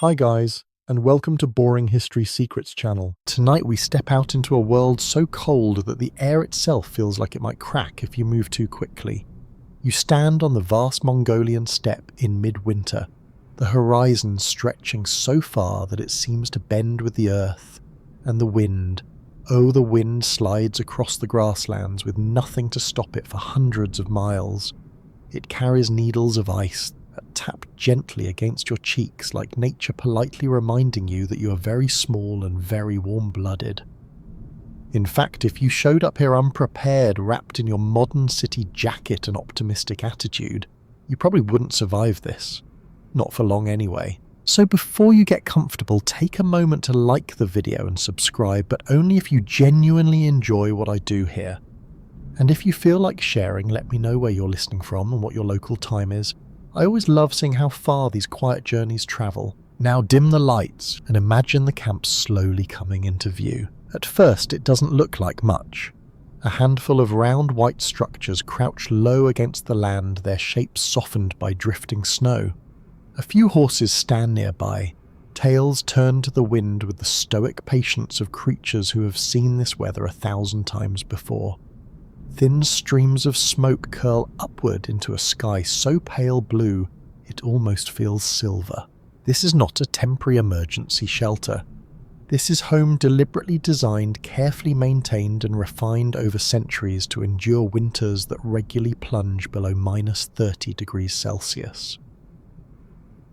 Hi guys, and welcome to Boring History Secrets channel. Tonight we step out into a world so cold that the air itself feels like it might crack if you move too quickly. You stand on the vast Mongolian steppe in midwinter, the horizon stretching so far that it seems to bend with the earth, and the wind. Oh, the wind slides across the grasslands with nothing to stop it for hundreds of miles. It carries needles of ice that tap gently against your cheeks like nature politely reminding you that you are very small and very warm-blooded. In fact, if you showed up here unprepared, wrapped in your modern city jacket and optimistic attitude, you probably wouldn't survive this. Not for long anyway. So before you get comfortable, take a moment to like the video and subscribe, but only if you genuinely enjoy what I do here. And if you feel like sharing, let me know where you're listening from and what your local time is. I always love seeing how far these quiet journeys travel. Now dim the lights and imagine the camp slowly coming into view. At first it doesn't look like much. A handful of round white structures crouch low against the land, their shapes softened by drifting snow. A few horses stand nearby, tails turned to the wind with the stoic patience of creatures who have seen this weather 1,000 times before. Thin streams of smoke curl upward into a sky so pale blue it almost feels silver. This is not a temporary emergency shelter. This is home deliberately designed, carefully maintained and refined over centuries to endure winters that regularly plunge below -30 degrees Celsius.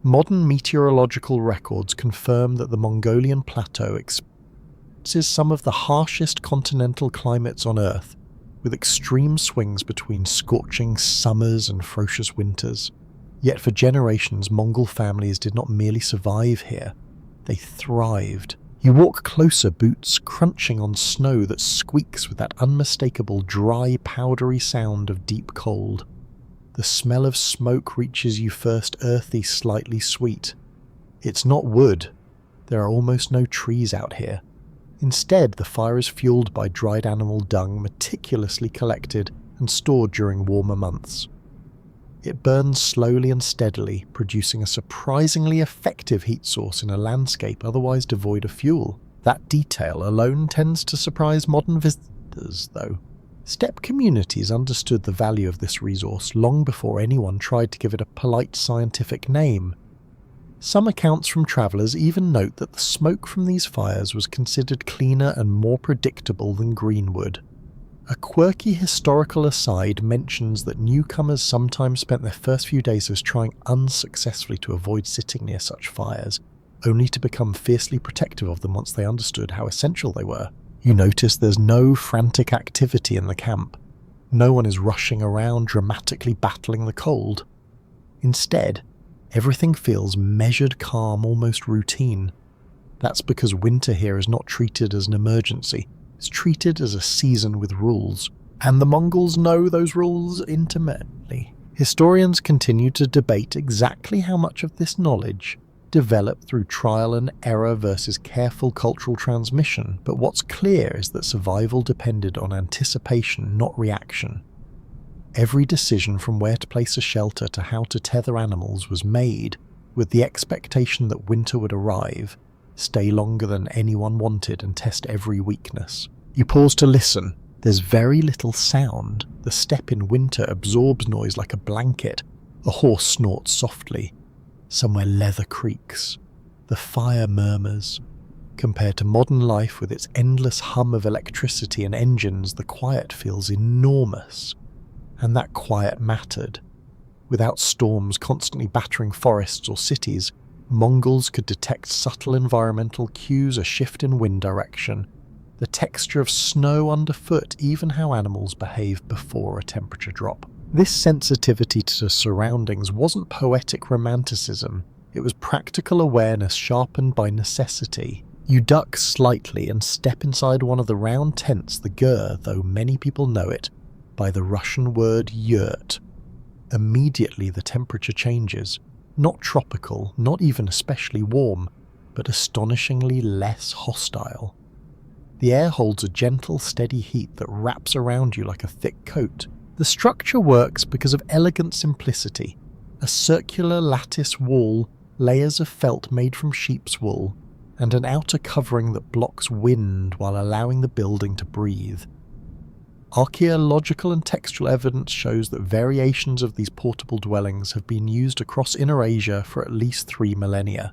Modern meteorological records confirm that the Mongolian plateau experiences some of the harshest continental climates on Earth, with extreme swings between scorching summers and ferocious winters. Yet for generations, Mongol families did not merely survive here, they thrived. You walk closer, boots crunching on snow that squeaks with that unmistakable dry, powdery sound of deep cold. The smell of smoke reaches you first, earthy, slightly sweet. It's not wood. There are almost no trees out here. Instead, the fire is fueled by dried animal dung meticulously collected and stored during warmer months. It burns slowly and steadily, producing a surprisingly effective heat source in a landscape otherwise devoid of fuel. That detail alone tends to surprise modern visitors, though. Steppe communities understood the value of this resource long before anyone tried to give it a polite scientific name. Some accounts from travellers even note that the smoke from these fires was considered cleaner and more predictable than green wood. A quirky historical aside mentions that newcomers sometimes spent their first few days as trying unsuccessfully to avoid sitting near such fires, only to become fiercely protective of them once they understood how essential they were. You notice there's no frantic activity in the camp. No one is rushing around dramatically battling the cold. Instead, everything feels measured, calm, almost routine. That's because winter here is not treated as an emergency. It's treated as a season with rules. And the Mongols know those rules intimately. Historians continue to debate exactly how much of this knowledge developed through trial and error versus careful cultural transmission, but what's clear is that survival depended on anticipation, not reaction. Every decision from where to place a shelter to how to tether animals was made with the expectation that winter would arrive, stay longer than anyone wanted and test every weakness. You pause to listen. There's very little sound. The steppe in winter absorbs noise like a blanket. A horse snorts softly. Somewhere leather creaks. The fire murmurs. Compared to modern life with its endless hum of electricity and engines, the quiet feels enormous. And that quiet mattered. Without storms constantly battering forests or cities, Mongols could detect subtle environmental cues, a shift in wind direction, the texture of snow underfoot, even how animals behave before a temperature drop. This sensitivity to surroundings wasn't poetic romanticism, it was practical awareness sharpened by necessity. You duck slightly and step inside one of the round tents, the gur, though many people know it, by the Russian word yurt. Immediately the temperature changes. Not tropical, not even especially warm, but astonishingly less hostile. The air holds a gentle, steady heat that wraps around you like a thick coat. The structure works because of elegant simplicity. A circular lattice wall layers of felt made from sheep's wool, and an outer covering that blocks wind while allowing the building to breathe. Archaeological and textual evidence shows that variations of these portable dwellings have been used across Inner Asia for at least 3 millennia.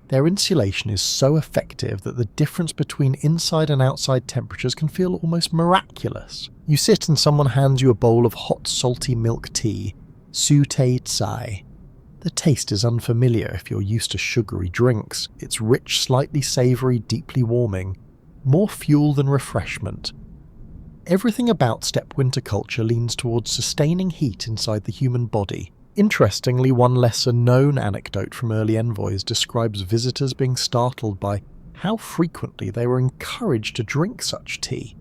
Their insulation is so effective that the difference between inside and outside temperatures can feel almost miraculous. You sit and someone hands you a bowl of hot salty milk tea, su te tsai. The taste is unfamiliar if you're used to sugary drinks. It's rich, slightly savoury, deeply warming, more fuel than refreshment. Everything about steppe winter culture leans towards sustaining heat inside the human body. Interestingly, one lesser-known anecdote from early envoys describes visitors being startled by how frequently they were encouraged to drink such tea.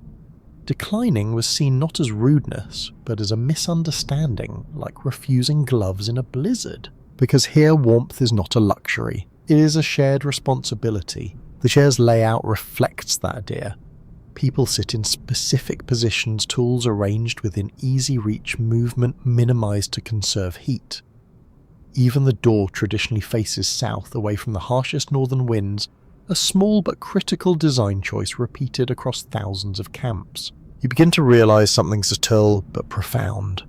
Declining was seen not as rudeness, but as a misunderstanding, like refusing gloves in a blizzard. Because here warmth is not a luxury, it is a shared responsibility. The chair's layout reflects that idea. People sit in specific positions, tools arranged within easy reach, movement minimized to conserve heat. Even the door traditionally faces south, away from the harshest northern winds, a small but critical design choice repeated across thousands of camps. You begin to realize something subtle but profound.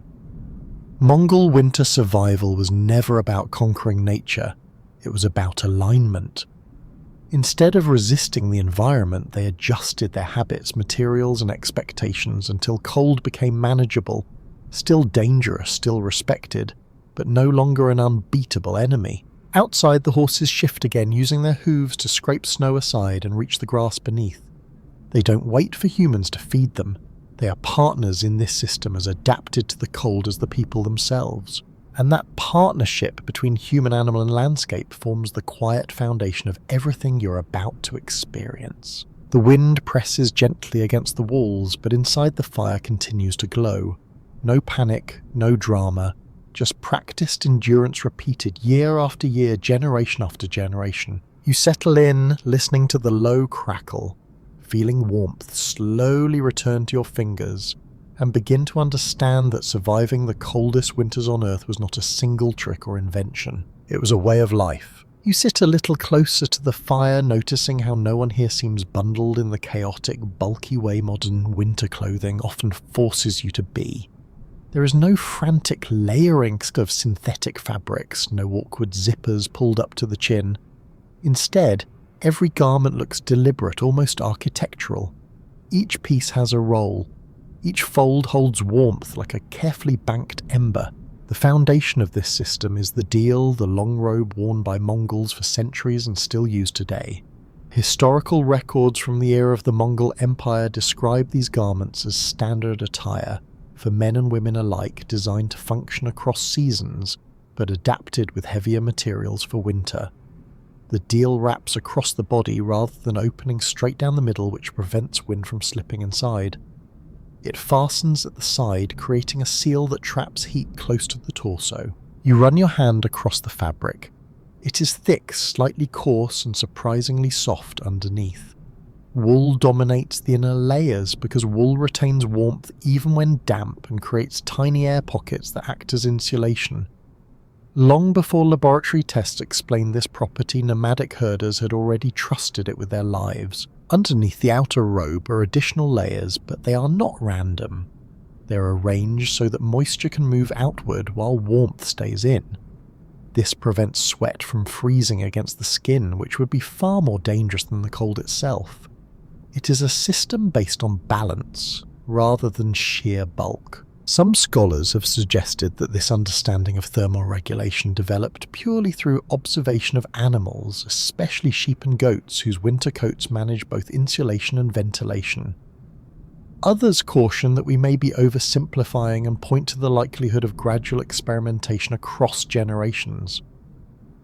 Mongol winter survival was never about conquering nature, it was about alignment. Instead of resisting the environment, they adjusted their habits, materials and expectations until cold became manageable, still dangerous, still respected, but no longer an unbeatable enemy. Outside, the horses shift again, using their hooves to scrape snow aside and reach the grass beneath. They don't wait for humans to feed them. They are partners in this system as adapted to the cold as the people themselves. And that partnership between human, animal and landscape forms the quiet foundation of everything you're about to experience. The wind presses gently against the walls, but inside the fire continues to glow. No panic, no drama, just practiced endurance repeated year after year, generation after generation. You settle in, listening to the low crackle, feeling warmth slowly return to your fingers, and begin to understand that surviving the coldest winters on Earth was not a single trick or invention. It was a way of life. You sit a little closer to the fire, noticing how no one here seems bundled in the chaotic, bulky way modern winter clothing often forces you to be. There is no frantic layering of synthetic fabrics, no awkward zippers pulled up to the chin. Instead, every garment looks deliberate, almost architectural. Each piece has a role. Each fold holds warmth like a carefully banked ember. The foundation of this system is the deal, the long robe worn by Mongols for centuries and still used today. Historical records from the era of the Mongol Empire describe these garments as standard attire, for men and women alike, designed to function across seasons, but adapted with heavier materials for winter. The deal wraps across the body rather than opening straight down the middle, which prevents wind from slipping inside. It fastens at the side, creating a seal that traps heat close to the torso. You run your hand across the fabric. It is thick, slightly coarse, and surprisingly soft underneath. Wool dominates the inner layers because wool retains warmth even when damp and creates tiny air pockets that act as insulation. Long before laboratory tests explained this property, nomadic herders had already trusted it with their lives. Underneath the outer robe are additional layers, but they are not random. They're arranged so that moisture can move outward while warmth stays in. This prevents sweat from freezing against the skin, which would be far more dangerous than the cold itself. It is a system based on balance, rather than sheer bulk. Some scholars have suggested that this understanding of thermal regulation developed purely through observation of animals, especially sheep and goats, whose winter coats manage both insulation and ventilation. Others caution that we may be oversimplifying and point to the likelihood of gradual experimentation across generations.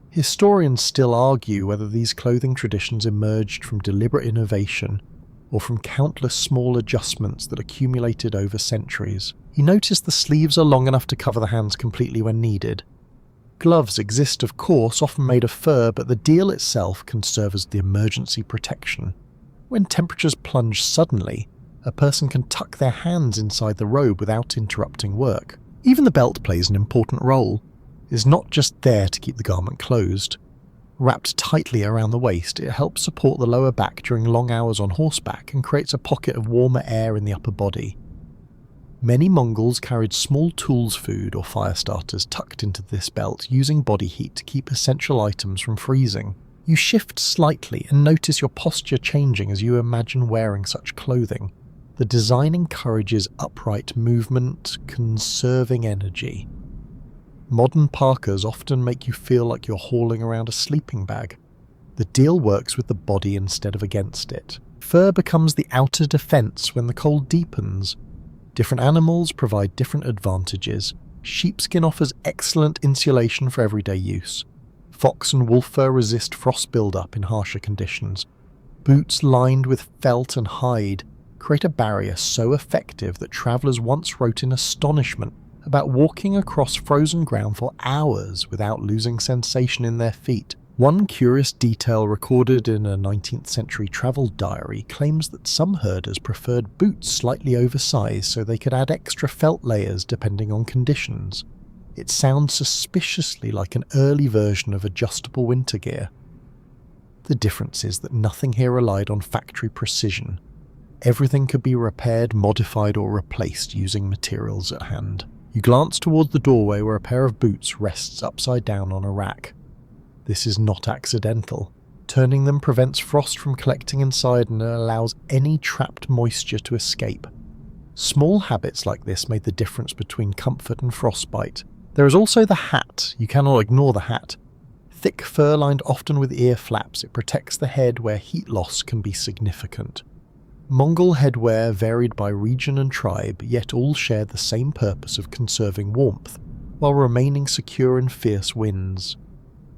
Historians still argue whether these clothing traditions emerged from deliberate innovation or from countless small adjustments that accumulated over centuries. You notice the sleeves are long enough to cover the hands completely when needed. Gloves exist, of course, often made of fur, but the deal itself can serve as the emergency protection. When temperatures plunge suddenly, a person can tuck their hands inside the robe without interrupting work. Even the belt plays an important role. is not just there to keep the garment closed. Wrapped tightly around the waist, it helps support the lower back during long hours on horseback and creates a pocket of warmer air in the upper body. Many Mongols carried small tools, food or fire starters tucked into this belt, using body heat to keep essential items from freezing. You shift slightly and notice your posture changing as you imagine wearing such clothing. The design encourages upright movement, conserving energy. Modern parkas often make you feel like you're hauling around a sleeping bag. The deal works with the body instead of against it. Fur becomes the outer defense when the cold deepens. Different animals provide different advantages. Sheepskin offers excellent insulation for everyday use. Fox and wolf fur resist frost buildup in harsher conditions. Boots lined with felt and hide create a barrier so effective that travellers once wrote in astonishment about walking across frozen ground for hours without losing sensation in their feet. One curious detail recorded in a 19th century travel diary claims that some herders preferred boots slightly oversized so they could add extra felt layers depending on conditions. It sounds suspiciously like an early version of adjustable winter gear. The difference is that nothing here relied on factory precision. Everything could be repaired, modified or replaced using materials at hand. You glance toward the doorway where a pair of boots rests upside down on a rack. This is not accidental. Turning them prevents frost from collecting inside and allows any trapped moisture to escape. Small habits like this made the difference between comfort and frostbite. There is also the hat. You cannot ignore the hat. Thick fur lined often with ear flaps, it protects the head where heat loss can be significant. Mongol headwear varied by region and tribe, yet all shared the same purpose of conserving warmth, while remaining secure in fierce winds.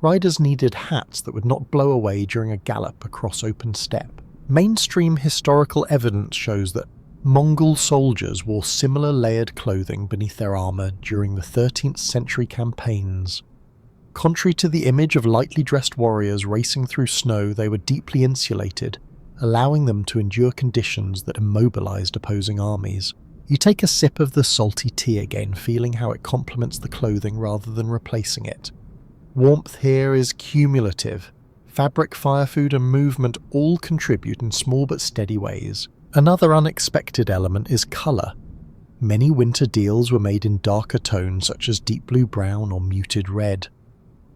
Riders needed hats that would not blow away during a gallop across open steppe. Mainstream historical evidence shows that Mongol soldiers wore similar layered clothing beneath their armour during the 13th century campaigns. Contrary to the image of lightly dressed warriors racing through snow, they were deeply insulated, allowing them to endure conditions that immobilized opposing armies. You take a sip of the salty tea again, feeling how it complements the clothing rather than replacing it. Warmth here is cumulative. Fabric, fire, food and movement all contribute in small but steady ways. Another unexpected element is colour. Many winter deals were made in darker tones such as deep blue-brown or muted red.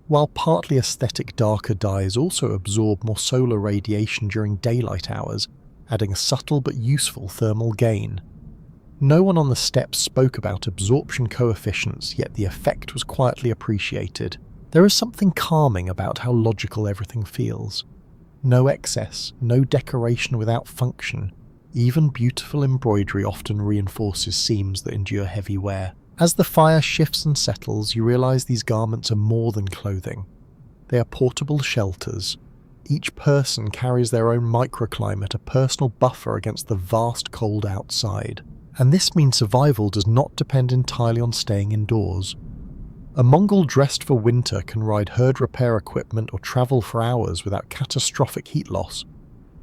While partly aesthetic, darker dyes also absorb more solar radiation during daylight hours, adding a subtle but useful thermal gain. No one on the steppes spoke about absorption coefficients, yet the effect was quietly appreciated. There is something calming about how logical everything feels. No excess, no decoration without function. Even beautiful embroidery often reinforces seams that endure heavy wear. As the fire shifts and settles, you realise these garments are more than clothing. They are portable shelters. Each person carries their own microclimate, a personal buffer against the vast cold outside. And this means survival does not depend entirely on staying indoors. A Mongol dressed for winter can ride herd repair equipment or travel for hours without catastrophic heat loss.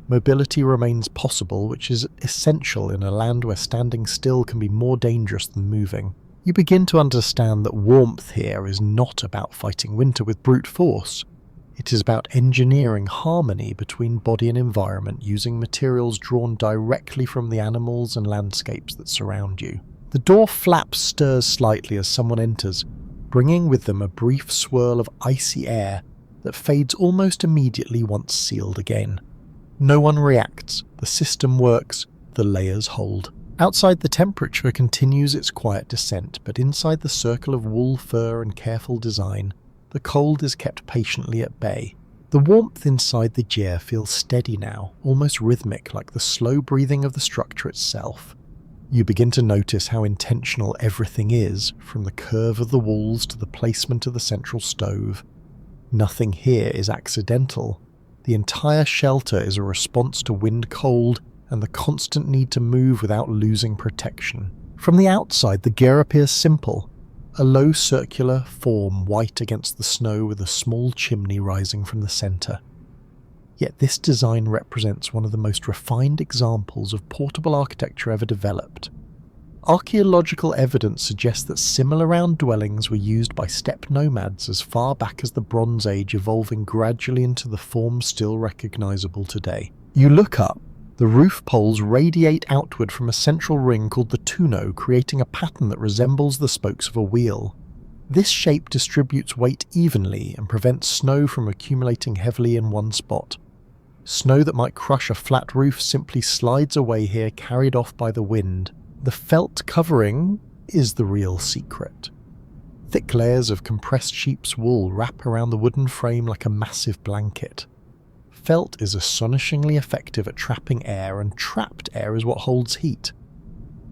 Mobility remains possible, which is essential in a land where standing still can be more dangerous than moving. You begin to understand that warmth here is not about fighting winter with brute force. It is about engineering harmony between body and environment using materials drawn directly from the animals and landscapes that surround you. The door flap stirs slightly as someone enters, bringing with them a brief swirl of icy air that fades almost immediately once sealed again. No one reacts, the system works, the layers hold. Outside, the temperature continues its quiet descent, but inside the circle of wool, fur and careful design, the cold is kept patiently at bay. The warmth inside the gyre feels steady now, almost rhythmic, like the slow breathing of the structure itself. You begin to notice how intentional everything is, from the curve of the walls to the placement of the central stove. Nothing here is accidental. The entire shelter is a response to wind, cold, and the constant need to move without losing protection. From the outside, the gear appears simple. A low circular form white against the snow with a small chimney rising from the centre. Yet this design represents one of the most refined examples of portable architecture ever developed. Archaeological evidence suggests that similar round dwellings were used by steppe nomads as far back as the Bronze Age, evolving gradually into the form still recognisable today. You look up, the roof poles radiate outward from a central ring called the tuno, creating a pattern that resembles the spokes of a wheel. This shape distributes weight evenly and prevents snow from accumulating heavily in one spot. Snow that might crush a flat roof simply slides away here, carried off by the wind. The felt covering is the real secret. Thick layers of compressed sheep's wool wrap around the wooden frame like a massive blanket. Felt is astonishingly effective at trapping air, and trapped air is what holds heat.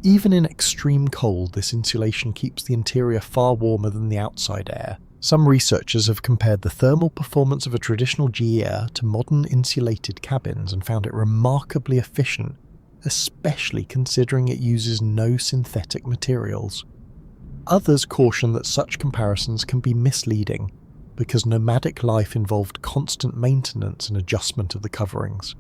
Even in extreme cold, this insulation keeps the interior far warmer than the outside air. Some researchers have compared the thermal performance of a traditional gyre to modern insulated cabins and found it remarkably efficient, especially considering it uses no synthetic materials. Others caution that such comparisons can be misleading, because nomadic life involved constant maintenance and adjustment of the coverings.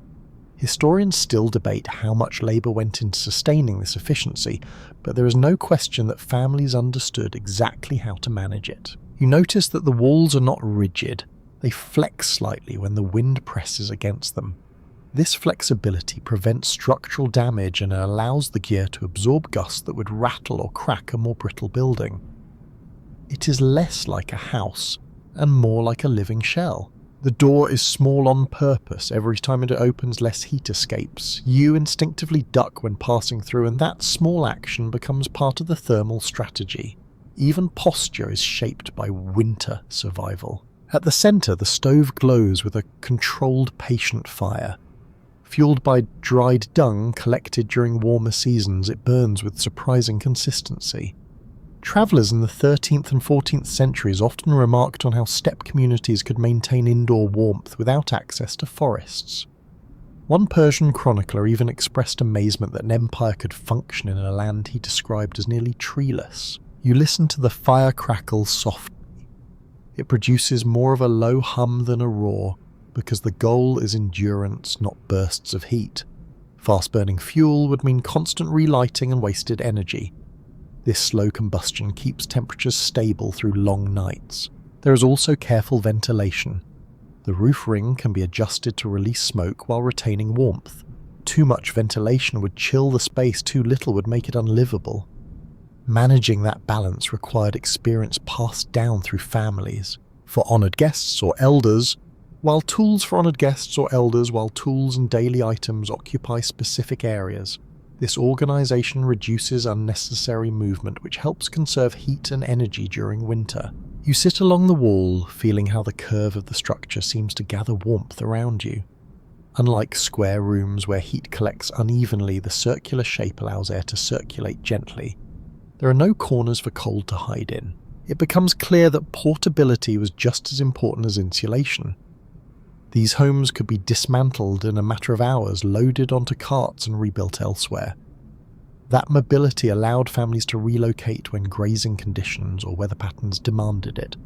Historians still debate how much labour went into sustaining this efficiency, but there is no question that families understood exactly how to manage it. You notice that the walls are not rigid, they flex slightly when the wind presses against them. This flexibility prevents structural damage and allows the gear to absorb gusts that would rattle or crack a more brittle building. It is less like a house and more like a living shell. The door is small on purpose. Every time it opens, less heat escapes. You instinctively duck when passing through, and that small action becomes part of the thermal strategy. Even posture is shaped by winter survival. At the centre, the stove glows with a controlled, patient fire. Fueled by dried dung collected during warmer seasons, it burns with surprising consistency. Travellers in the 13th and 14th centuries often remarked on how steppe communities could maintain indoor warmth without access to forests. One Persian chronicler even expressed amazement that an empire could function in a land he described as nearly treeless. You listen to the fire crackle softly. It produces more of a low hum than a roar, because the goal is endurance, not bursts of heat. Fast-burning fuel would mean constant relighting and wasted energy. This slow combustion keeps temperatures stable through long nights. There is also careful ventilation. The roof ring can be adjusted to release smoke while retaining warmth. Too much ventilation would chill the space, too little would make it unlivable. Managing that balance required experience passed down through families. For honoured guests or elders, while tools and daily items occupy specific areas. This organisation reduces unnecessary movement, which helps conserve heat and energy during winter. You sit along the wall, feeling how the curve of the structure seems to gather warmth around you. Unlike square rooms where heat collects unevenly, the circular shape allows air to circulate gently. There are no corners for cold to hide in. It becomes clear that portability was just as important as insulation. These homes could be dismantled in a matter of hours, loaded onto carts and rebuilt elsewhere. That mobility allowed families to relocate when grazing conditions or weather patterns demanded it.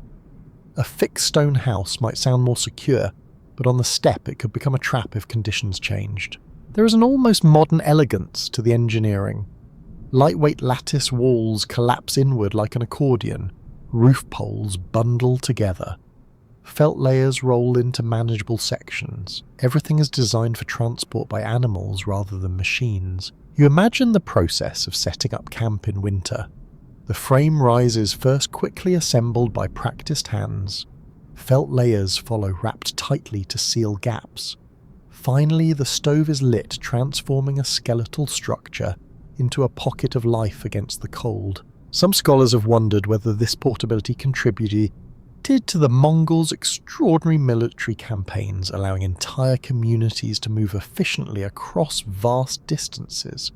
A fixed stone house might sound more secure, but on the steppe it could become a trap if conditions changed. There is an almost modern elegance to the engineering. Lightweight lattice walls collapse inward like an accordion, roof poles bundle together. Felt layers roll into manageable sections. Everything is designed for transport by animals rather than machines. You imagine the process of setting up camp in winter. The frame rises first quickly assembled by practiced hands. Felt layers follow wrapped tightly to seal gaps. Finally, the stove is lit, transforming a skeletal structure into a pocket of life against the cold. Some scholars have wondered whether this portability contributed to the Mongols' extraordinary military campaigns, allowing entire communities to move efficiently across vast distances.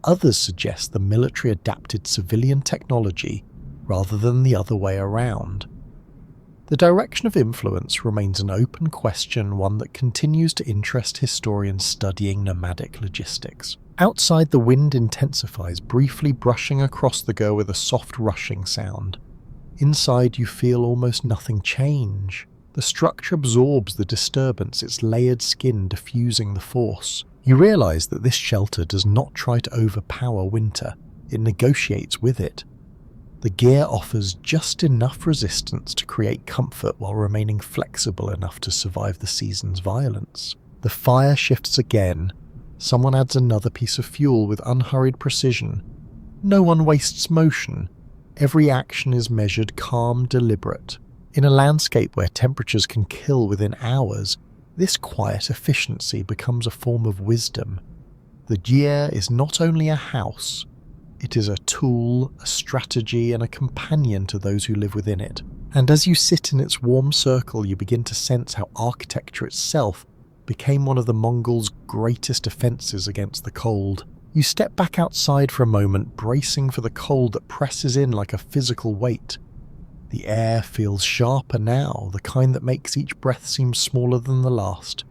Others suggest the military adapted civilian technology rather than the other way around. The direction of influence remains an open question, one that continues to interest historians studying nomadic logistics. Outside, the wind intensifies, briefly brushing across the go with a soft rushing sound. Inside, you feel almost nothing change. The structure absorbs the disturbance, its layered skin diffusing the force. You realise that this shelter does not try to overpower winter. it negotiates with it. The gear offers just enough resistance to create comfort while remaining flexible enough to survive the season's violence. The fire shifts again. Someone adds another piece of fuel with unhurried precision. No one wastes motion. Every action is measured, calm, deliberate. In a landscape where temperatures can kill within hours, this quiet efficiency becomes a form of wisdom. The gear is not only a house, it is a tool, a strategy, and a companion to those who live within it. And as you sit in its warm circle, you begin to sense how architecture itself became one of the Mongols' greatest defences against the cold. You step back outside for a moment, bracing for the cold that presses in like a physical weight. The air feels sharper now, the kind that makes each breath seem smaller than the last.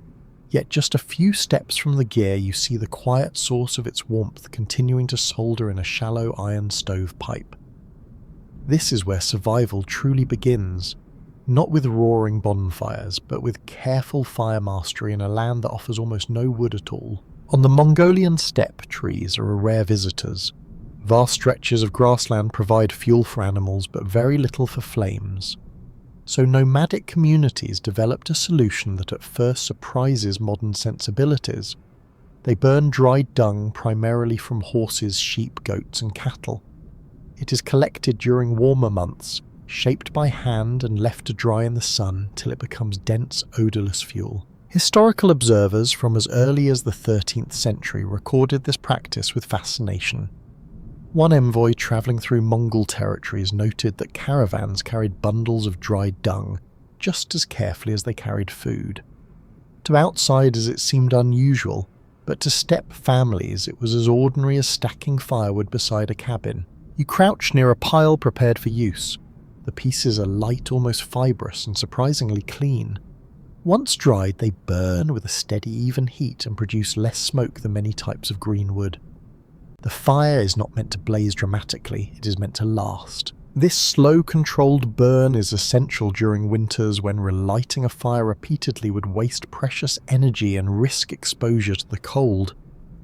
Yet just a few steps from the gear, you see the quiet source of its warmth continuing to solder in a shallow iron stove pipe. This is where survival truly begins, not with roaring bonfires, but with careful fire mastery in a land that offers almost no wood at all. On the Mongolian steppe, trees are rare visitors. Vast stretches of grassland provide fuel for animals, but very little for flames. So nomadic communities developed a solution that at first surprises modern sensibilities. They burn dried dung primarily from horses, sheep, goats, and cattle. It is collected during warmer months, shaped by hand and left to dry in the sun till it becomes dense, odourless fuel. Historical observers from as early as the 13th century recorded this practice with fascination. One envoy travelling through Mongol territories noted that caravans carried bundles of dried dung just as carefully as they carried food. To outsiders it seemed unusual, but to steppe families it was as ordinary as stacking firewood beside a cabin. You crouch near a pile prepared for use. The pieces are light, almost fibrous, and surprisingly clean. Once dried, they burn with a steady, even heat and produce less smoke than many types of green wood. The fire is not meant to blaze dramatically, it is meant to last. This slow, controlled burn is essential during winters when relighting a fire repeatedly would waste precious energy and risk exposure to the cold.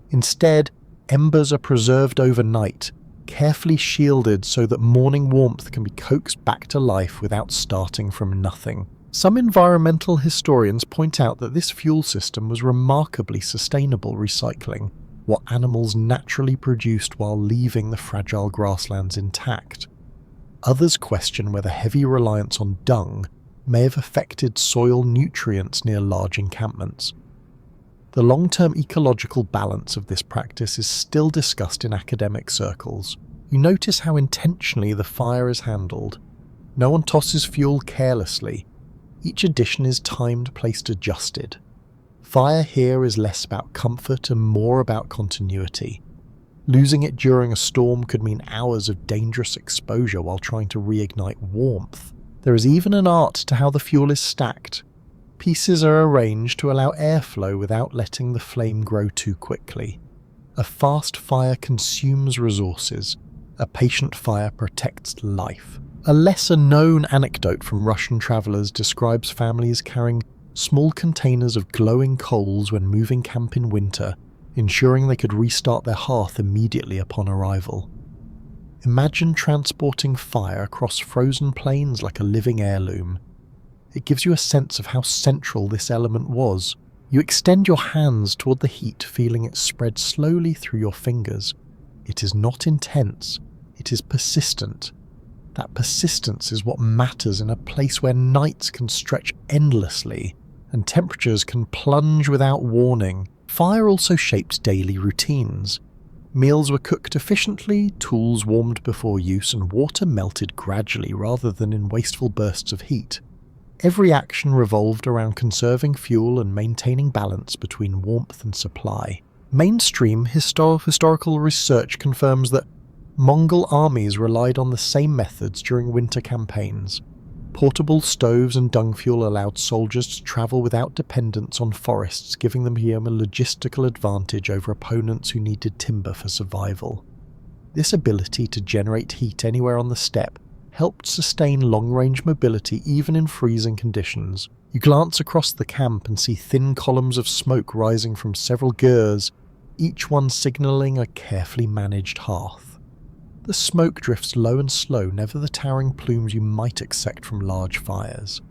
Instead, embers are preserved overnight, carefully shielded so that morning warmth can be coaxed back to life without starting from nothing. Some environmental historians point out that this fuel system was remarkably sustainable, recycling what animals naturally produced while leaving the fragile grasslands intact. Others question whether heavy reliance on dung may have affected soil nutrients near large encampments. The long-term ecological balance of this practice is still discussed in academic circles. You notice how intentionally the fire is handled. No one tosses fuel carelessly. Each addition is timed, placed, adjusted. Fire here is less about comfort and more about continuity. Losing it during a storm could mean hours of dangerous exposure while trying to reignite warmth. There is even an art to how the fuel is stacked. Pieces are arranged to allow airflow without letting the flame grow too quickly. A fast fire consumes resources. A patient fire protects life. A lesser-known anecdote from Russian travellers describes families carrying small containers of glowing coals when moving camp in winter, ensuring they could restart their hearth immediately upon arrival. Imagine transporting fire across frozen plains like a living heirloom. It gives you a sense of how central this element was. You extend your hands toward the heat, feeling it spread slowly through your fingers. It is not intense, it is persistent. That persistence is what matters in a place where nights can stretch endlessly and temperatures can plunge without warning. Fire also shaped daily routines. Meals were cooked efficiently, tools warmed before use, and water melted gradually rather than in wasteful bursts of heat. Every action revolved around conserving fuel and maintaining balance between warmth and supply. Mainstream historical research confirms that Mongol armies relied on the same methods during winter campaigns. Portable stoves and dung fuel allowed soldiers to travel without dependence on forests, giving them a logistical advantage over opponents who needed timber for survival. This ability to generate heat anywhere on the steppe helped sustain long-range mobility even in freezing conditions. You glance across the camp and see thin columns of smoke rising from several gyrs, each one signalling a carefully managed hearth. The smoke drifts low and slow, never the towering plumes you might expect from large fires.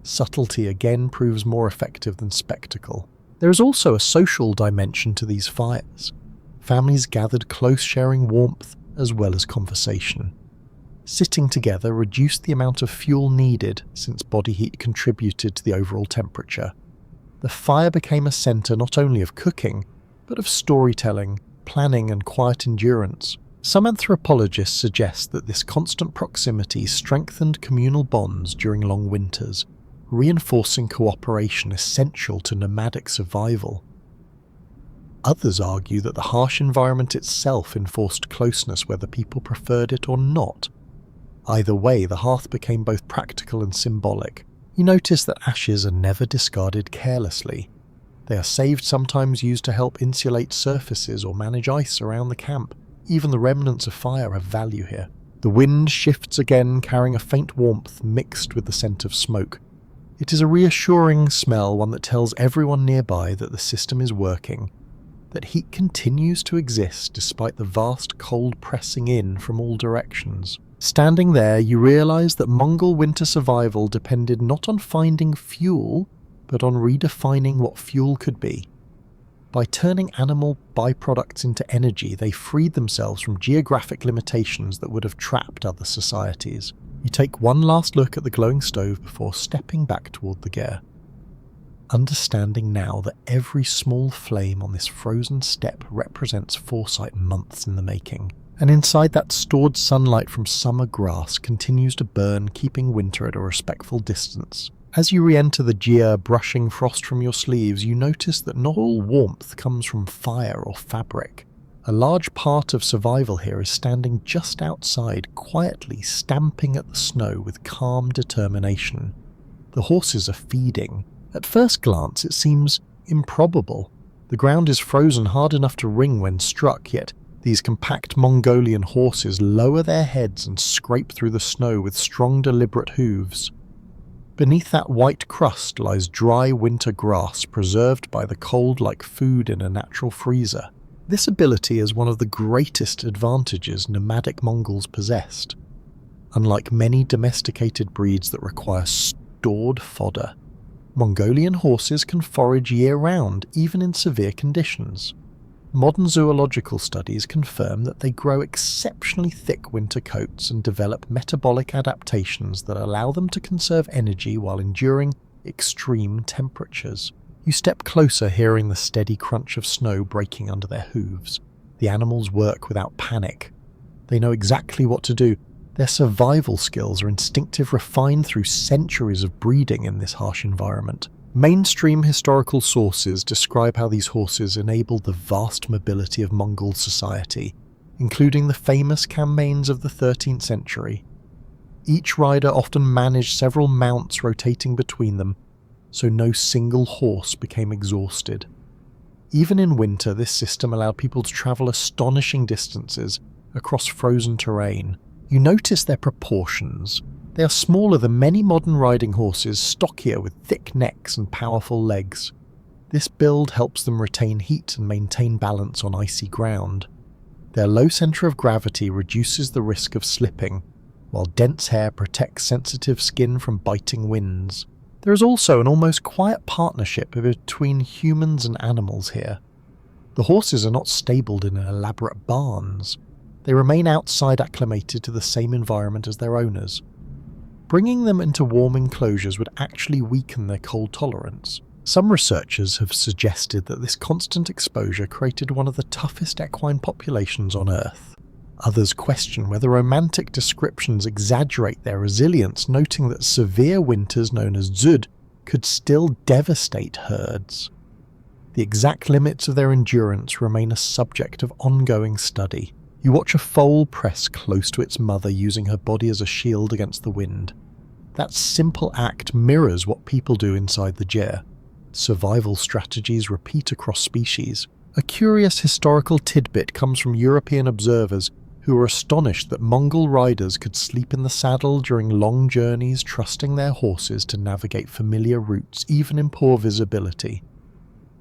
Subtlety again proves more effective than spectacle. There is also a social dimension to these fires. Families gathered close, sharing warmth as well as conversation. Sitting together reduced the amount of fuel needed since body heat contributed to the overall temperature. The fire became a centre not only of cooking, but of storytelling, planning and quiet endurance. Some anthropologists suggest that this constant proximity strengthened communal bonds during long winters, reinforcing cooperation essential to nomadic survival. Others argue that the harsh environment itself enforced closeness whether people preferred it or not. Either way, the hearth became both practical and symbolic. You notice that ashes are never discarded carelessly. They are saved, sometimes used to help insulate surfaces or manage ice around the camp. Even the remnants of fire have value here. The wind shifts again, carrying a faint warmth mixed with the scent of smoke. It is a reassuring smell, one that tells everyone nearby that the system is working, that heat continues to exist despite the vast cold pressing in from all directions. Standing there, you realize that Mongol winter survival depended not on finding fuel, but on redefining what fuel could be. By turning animal byproducts into energy, they freed themselves from geographic limitations that would have trapped other societies. You take one last look at the glowing stove before stepping back toward the gear, understanding now that every small flame on this frozen steppe represents foresight months in the making, and inside that stored sunlight from summer grass continues to burn, keeping winter at a respectful distance. As you re-enter the gyre, brushing frost from your sleeves, you notice that not all warmth comes from fire or fabric. A large part of survival here is standing just outside, quietly stamping at the snow with calm determination. The horses are feeding. At first glance, it seems improbable. The ground is frozen hard enough to ring when struck, yet these compact Mongolian horses lower their heads and scrape through the snow with strong, deliberate hooves. Beneath that white crust lies dry winter grass preserved by the cold like food in a natural freezer. This ability is one of the greatest advantages nomadic Mongols possessed. Unlike many domesticated breeds that require stored fodder, Mongolian horses can forage year-round, even in severe conditions. Modern zoological studies confirm that they grow exceptionally thick winter coats and develop metabolic adaptations that allow them to conserve energy while enduring extreme temperatures. You step closer, hearing the steady crunch of snow breaking under their hooves. The animals work without panic. They know exactly what to do. Their survival skills are instinctive, refined through centuries of breeding in this harsh environment. Mainstream historical sources describe how these horses enabled the vast mobility of Mongol society, including the famous campaigns of the 13th century. Each rider often managed several mounts rotating between them, so no single horse became exhausted. Even in winter, this system allowed people to travel astonishing distances across frozen terrain. You notice their proportions. They are smaller than many modern riding horses, stockier with thick necks and powerful legs. This build helps them retain heat and maintain balance on icy ground. Their low centre of gravity reduces the risk of slipping, while dense hair protects sensitive skin from biting winds. There is also an almost quiet partnership between humans and animals here. The horses are not stabled in elaborate barns. They remain outside, acclimated to the same environment as their owners. Bringing them into warm enclosures would actually weaken their cold tolerance. Some researchers have suggested that this constant exposure created one of the toughest equine populations on Earth. Others question whether romantic descriptions exaggerate their resilience, noting that severe winters known as dzud could still devastate herds. The exact limits of their endurance remain a subject of ongoing study. You watch a foal press close to its mother, using her body as a shield against the wind. That simple act mirrors what people do inside the gyre. Survival strategies repeat across species. A curious historical tidbit comes from European observers who were astonished that Mongol riders could sleep in the saddle during long journeys, trusting their horses to navigate familiar routes even in poor visibility.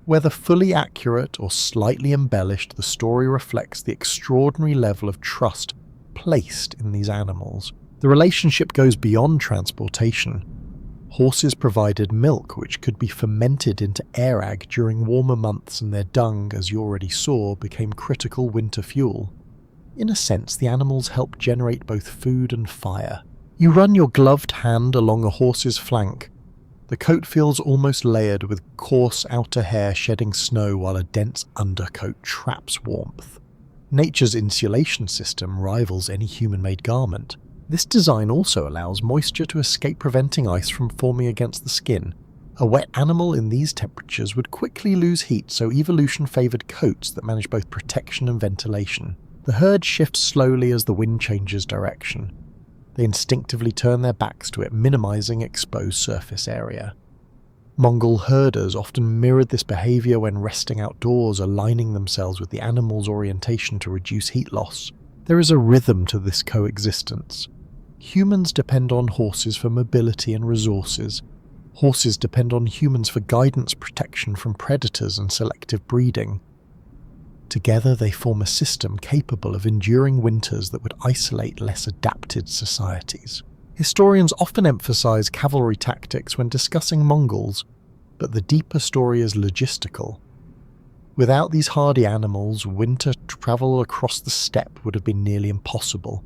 Whether fully accurate or slightly embellished, the story reflects the extraordinary level of trust placed in these animals. The relationship goes beyond transportation. Horses provided milk which could be fermented into airag during warmer months, and their dung, as you already saw, became critical winter fuel. In a sense, the animals help generate both food and fire. You run your gloved hand along a horse's flank. The coat feels almost layered with coarse outer hair shedding snow while a dense undercoat traps warmth. Nature's insulation system rivals any human-made garment. This design also allows moisture to escape, preventing ice from forming against the skin. A wet animal in these temperatures would quickly lose heat, so evolution favoured coats that manage both protection and ventilation. The herd shifts slowly as the wind changes direction. They instinctively turn their backs to it, minimising exposed surface area. Mongol herders often mirrored this behaviour when resting outdoors, aligning themselves with the animal's orientation to reduce heat loss. There is a rhythm to this coexistence. Humans depend on horses for mobility and resources. Horses depend on humans for guidance, protection from predators, and selective breeding. Together they form a system capable of enduring winters that would isolate less adapted societies. Historians often emphasize cavalry tactics when discussing Mongols, but the deeper story is logistical. Without these hardy animals, winter travel across the steppe would have been nearly impossible.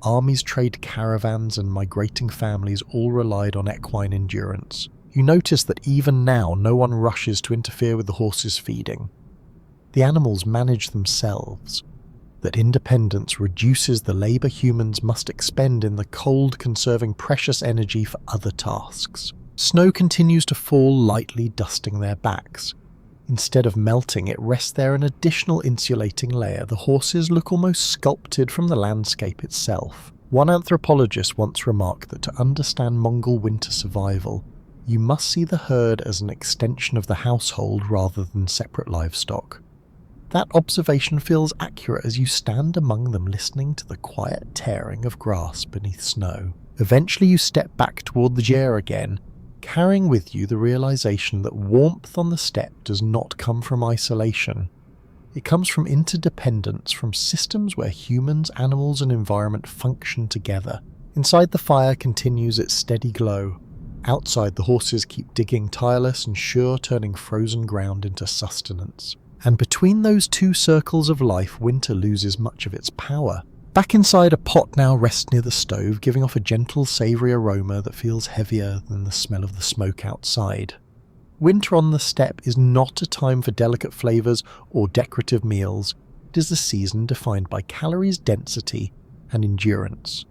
Armies, trade caravans, and migrating families all relied on equine endurance. You notice that even now no one rushes to interfere with the horses' feeding. The animals manage themselves. That independence reduces the labour humans must expend in the cold, conserving precious energy for other tasks. Snow continues to fall lightly, dusting their backs. Instead of melting, it rests there, an additional insulating layer. The horses look almost sculpted from the landscape itself. One anthropologist once remarked that to understand Mongol winter survival, you must see the herd as an extension of the household rather than separate livestock. That observation feels accurate as you stand among them, listening to the quiet tearing of grass beneath snow. Eventually you step back toward the air again, carrying with you the realization that warmth on the steppe does not come from isolation. It comes from interdependence, from systems where humans, animals, and environment function together. Inside, the fire continues its steady glow. Outside, the horses keep digging, tireless and sure, turning frozen ground into sustenance. And between those two circles of life, winter loses much of its power. Back inside, a pot now rests near the stove, giving off a gentle, savoury aroma that feels heavier than the smell of the smoke outside. Winter on the steppe is not a time for delicate flavours or decorative meals. It is the season defined by calories, density, and endurance.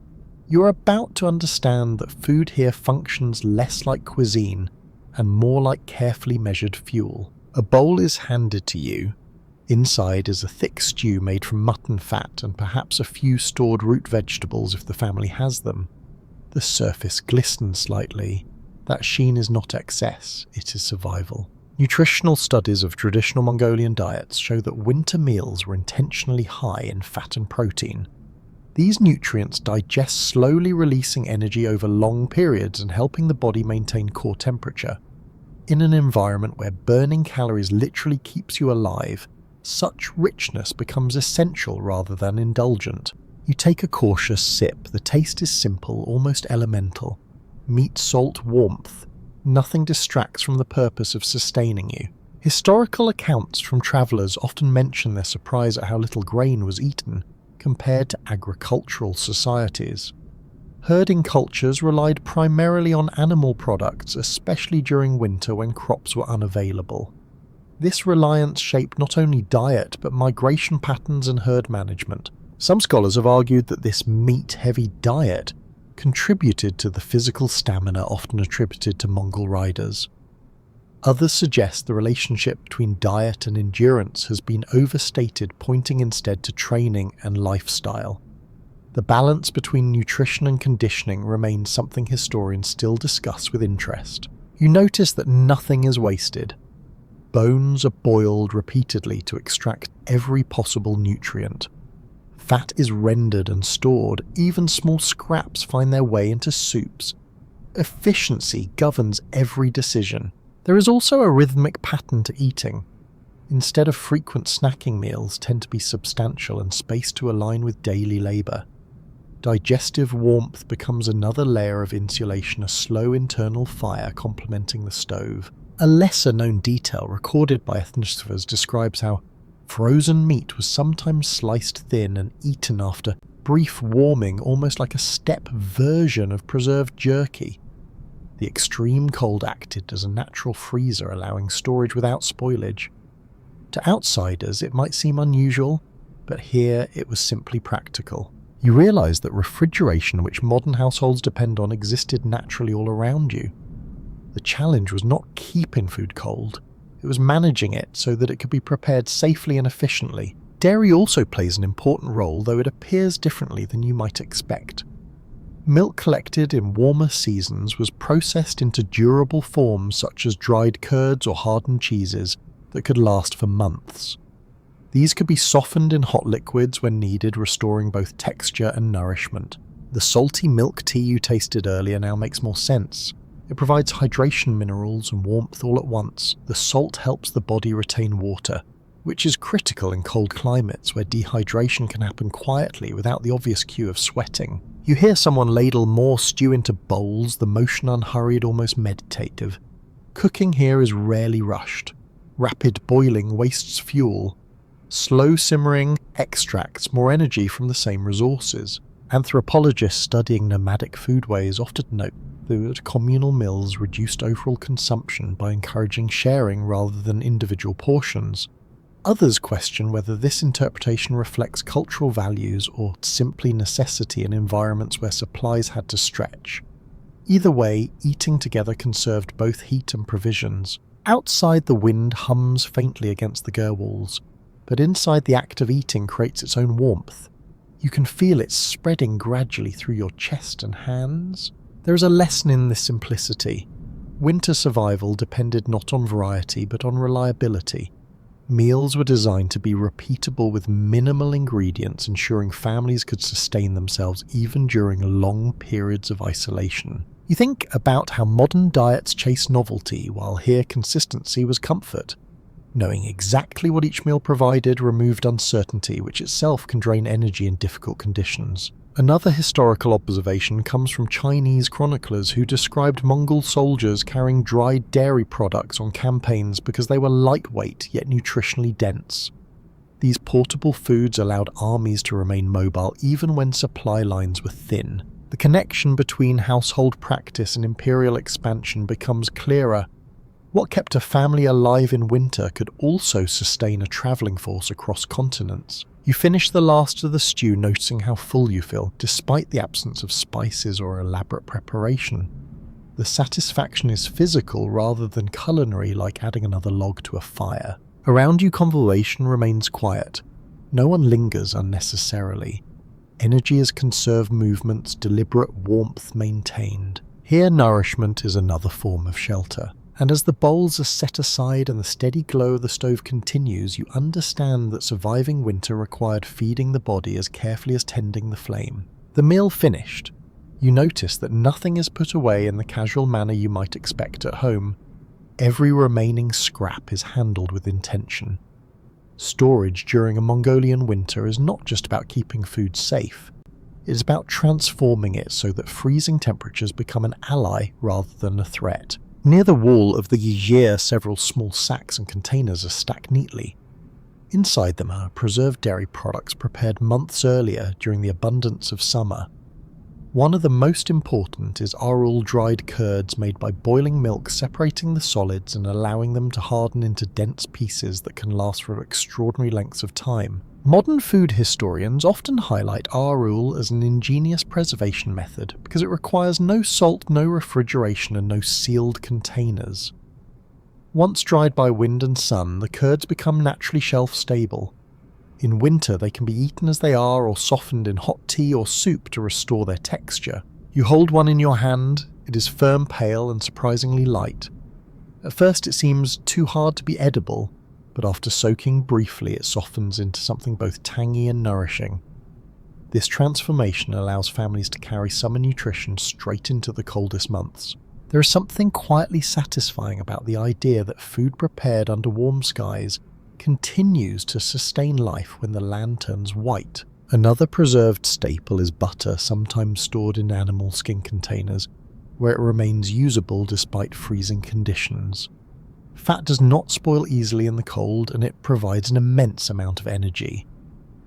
You are about to understand that food here functions less like cuisine and more like carefully measured fuel. A bowl is handed to you. Inside is a thick stew made from mutton fat and perhaps a few stored root vegetables if the family has them. The surface glistens slightly. That sheen is not excess, it is survival. Nutritional studies of traditional Mongolian diets show that winter meals were intentionally high in fat and protein. These nutrients digest slowly, releasing energy over long periods and helping the body maintain core temperature. In an environment where burning calories literally keeps you alive, such richness becomes essential rather than indulgent. You take a cautious sip. The taste is simple, almost elemental. Meat, salt, warmth. Nothing distracts from the purpose of sustaining you. Historical accounts from travellers often mention their surprise at how little grain was eaten compared to agricultural societies. Herding cultures relied primarily on animal products, especially during winter when crops were unavailable. This reliance shaped not only diet but migration patterns and herd management. Some scholars have argued that this meat-heavy diet contributed to the physical stamina often attributed to Mongol riders. Others suggest the relationship between diet and endurance has been overstated, pointing instead to training and lifestyle. The balance between nutrition and conditioning remains something historians still discuss with interest. You notice that nothing is wasted. Bones are boiled repeatedly to extract every possible nutrient. Fat is rendered and stored. Even small scraps find their way into soups. Efficiency governs every decision. There is also a rhythmic pattern to eating. Instead of frequent snacking, meals tend to be substantial and spaced to align with daily labour. Digestive warmth becomes another layer of insulation, a slow internal fire complementing the stove. A lesser-known detail recorded by ethnographers describes how frozen meat was sometimes sliced thin and eaten after brief warming, almost like a steppe version of preserved jerky. The extreme cold acted as a natural freezer, allowing storage without spoilage. To outsiders, it might seem unusual, but here it was simply practical. You realise that refrigeration, which modern households depend on, existed naturally all around you. The challenge was not keeping food cold, it was managing it so that it could be prepared safely and efficiently. Dairy also plays an important role, though it appears differently than you might expect. Milk collected in warmer seasons was processed into durable forms such as dried curds or hardened cheeses that could last for months. These could be softened in hot liquids when needed, restoring both texture and nourishment. The salty milk tea you tasted earlier now makes more sense. It provides hydration minerals and warmth all at once. The salt helps the body retain water, which is critical in cold climates where dehydration can happen quietly without the obvious cue of sweating. You hear someone ladle more stew into bowls, the motion unhurried, almost meditative. Cooking here is rarely rushed. Rapid boiling wastes fuel. Slow simmering extracts more energy from the same resources. Anthropologists studying nomadic foodways often note that communal meals reduced overall consumption by encouraging sharing rather than individual portions. Others question whether this interpretation reflects cultural values or simply necessity in environments where supplies had to stretch. Either way, eating together conserved both heat and provisions. Outside, the wind hums faintly against the gurwalls, but inside, the act of eating creates its own warmth. You can feel it spreading gradually through your chest and hands. There is a lesson in this simplicity. Winter survival depended not on variety but on reliability. Meals were designed to be repeatable with minimal ingredients, ensuring families could sustain themselves even during long periods of isolation. You think about how modern diets chase novelty, while here consistency was comfort. Knowing exactly what each meal provided removed uncertainty, which itself can drain energy in difficult conditions. Another historical observation comes from Chinese chroniclers who described Mongol soldiers carrying dried dairy products on campaigns because they were lightweight yet nutritionally dense. These portable foods allowed armies to remain mobile even when supply lines were thin. The connection between household practice and imperial expansion becomes clearer. What kept a family alive in winter could also sustain a travelling force across continents. You finish the last of the stew noticing how full you feel, despite the absence of spices or elaborate preparation. The satisfaction is physical rather than culinary, like adding another log to a fire. Around you, conversation remains quiet. No one lingers unnecessarily. Energy is conserved movements, deliberate warmth maintained. Here, nourishment is another form of shelter. And as the bowls are set aside and the steady glow of the stove continues, you understand that surviving winter required feeding the body as carefully as tending the flame. The meal finished, you notice that nothing is put away in the casual manner you might expect at home. Every remaining scrap is handled with intention. Storage during a Mongolian winter is not just about keeping food safe. It is about transforming it so that freezing temperatures become an ally rather than a threat. Near the wall of the yurt, several small sacks and containers are stacked neatly. Inside them are preserved dairy products prepared months earlier during the abundance of summer. One of the most important is arul dried curds made by boiling milk, separating the solids and allowing them to harden into dense pieces that can last for extraordinary lengths of time. Modern food historians often highlight arul as an ingenious preservation method because it requires no salt, no refrigeration, and no sealed containers. Once dried by wind and sun, the curds become naturally shelf-stable. In winter, they can be eaten as they are or softened in hot tea or soup to restore their texture. You hold one in your hand, it is firm, pale, and surprisingly light. At first it seems too hard to be edible, but after soaking briefly it softens into something both tangy and nourishing. This transformation allows families to carry summer nutrition straight into the coldest months. There is something quietly satisfying about the idea that food prepared under warm skies continues to sustain life when the land turns white. Another preserved staple is butter, sometimes stored in animal skin containers, where it remains usable despite freezing conditions. Fat does not spoil easily in the cold, and it provides an immense amount of energy.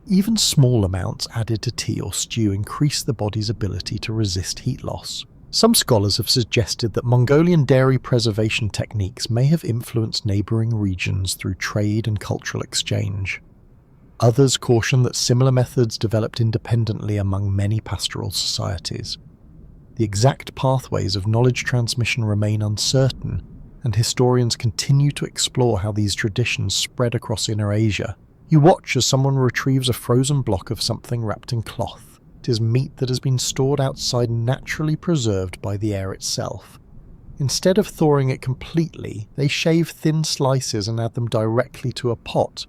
Even small amounts added to tea or stew increase the body's ability to resist heat loss. Some scholars have suggested that Mongolian dairy preservation techniques may have influenced neighbouring regions through trade and cultural exchange. Others caution that similar methods developed independently among many pastoral societies. The exact pathways of knowledge transmission remain uncertain, and historians continue to explore how these traditions spread across Inner Asia. You watch as someone retrieves a frozen block of something wrapped in cloth. It is meat that has been stored outside, naturally preserved by the air itself. Instead of thawing it completely, they shave thin slices and add them directly to a pot.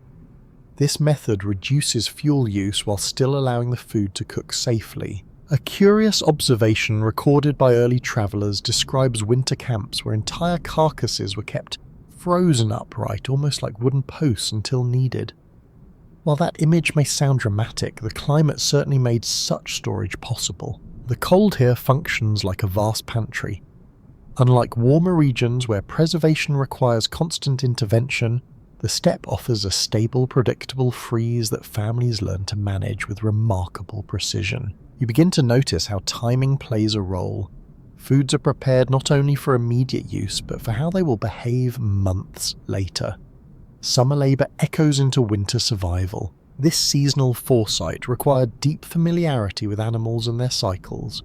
This method reduces fuel use while still allowing the food to cook safely. A curious observation recorded by early travellers describes winter camps where entire carcasses were kept frozen upright, almost like wooden posts, until needed. While that image may sound dramatic, the climate certainly made such storage possible. The cold here functions like a vast pantry. Unlike warmer regions where preservation requires constant intervention, the steppe offers a stable, predictable freeze that families learn to manage with remarkable precision. You begin to notice how timing plays a role. Foods are prepared not only for immediate use, but for how they will behave months later. Summer labour echoes into winter survival. This seasonal foresight required deep familiarity with animals and their cycles.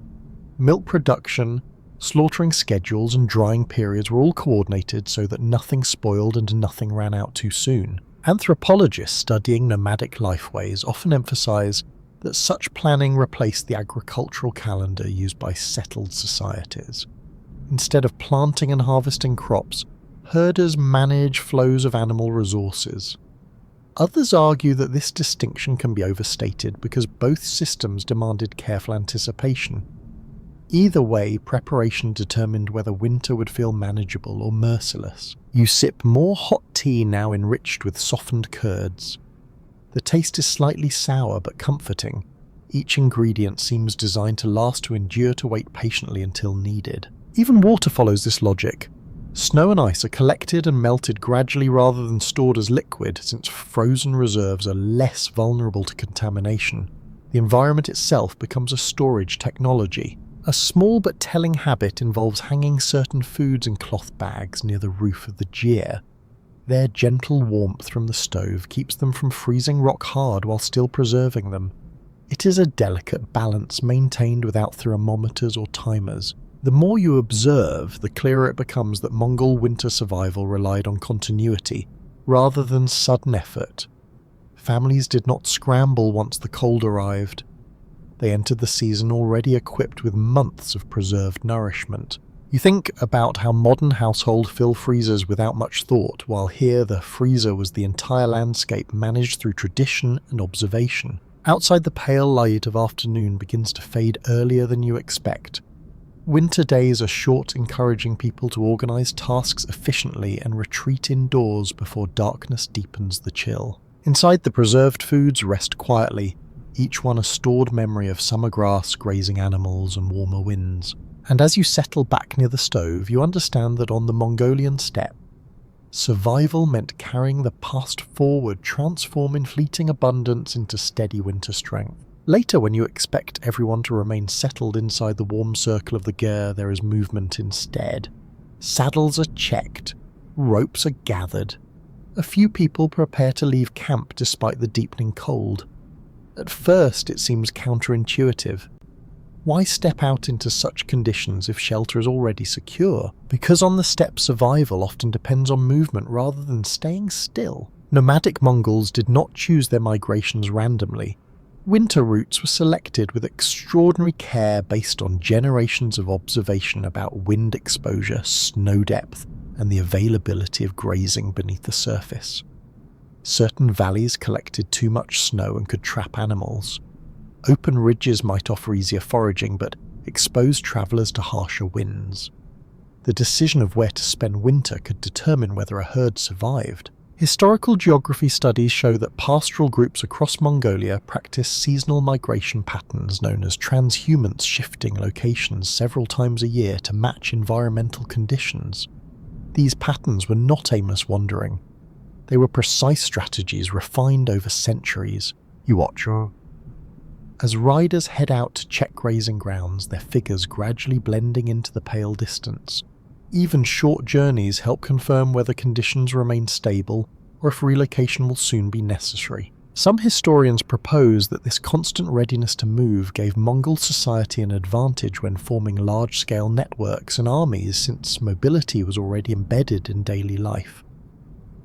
Milk production, slaughtering schedules and drying periods were all coordinated so that nothing spoiled and nothing ran out too soon. Anthropologists studying nomadic lifeways often emphasise that such planning replaced the agricultural calendar used by settled societies. Instead of planting and harvesting crops, herders manage flows of animal resources. Others argue that this distinction can be overstated because both systems demanded careful anticipation. Either way, preparation determined whether winter would feel manageable or merciless. You sip more hot tea now enriched with softened curds. The taste is slightly sour but comforting. Each ingredient seems designed to last, to endure, to wait patiently until needed. Even water follows this logic. Snow and ice are collected and melted gradually rather than stored as liquid, since frozen reserves are less vulnerable to contamination. The environment itself becomes a storage technology. A small but telling habit involves hanging certain foods in cloth bags near the roof of the gyre. Their gentle warmth from the stove keeps them from freezing rock hard while still preserving them. It is a delicate balance maintained without thermometers or timers. The more you observe, the clearer it becomes that Mongol winter survival relied on continuity, rather than sudden effort. Families did not scramble once the cold arrived. They entered the season already equipped with months of preserved nourishment. You think about how modern households fill freezers without much thought, while here the freezer was the entire landscape managed through tradition and observation. Outside, the pale light of afternoon begins to fade earlier than you expect. Winter days are short, encouraging people to organise tasks efficiently and retreat indoors before darkness deepens the chill. Inside, the preserved foods rest quietly, each one a stored memory of summer grass, grazing animals and warmer winds. And as you settle back near the stove, you understand that on the Mongolian steppe, survival meant carrying the past forward, transforming fleeting abundance into steady winter strength. Later, when you expect everyone to remain settled inside the warm circle of the gyre, there is movement instead. Saddles are checked, ropes are gathered. A few people prepare to leave camp despite the deepening cold. At first, it seems counterintuitive. Why step out into such conditions if shelter is already secure? Because on the steppe, survival often depends on movement rather than staying still. Nomadic Mongols did not choose their migrations randomly. Winter routes were selected with extraordinary care based on generations of observation about wind exposure, snow depth, and the availability of grazing beneath the surface. Certain valleys collected too much snow and could trap animals. Open ridges might offer easier foraging, but expose travellers to harsher winds. The decision of where to spend winter could determine whether a herd survived. Historical geography studies show that pastoral groups across Mongolia practice seasonal migration patterns known as transhumance, shifting locations several times a year to match environmental conditions. These patterns were not aimless wandering. They were precise strategies refined over centuries. You watch. As riders head out to check grazing grounds, their figures gradually blending into the pale distance. Even short journeys help confirm whether conditions remain stable or if relocation will soon be necessary. Some historians propose that this constant readiness to move gave Mongol society an advantage when forming large-scale networks and armies, since mobility was already embedded in daily life.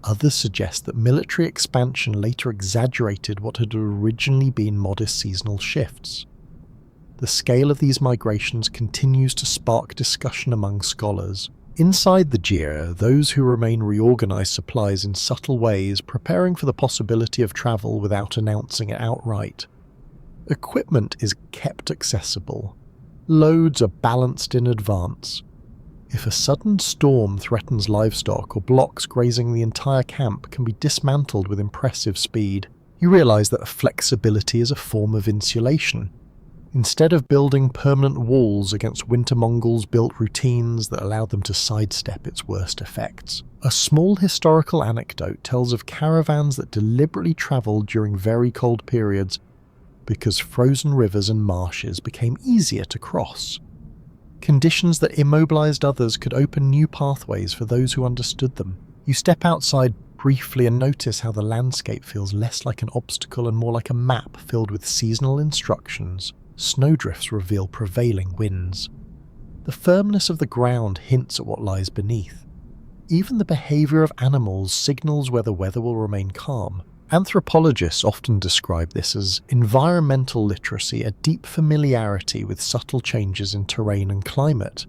Others suggest that military expansion later exaggerated what had originally been modest seasonal shifts. The scale of these migrations continues to spark discussion among scholars. Inside the Jia, those who remain reorganize supplies in subtle ways, preparing for the possibility of travel without announcing it outright. Equipment is kept accessible. Loads are balanced in advance. If a sudden storm threatens livestock or blocks grazing, the entire camp can be dismantled with impressive speed. You realize that flexibility is a form of insulation. Instead of building permanent walls against winter, Mongols built routines that allowed them to sidestep its worst effects. A small historical anecdote tells of caravans that deliberately travelled during very cold periods because frozen rivers and marshes became easier to cross. Conditions that immobilized others could open new pathways for those who understood them. You step outside briefly and notice how the landscape feels less like an obstacle and more like a map filled with seasonal instructions. Snowdrifts reveal prevailing winds. The firmness of the ground hints at what lies beneath. Even the behavior of animals signals whether weather will remain calm. Anthropologists often describe this as environmental literacy, a deep familiarity with subtle changes in terrain and climate.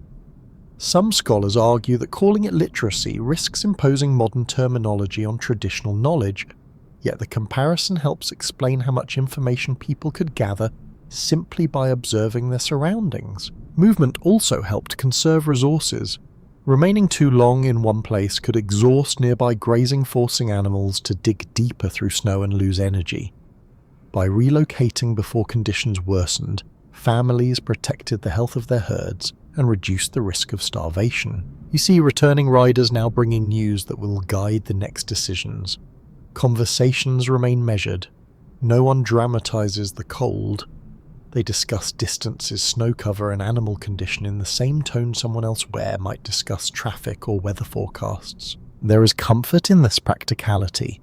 Some scholars argue that calling it literacy risks imposing modern terminology on traditional knowledge, yet the comparison helps explain how much information people could gather simply by observing their surroundings. Movement also helped conserve resources. Remaining too long in one place could exhaust nearby grazing, forcing animals to dig deeper through snow and lose energy. By relocating before conditions worsened, families protected the health of their herds and reduced the risk of starvation. You see returning riders now bringing news that will guide the next decisions. Conversations remain measured. No one dramatizes the cold. They discuss distances, snow cover, and animal condition in the same tone someone elsewhere might discuss traffic or weather forecasts. There is comfort in this practicality.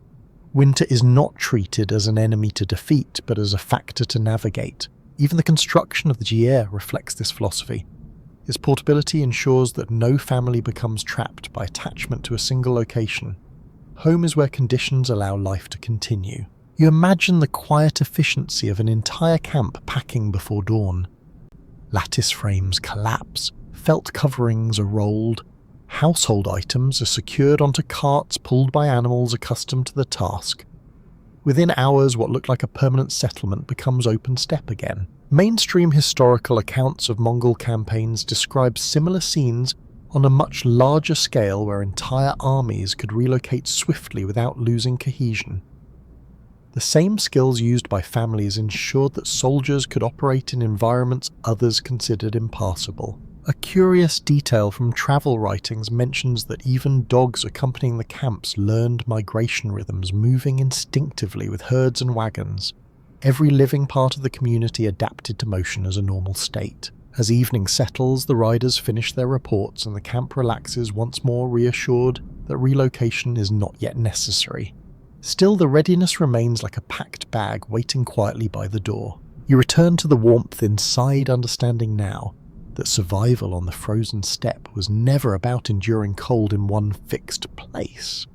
Winter is not treated as an enemy to defeat, but as a factor to navigate. Even the construction of the Jia reflects this philosophy. Its portability ensures that no family becomes trapped by attachment to a single location. Home is where conditions allow life to continue. You imagine the quiet efficiency of an entire camp packing before dawn. Lattice frames collapse, felt coverings are rolled, household items are secured onto carts pulled by animals accustomed to the task. Within hours, what looked like a permanent settlement becomes open steppe again. Mainstream historical accounts of Mongol campaigns describe similar scenes on a much larger scale where entire armies could relocate swiftly without losing cohesion. The same skills used by families ensured that soldiers could operate in environments others considered impassable. A curious detail from travel writings mentions that even dogs accompanying the camps learned migration rhythms, moving instinctively with herds and wagons. Every living part of the community adapted to motion as a normal state. As evening settles, the riders finish their reports and the camp relaxes, once more reassured that relocation is not yet necessary. Still, the readiness remains like a packed bag waiting quietly by the door. You return to the warmth inside, understanding now that survival on the frozen steppe was never about enduring cold in one fixed place.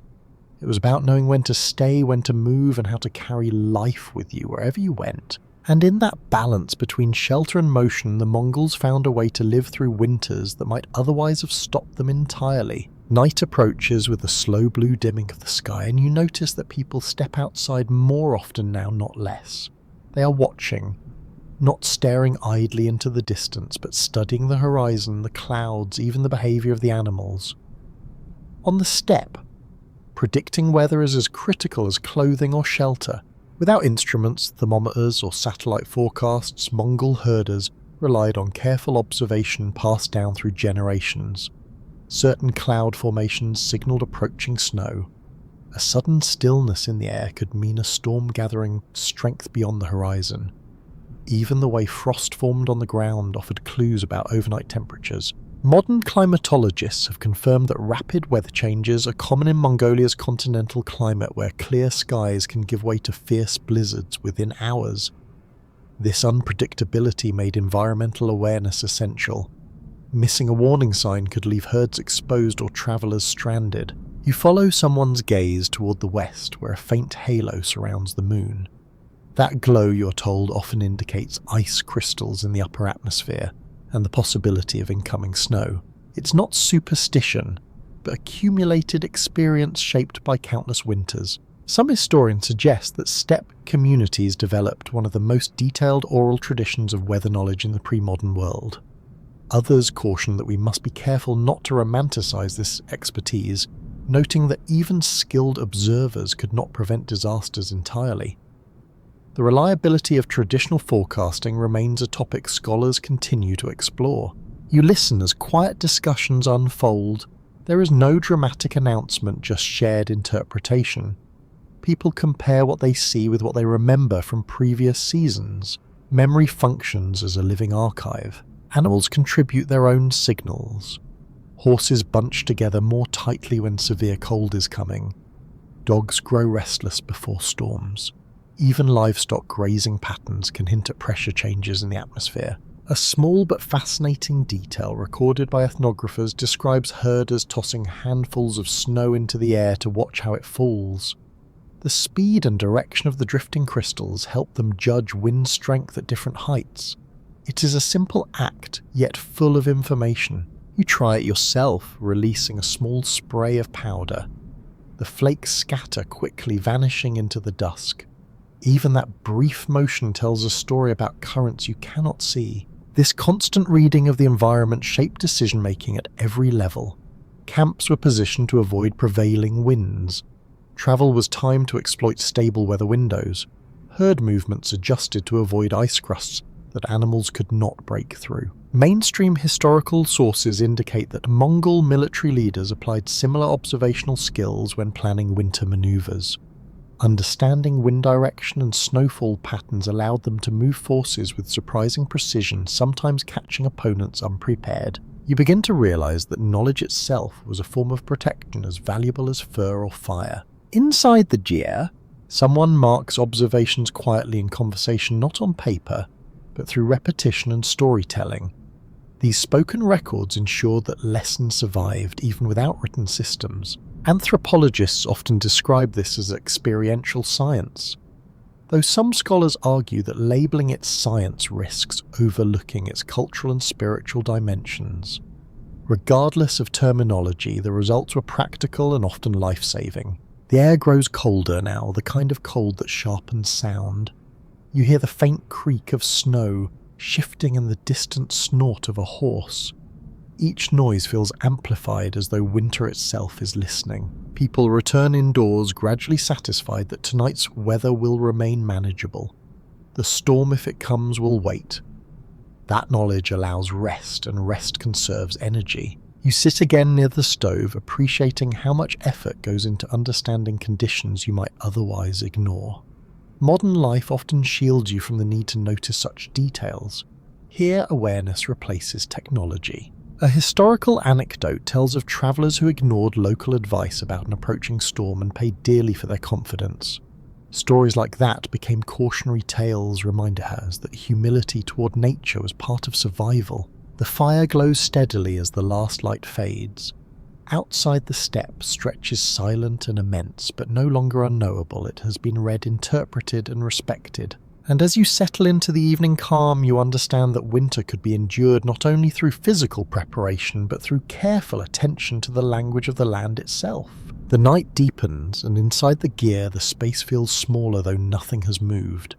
It was about knowing when to stay, when to move, and how to carry life with you wherever you went. And in that balance between shelter and motion, the Mongols found a way to live through winters that might otherwise have stopped them entirely. Night approaches with a slow blue dimming of the sky, and you notice that people step outside more often now, not less. They are watching, not staring idly into the distance, but studying the horizon, the clouds, even the behavior of the animals. On the steppe, Predicting weather is as critical as clothing or shelter. Without instruments, thermometers, or satellite forecasts, Mongol herders relied on careful observation passed down through generations. Certain cloud formations signaled approaching snow. A sudden stillness in the air could mean a storm gathering strength beyond the horizon. Even the way frost formed on the ground offered clues about overnight temperatures. Modern climatologists have confirmed that rapid weather changes are common in Mongolia's continental climate, where clear skies can give way to fierce blizzards within hours. This unpredictability made environmental awareness essential. Missing a warning sign could leave herds exposed or travelers stranded. You follow someone's gaze toward the west, where a faint halo surrounds the moon. That glow, you're told, often indicates ice crystals in the upper atmosphere and the possibility of incoming snow. It's not superstition, but accumulated experience shaped by countless winters. Some historians suggest that steppe communities developed one of the most detailed oral traditions of weather knowledge in the pre-modern world. Others caution that we must be careful not to romanticize this expertise, noting that even skilled observers could not prevent disasters entirely. The reliability of traditional forecasting remains a topic scholars continue to explore. You listen as quiet discussions unfold. There is no dramatic announcement, just shared interpretation. People compare what they see with what they remember from previous seasons. Memory functions as a living archive. Animals contribute their own signals. Horses bunch together more tightly when severe cold is coming. Dogs grow restless before storms. Even livestock grazing patterns can hint at pressure changes in the atmosphere. A small but fascinating detail recorded by ethnographers describes herders tossing handfuls of snow into the air to watch how it falls. The speed and direction of the drifting crystals help them judge wind strength at different heights. It is a simple act, yet full of information. You try it yourself, releasing a small spray of powder. The flakes scatter quickly, vanishing into the dusk. Even that brief motion tells a story about currents you cannot see. This constant reading of the environment shaped decision-making at every level. Camps were positioned to avoid prevailing winds. Travel was timed to exploit stable weather windows. Herd movements adjusted to avoid ice crusts that animals could not break through. Mainstream historical sources indicate that Mongol military leaders applied similar observational skills when planning winter maneuvers. Understanding wind direction and snowfall patterns allowed them to move forces with surprising precision, sometimes catching opponents unprepared. You begin to realize that knowledge itself was a form of protection as valuable as fur or fire. Inside the gyre, someone marks observations quietly in conversation, not on paper, but through repetition and storytelling. These spoken records ensured that lessons survived even without written systems. Anthropologists often describe this as experiential science, though some scholars argue that labeling it science risks overlooking its cultural and spiritual dimensions. Regardless of terminology, the results were practical and often life-saving. The air grows colder now, the kind of cold that sharpens sound. You hear the faint creak of snow shifting and the distant snort of a horse. Each noise feels amplified as though winter itself is listening. People return indoors, gradually satisfied that tonight's weather will remain manageable. The storm, if it comes, will wait. That knowledge allows rest, and rest conserves energy. You sit again near the stove, appreciating how much effort goes into understanding conditions you might otherwise ignore. Modern life often shields you from the need to notice such details. Here, awareness replaces technology. A historical anecdote tells of travellers who ignored local advice about an approaching storm and paid dearly for their confidence. Stories like that became cautionary tales, reminding us that humility toward nature was part of survival. The fire glows steadily as the last light fades. Outside the steppe stretches silent and immense, but no longer unknowable. It has been read, interpreted, and respected. And as you settle into the evening calm, you understand that winter could be endured not only through physical preparation, but through careful attention to the language of the land itself. The night deepens, and inside the gear the space feels smaller, though nothing has moved.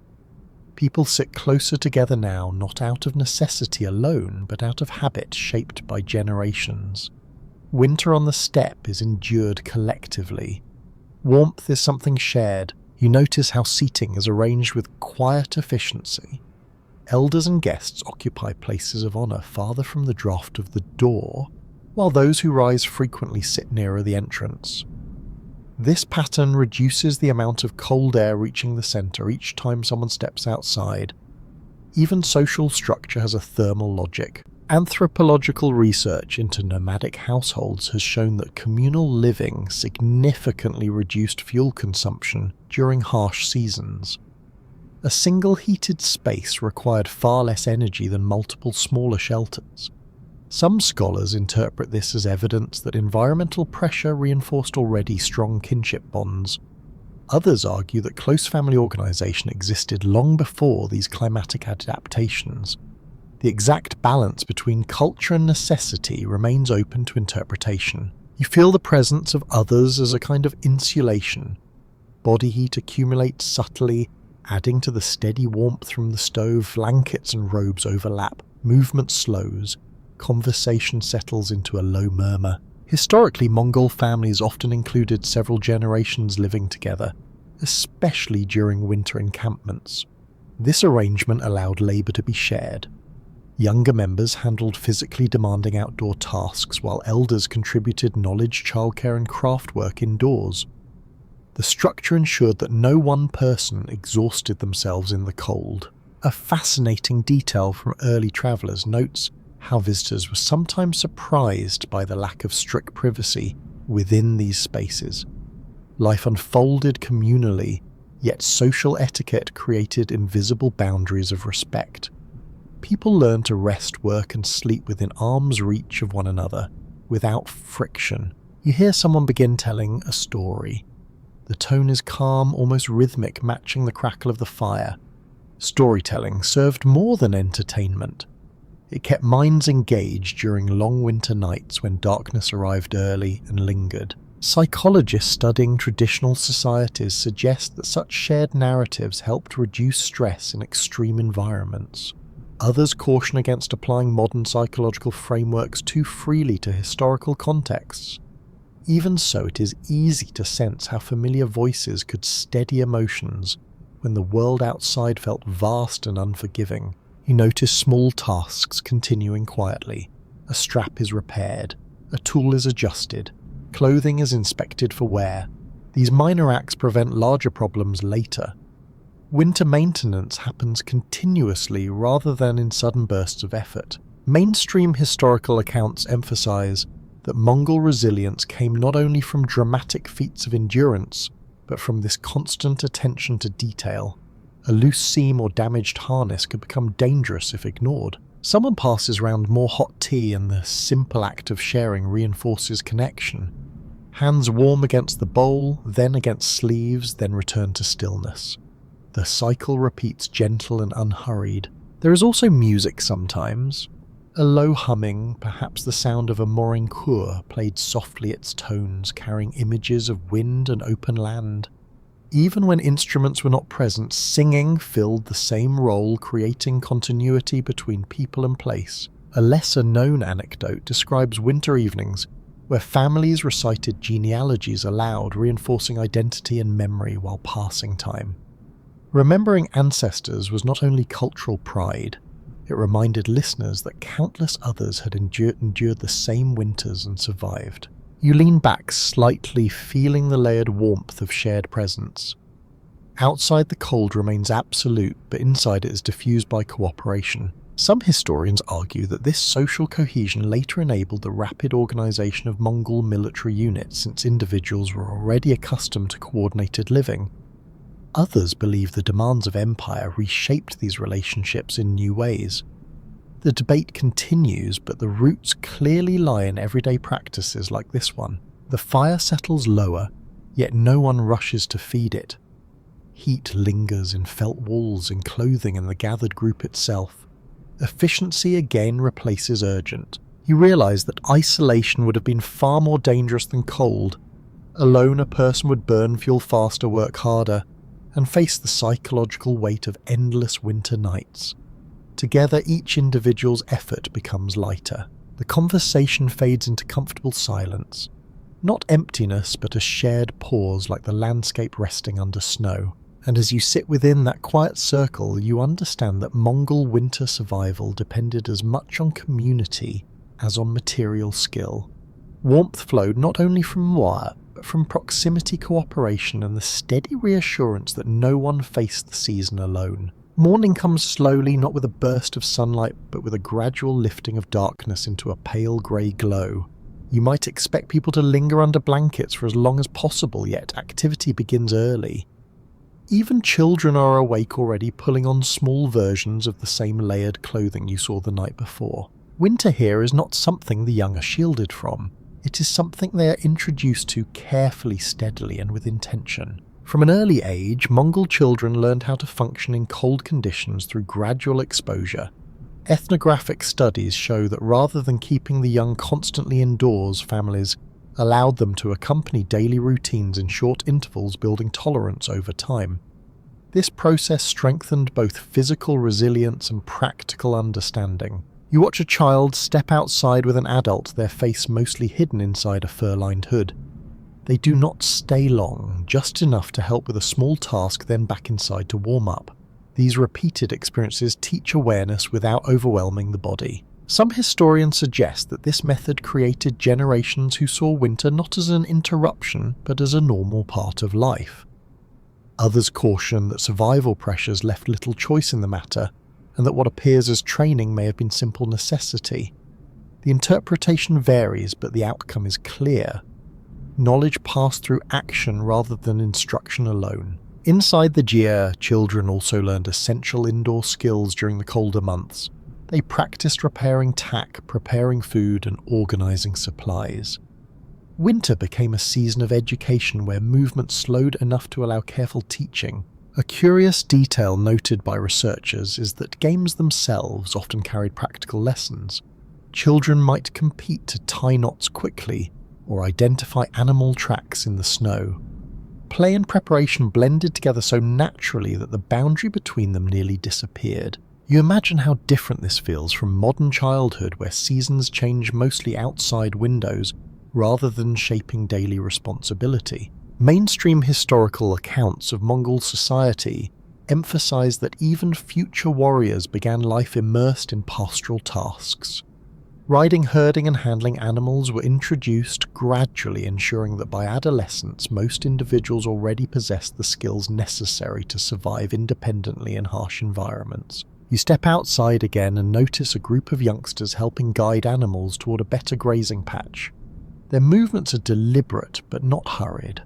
People sit closer together now, not out of necessity alone, but out of habit shaped by generations. Winter on the steppe is endured collectively. Warmth is something shared. You notice how seating is arranged with quiet efficiency. Elders and guests occupy places of honor farther from the draught of the door, while those who rise frequently sit nearer the entrance. This pattern reduces the amount of cold air reaching the center each time someone steps outside. Even social structure has a thermal logic. Anthropological research into nomadic households has shown that communal living significantly reduced fuel consumption during harsh seasons. A single heated space required far less energy than multiple smaller shelters. Some scholars interpret this as evidence that environmental pressure reinforced already strong kinship bonds. Others argue that close family organisation existed long before these climatic adaptations. The exact balance between culture and necessity remains open to interpretation. You feel the presence of others as a kind of insulation. Body heat accumulates subtly, adding to the steady warmth from the stove. Blankets and robes overlap, movement slows, conversation settles into a low murmur. Historically, Mongol families often included several generations living together, especially during winter encampments. This arrangement allowed labour to be shared. Younger members handled physically demanding outdoor tasks, while elders contributed knowledge, childcare and craft work indoors. The structure ensured that no one person exhausted themselves in the cold. A fascinating detail from early travellers notes how visitors were sometimes surprised by the lack of strict privacy within these spaces. Life unfolded communally, yet social etiquette created invisible boundaries of respect. People learned to rest, work and sleep within arm's reach of one another, without friction. You hear someone begin telling a story. The tone is calm, almost rhythmic, matching the crackle of the fire. Storytelling served more than entertainment. It kept minds engaged during long winter nights when darkness arrived early and lingered. Psychologists studying traditional societies suggest that such shared narratives helped reduce stress in extreme environments. Others caution against applying modern psychological frameworks too freely to historical contexts. Even so, it is easy to sense how familiar voices could steady emotions when the world outside felt vast and unforgiving. You notice small tasks continuing quietly. A strap is repaired, a tool is adjusted, clothing is inspected for wear. These minor acts prevent larger problems later. Winter maintenance happens continuously rather than in sudden bursts of effort. Mainstream historical accounts emphasize that Mongol resilience came not only from dramatic feats of endurance, but from this constant attention to detail. A loose seam or damaged harness could become dangerous if ignored. Someone passes round more hot tea and the simple act of sharing reinforces connection. Hands warm against the bowl, then against sleeves, then return to stillness. The cycle repeats, gentle and unhurried. There is also music sometimes. A low humming, perhaps the sound of a morincourt, played softly its tones, carrying images of wind and open land. Even when instruments were not present, singing filled the same role, creating continuity between people and place. A lesser-known anecdote describes winter evenings where families recited genealogies aloud, reinforcing identity and memory while passing time. Remembering ancestors was not only cultural pride, it reminded listeners that countless others had endured the same winters and survived. You lean back slightly, feeling the layered warmth of shared presence. Outside, the cold remains absolute, but inside it is diffused by cooperation. Some historians argue that this social cohesion later enabled the rapid organisation of Mongol military units, since individuals were already accustomed to coordinated living. Others believe the demands of empire reshaped these relationships in new ways. The debate continues, but the roots clearly lie in everyday practices like this one. The fire settles lower, yet no one rushes to feed it. Heat lingers in felt walls and clothing in the gathered group itself. Efficiency again replaces urgent. You realise that isolation would have been far more dangerous than cold. Alone, a person would burn fuel faster, work harder, and face the psychological weight of endless winter nights. Together, each individual's effort becomes lighter. The conversation fades into comfortable silence. Not emptiness, but a shared pause like the landscape resting under snow. And as you sit within that quiet circle, you understand that Mongol winter survival depended as much on community as on material skill. Warmth flowed not only from wire, but from proximity cooperation and the steady reassurance that no one faced the season alone. Morning comes slowly, not with a burst of sunlight, but with a gradual lifting of darkness into a pale grey glow. You might expect people to linger under blankets for as long as possible, yet activity begins early. Even children are awake already, pulling on small versions of the same layered clothing you saw the night before. Winter here is not something the young are shielded from. It is something they are introduced to carefully, steadily, and with intention. From an early age, Mongol children learned how to function in cold conditions through gradual exposure. Ethnographic studies show that rather than keeping the young constantly indoors, families allowed them to accompany daily routines in short intervals, building tolerance over time. This process strengthened both physical resilience and practical understanding. You watch a child step outside with an adult, their face mostly hidden inside a fur-lined hood. They do not stay long, just enough to help with a small task, then back inside to warm up. These repeated experiences teach awareness without overwhelming the body. Some historians suggest that this method created generations who saw winter not as an interruption, but as a normal part of life. Others caution that survival pressures left little choice in the matter, and that what appears as training may have been simple necessity. The interpretation varies, but the outcome is clear. Knowledge passed through action rather than instruction alone. Inside the Jia, children also learned essential indoor skills during the colder months. They practiced repairing tack, preparing food, and organizing supplies. Winter became a season of education where movement slowed enough to allow careful teaching. A curious detail noted by researchers is that games themselves often carried practical lessons. Children might compete to tie knots quickly or identify animal tracks in the snow. Play and preparation blended together so naturally that the boundary between them nearly disappeared. You imagine how different this feels from modern childhood, where seasons change mostly outside windows rather than shaping daily responsibility. Mainstream historical accounts of Mongol society emphasize that even future warriors began life immersed in pastoral tasks. Riding, herding, and handling animals were introduced gradually, ensuring that by adolescence most individuals already possessed the skills necessary to survive independently in harsh environments. You step outside again and notice a group of youngsters helping guide animals toward a better grazing patch. Their movements are deliberate but not hurried.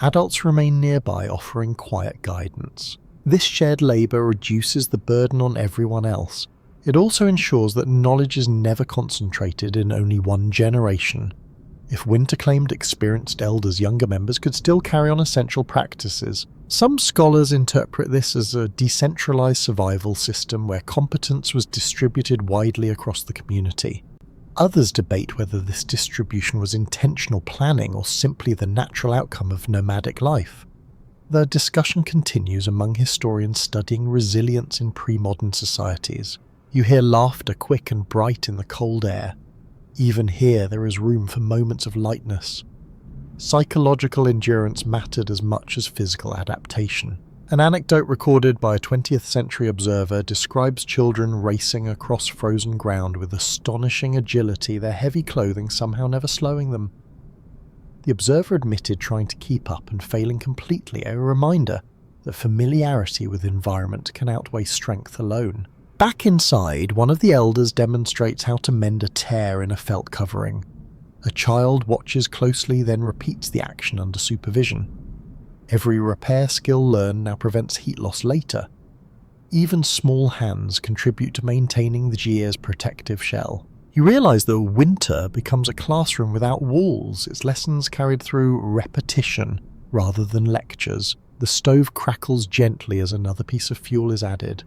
Adults remain nearby, offering quiet guidance. This shared labour reduces the burden on everyone else. It also ensures that knowledge is never concentrated in only one generation. If winter claimed experienced elders, younger members could still carry on essential practices. Some scholars interpret this as a decentralized survival system where competence was distributed widely across the community. Others debate whether this distribution was intentional planning or simply the natural outcome of nomadic life. The discussion continues among historians studying resilience in pre-modern societies. You hear laughter quick and bright in the cold air. Even here there is room for moments of lightness. Psychological endurance mattered as much as physical adaptation. An anecdote recorded by a 20th century observer describes children racing across frozen ground with astonishing agility, their heavy clothing somehow never slowing them. The observer admitted trying to keep up and failing completely, a reminder that familiarity with environment can outweigh strength alone. Back inside, one of the elders demonstrates how to mend a tear in a felt covering. A child watches closely, then repeats the action under supervision. Every repair skill learned now prevents heat loss later. Even small hands contribute to maintaining the Jia's protective shell. You realise that winter becomes a classroom without walls, its lessons carried through repetition rather than lectures. The stove crackles gently as another piece of fuel is added.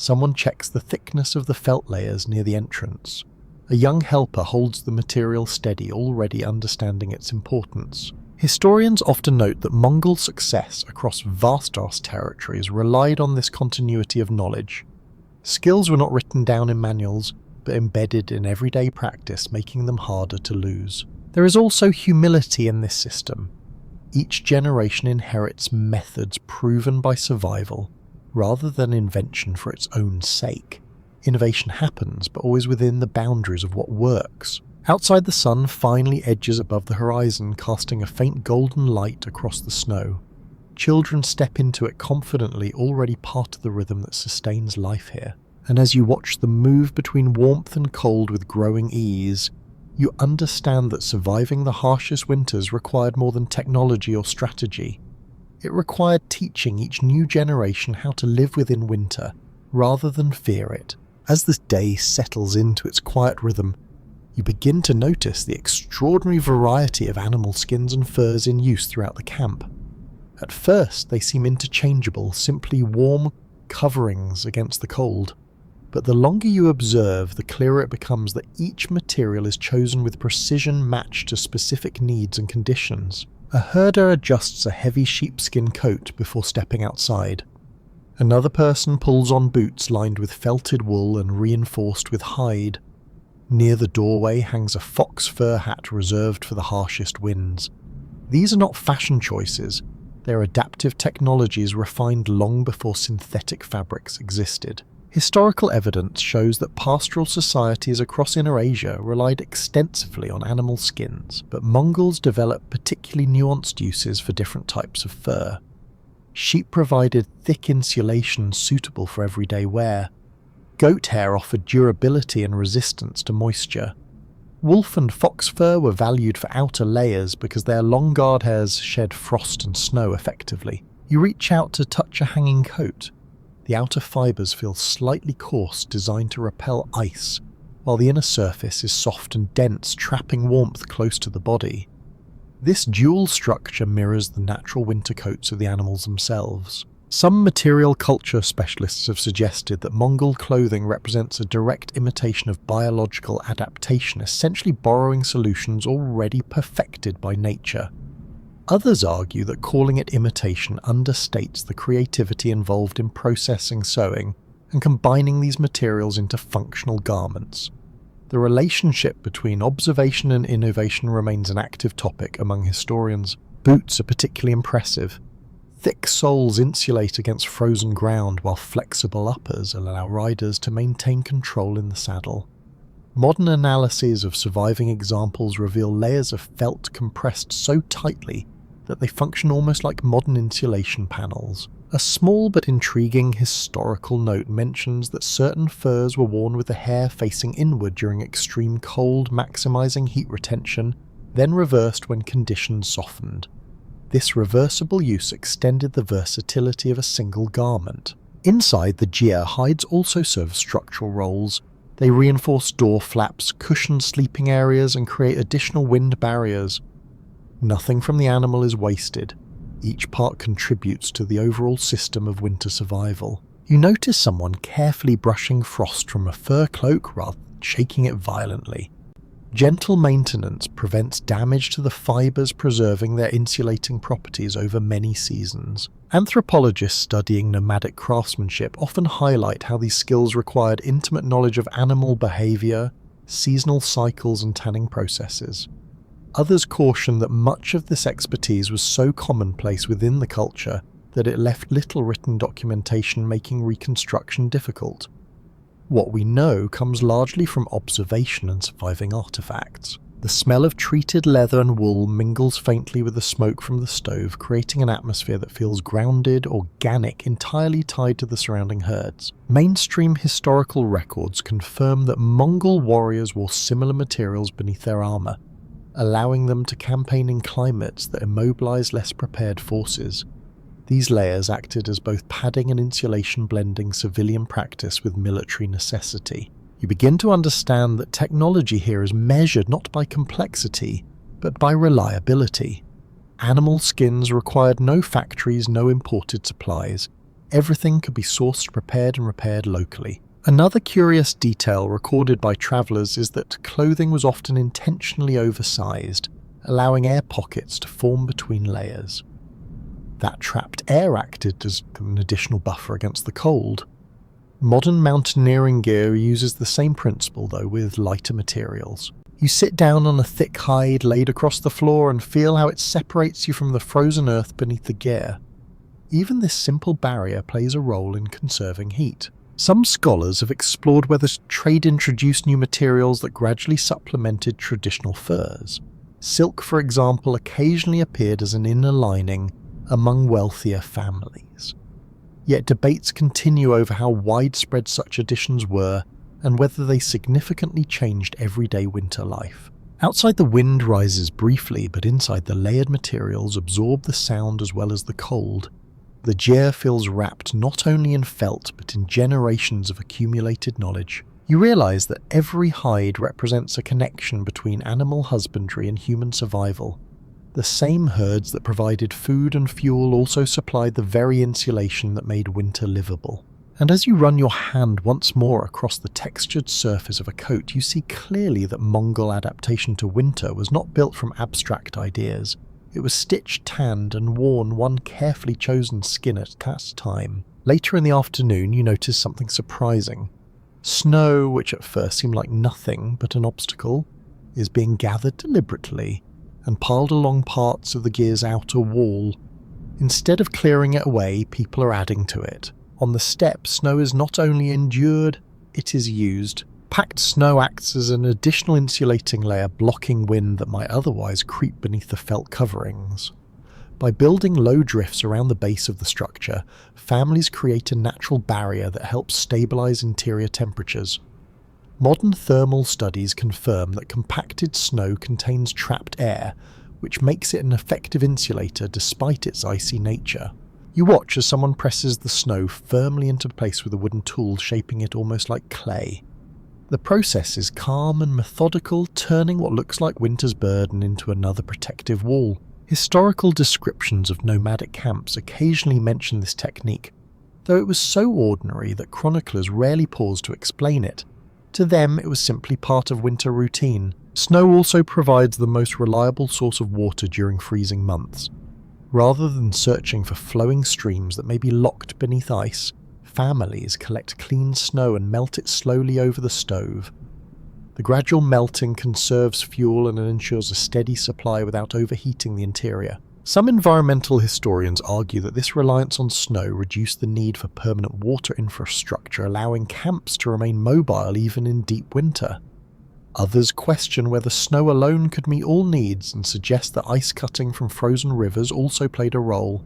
Someone checks the thickness of the felt layers near the entrance. A young helper holds the material steady, already understanding its importance. Historians often note that Mongol success across vast territories relied on this continuity of knowledge. Skills were not written down in manuals, but embedded in everyday practice, making them harder to lose. There is also humility in this system. Each generation inherits methods proven by survival, rather than invention for its own sake. Innovation happens, but always within the boundaries of what works. Outside, the sun finally edges above the horizon, casting a faint golden light across the snow. Children step into it confidently, already part of the rhythm that sustains life here. And as you watch them move between warmth and cold with growing ease, you understand that surviving the harshest winters required more than technology or strategy. It required teaching each new generation how to live within winter, rather than fear it. As the day settles into its quiet rhythm, you begin to notice the extraordinary variety of animal skins and furs in use throughout the camp. At first, they seem interchangeable, simply warm coverings against the cold. But the longer you observe, the clearer it becomes that each material is chosen with precision matched to specific needs and conditions. A herder adjusts a heavy sheepskin coat before stepping outside. Another person pulls on boots lined with felted wool and reinforced with hide. Near the doorway hangs a fox fur hat reserved for the harshest winds. These are not fashion choices. They are adaptive technologies refined long before synthetic fabrics existed. Historical evidence shows that pastoral societies across Inner Asia relied extensively on animal skins, but Mongols developed particularly nuanced uses for different types of fur. Sheep provided thick insulation suitable for everyday wear. Goat hair offered durability and resistance to moisture. Wolf and fox fur were valued for outer layers because their long guard hairs shed frost and snow effectively. You reach out to touch a hanging coat. The outer fibres feel slightly coarse, designed to repel ice, while the inner surface is soft and dense, trapping warmth close to the body. This dual structure mirrors the natural winter coats of the animals themselves. Some material culture specialists have suggested that Mongol clothing represents a direct imitation of biological adaptation, essentially borrowing solutions already perfected by nature. Others argue that calling it imitation understates the creativity involved in processing sewing and combining these materials into functional garments. The relationship between observation and innovation remains an active topic among historians. Boots are particularly impressive. Thick soles insulate against frozen ground, while flexible uppers allow riders to maintain control in the saddle. Modern analyses of surviving examples reveal layers of felt compressed so tightly that they function almost like modern insulation panels. A small but intriguing historical note mentions that certain furs were worn with the hair facing inward during extreme cold, maximizing heat retention, then reversed when conditions softened. This reversible use extended the versatility of a single garment. Inside, the gyre hides also serve structural roles. They reinforce door flaps, cushion sleeping areas, and create additional wind barriers. Nothing from the animal is wasted. Each part contributes to the overall system of winter survival. You notice someone carefully brushing frost from a fur cloak rather than shaking it violently. Gentle maintenance prevents damage to the fibres, preserving their insulating properties over many seasons. Anthropologists studying nomadic craftsmanship often highlight how these skills required intimate knowledge of animal behaviour, seasonal cycles and tanning processes. Others caution that much of this expertise was so commonplace within the culture that it left little written documentation, making reconstruction difficult. What we know comes largely from observation and surviving artifacts. The smell of treated leather and wool mingles faintly with the smoke from the stove, creating an atmosphere that feels grounded, organic, entirely tied to the surrounding herds. Mainstream historical records confirm that Mongol warriors wore similar materials beneath their armour, allowing them to campaign in climates that immobilize less prepared forces. These layers acted as both padding and insulation, blending civilian practice with military necessity. You begin to understand that technology here is measured not by complexity, but by reliability. Animal skins required no factories, no imported supplies. Everything could be sourced, prepared and repaired locally. Another curious detail recorded by travellers is that clothing was often intentionally oversized, allowing air pockets to form between layers. That trapped air acted as an additional buffer against the cold. Modern mountaineering gear uses the same principle, though with lighter materials. You sit down on a thick hide laid across the floor and feel how it separates you from the frozen earth beneath the gear. Even this simple barrier plays a role in conserving heat. Some scholars have explored whether trade introduced new materials that gradually supplemented traditional furs. Silk, for example, occasionally appeared as an inner lining among wealthier families. Yet debates continue over how widespread such additions were and whether they significantly changed everyday winter life. Outside, the wind rises briefly, but inside, the layered materials absorb the sound as well as the cold. The gyre feels wrapped not only in felt but in generations of accumulated knowledge. You realise that every hide represents a connection between animal husbandry and human survival. The same herds that provided food and fuel also supplied the very insulation that made winter livable. And as you run your hand once more across the textured surface of a coat, you see clearly that Mongol adaptation to winter was not built from abstract ideas. It was stitched, tanned, and worn one carefully chosen skin at a time. Later in the afternoon, you notice something surprising. Snow, which at first seemed like nothing but an obstacle, is being gathered deliberately and piled along parts of the gear's outer wall. Instead of clearing it away, people are adding to it. On the steppe, snow is not only endured, it is used. Packed snow acts as an additional insulating layer, blocking wind that might otherwise creep beneath the felt coverings. By building low drifts around the base of the structure, families create a natural barrier that helps stabilise interior temperatures. Modern thermal studies confirm that compacted snow contains trapped air, which makes it an effective insulator despite its icy nature. You watch as someone presses the snow firmly into place with a wooden tool, shaping it almost like clay. The process is calm and methodical, turning what looks like winter's burden into another protective wall. Historical descriptions of nomadic camps occasionally mention this technique, though it was so ordinary that chroniclers rarely paused to explain it. To them, it was simply part of winter routine. Snow also provides the most reliable source of water during freezing months. Rather than searching for flowing streams that may be locked beneath ice, families collect clean snow and melt it slowly over the stove. The gradual melting conserves fuel and ensures a steady supply without overheating the interior. Some environmental historians argue that this reliance on snow reduced the need for permanent water infrastructure, allowing camps to remain mobile even in deep winter. Others question whether snow alone could meet all needs and suggest that ice cutting from frozen rivers also played a role.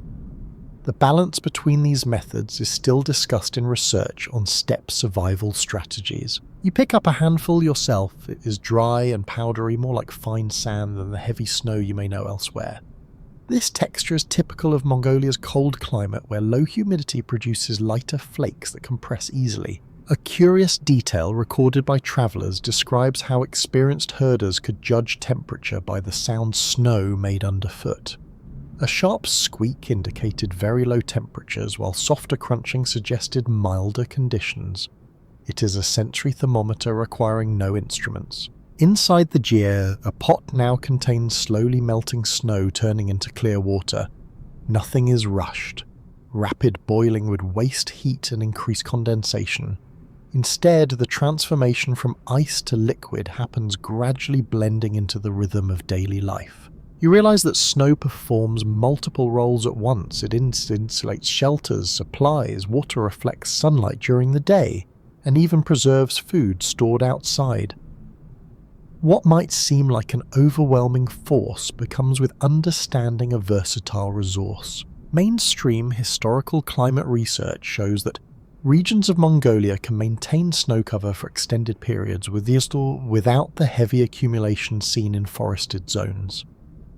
The balance between these methods is still discussed in research on steppe survival strategies. You pick up a handful yourself. It is dry and powdery, more like fine sand than the heavy snow you may know elsewhere. This texture is typical of Mongolia's cold climate, where low humidity produces lighter flakes that compress easily. A curious detail recorded by travellers describes how experienced herders could judge temperature by the sound snow made underfoot. A sharp squeak indicated very low temperatures, while softer crunching suggested milder conditions. It is a sensory thermometer requiring no instruments. Inside the gyre, a pot now contains slowly melting snow turning into clear water. Nothing is rushed. Rapid boiling would waste heat and increase condensation. Instead, the transformation from ice to liquid happens gradually, blending into the rhythm of daily life. You realise that snow performs multiple roles at once. It insulates shelters, supplies, water reflects sunlight during the day, and even preserves food stored outside. What might seem like an overwhelming force becomes with understanding a versatile resource. Mainstream historical climate research shows that regions of Mongolia can maintain snow cover for extended periods without the heavy accumulation seen in forested zones.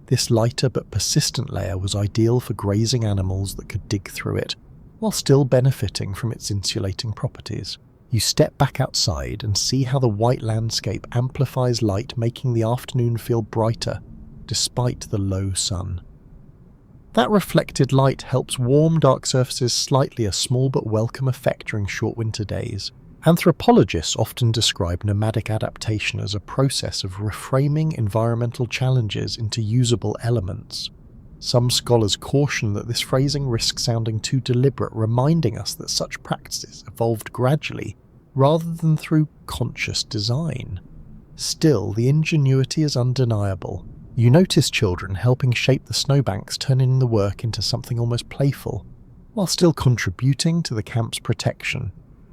This lighter but persistent layer was ideal for grazing animals that could dig through it, while still benefiting from its insulating properties. You step back outside and see how the white landscape amplifies light, making the afternoon feel brighter, despite the low sun. That reflected light helps warm dark surfaces slightly, a small but welcome effect during short winter days. Anthropologists often describe nomadic adaptation as a process of reframing environmental challenges into usable elements. Some scholars caution that this phrasing risks sounding too deliberate, reminding us that such practices evolved gradually rather than through conscious design. Still, the ingenuity is undeniable. You notice children helping shape the snowbanks, turning the work into something almost playful, while still contributing to the camp's protection.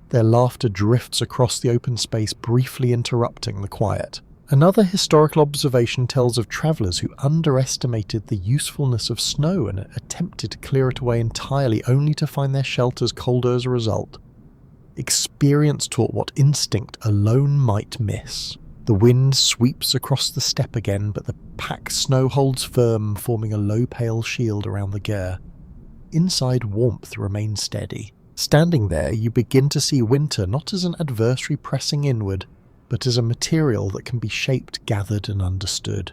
Their laughter drifts across the open space, briefly interrupting the quiet. Another historical observation tells of travellers who underestimated the usefulness of snow and attempted to clear it away entirely, only to find their shelters colder as a result. Experience taught what instinct alone might miss. The wind sweeps across the steppe again, but the packed snow holds firm, forming a low pale shield around the gyre. Inside, warmth remains steady. Standing there, you begin to see winter not as an adversary pressing inward, but as a material that can be shaped, gathered and understood.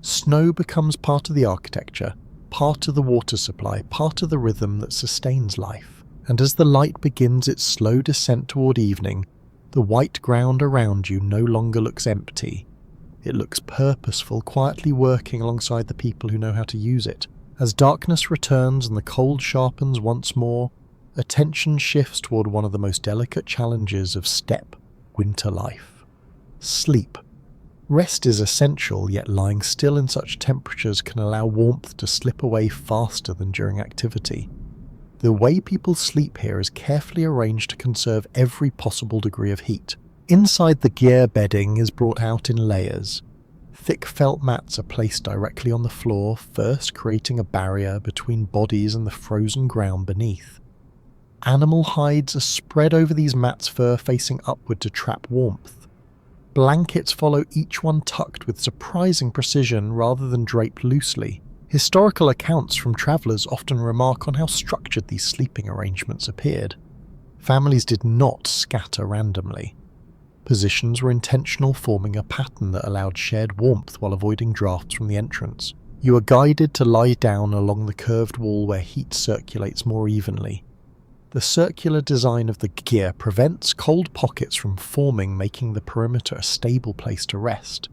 Snow becomes part of the architecture, part of the water supply, part of the rhythm that sustains life. And as the light begins its slow descent toward evening, the white ground around you no longer looks empty. It looks purposeful, quietly working alongside the people who know how to use it. As darkness returns and the cold sharpens once more, attention shifts toward one of the most delicate challenges of steppe winter life. Sleep. Rest is essential, yet lying still in such temperatures can allow warmth to slip away faster than during activity. The way people sleep here is carefully arranged to conserve every possible degree of heat. Inside, the gear bedding is brought out in layers. Thick felt mats are placed directly on the floor, first creating a barrier between bodies and the frozen ground beneath. Animal hides are spread over these mats, fur facing upward to trap warmth. Blankets follow, each one tucked with surprising precision rather than draped loosely. Historical accounts from travellers often remark on how structured these sleeping arrangements appeared. Families did not scatter randomly. Positions were intentional, forming a pattern that allowed shared warmth while avoiding drafts from the entrance. You are guided to lie down along the curved wall where heat circulates more evenly. The circular design of the gear prevents cold pockets from forming, making the perimeter a stable place to rest.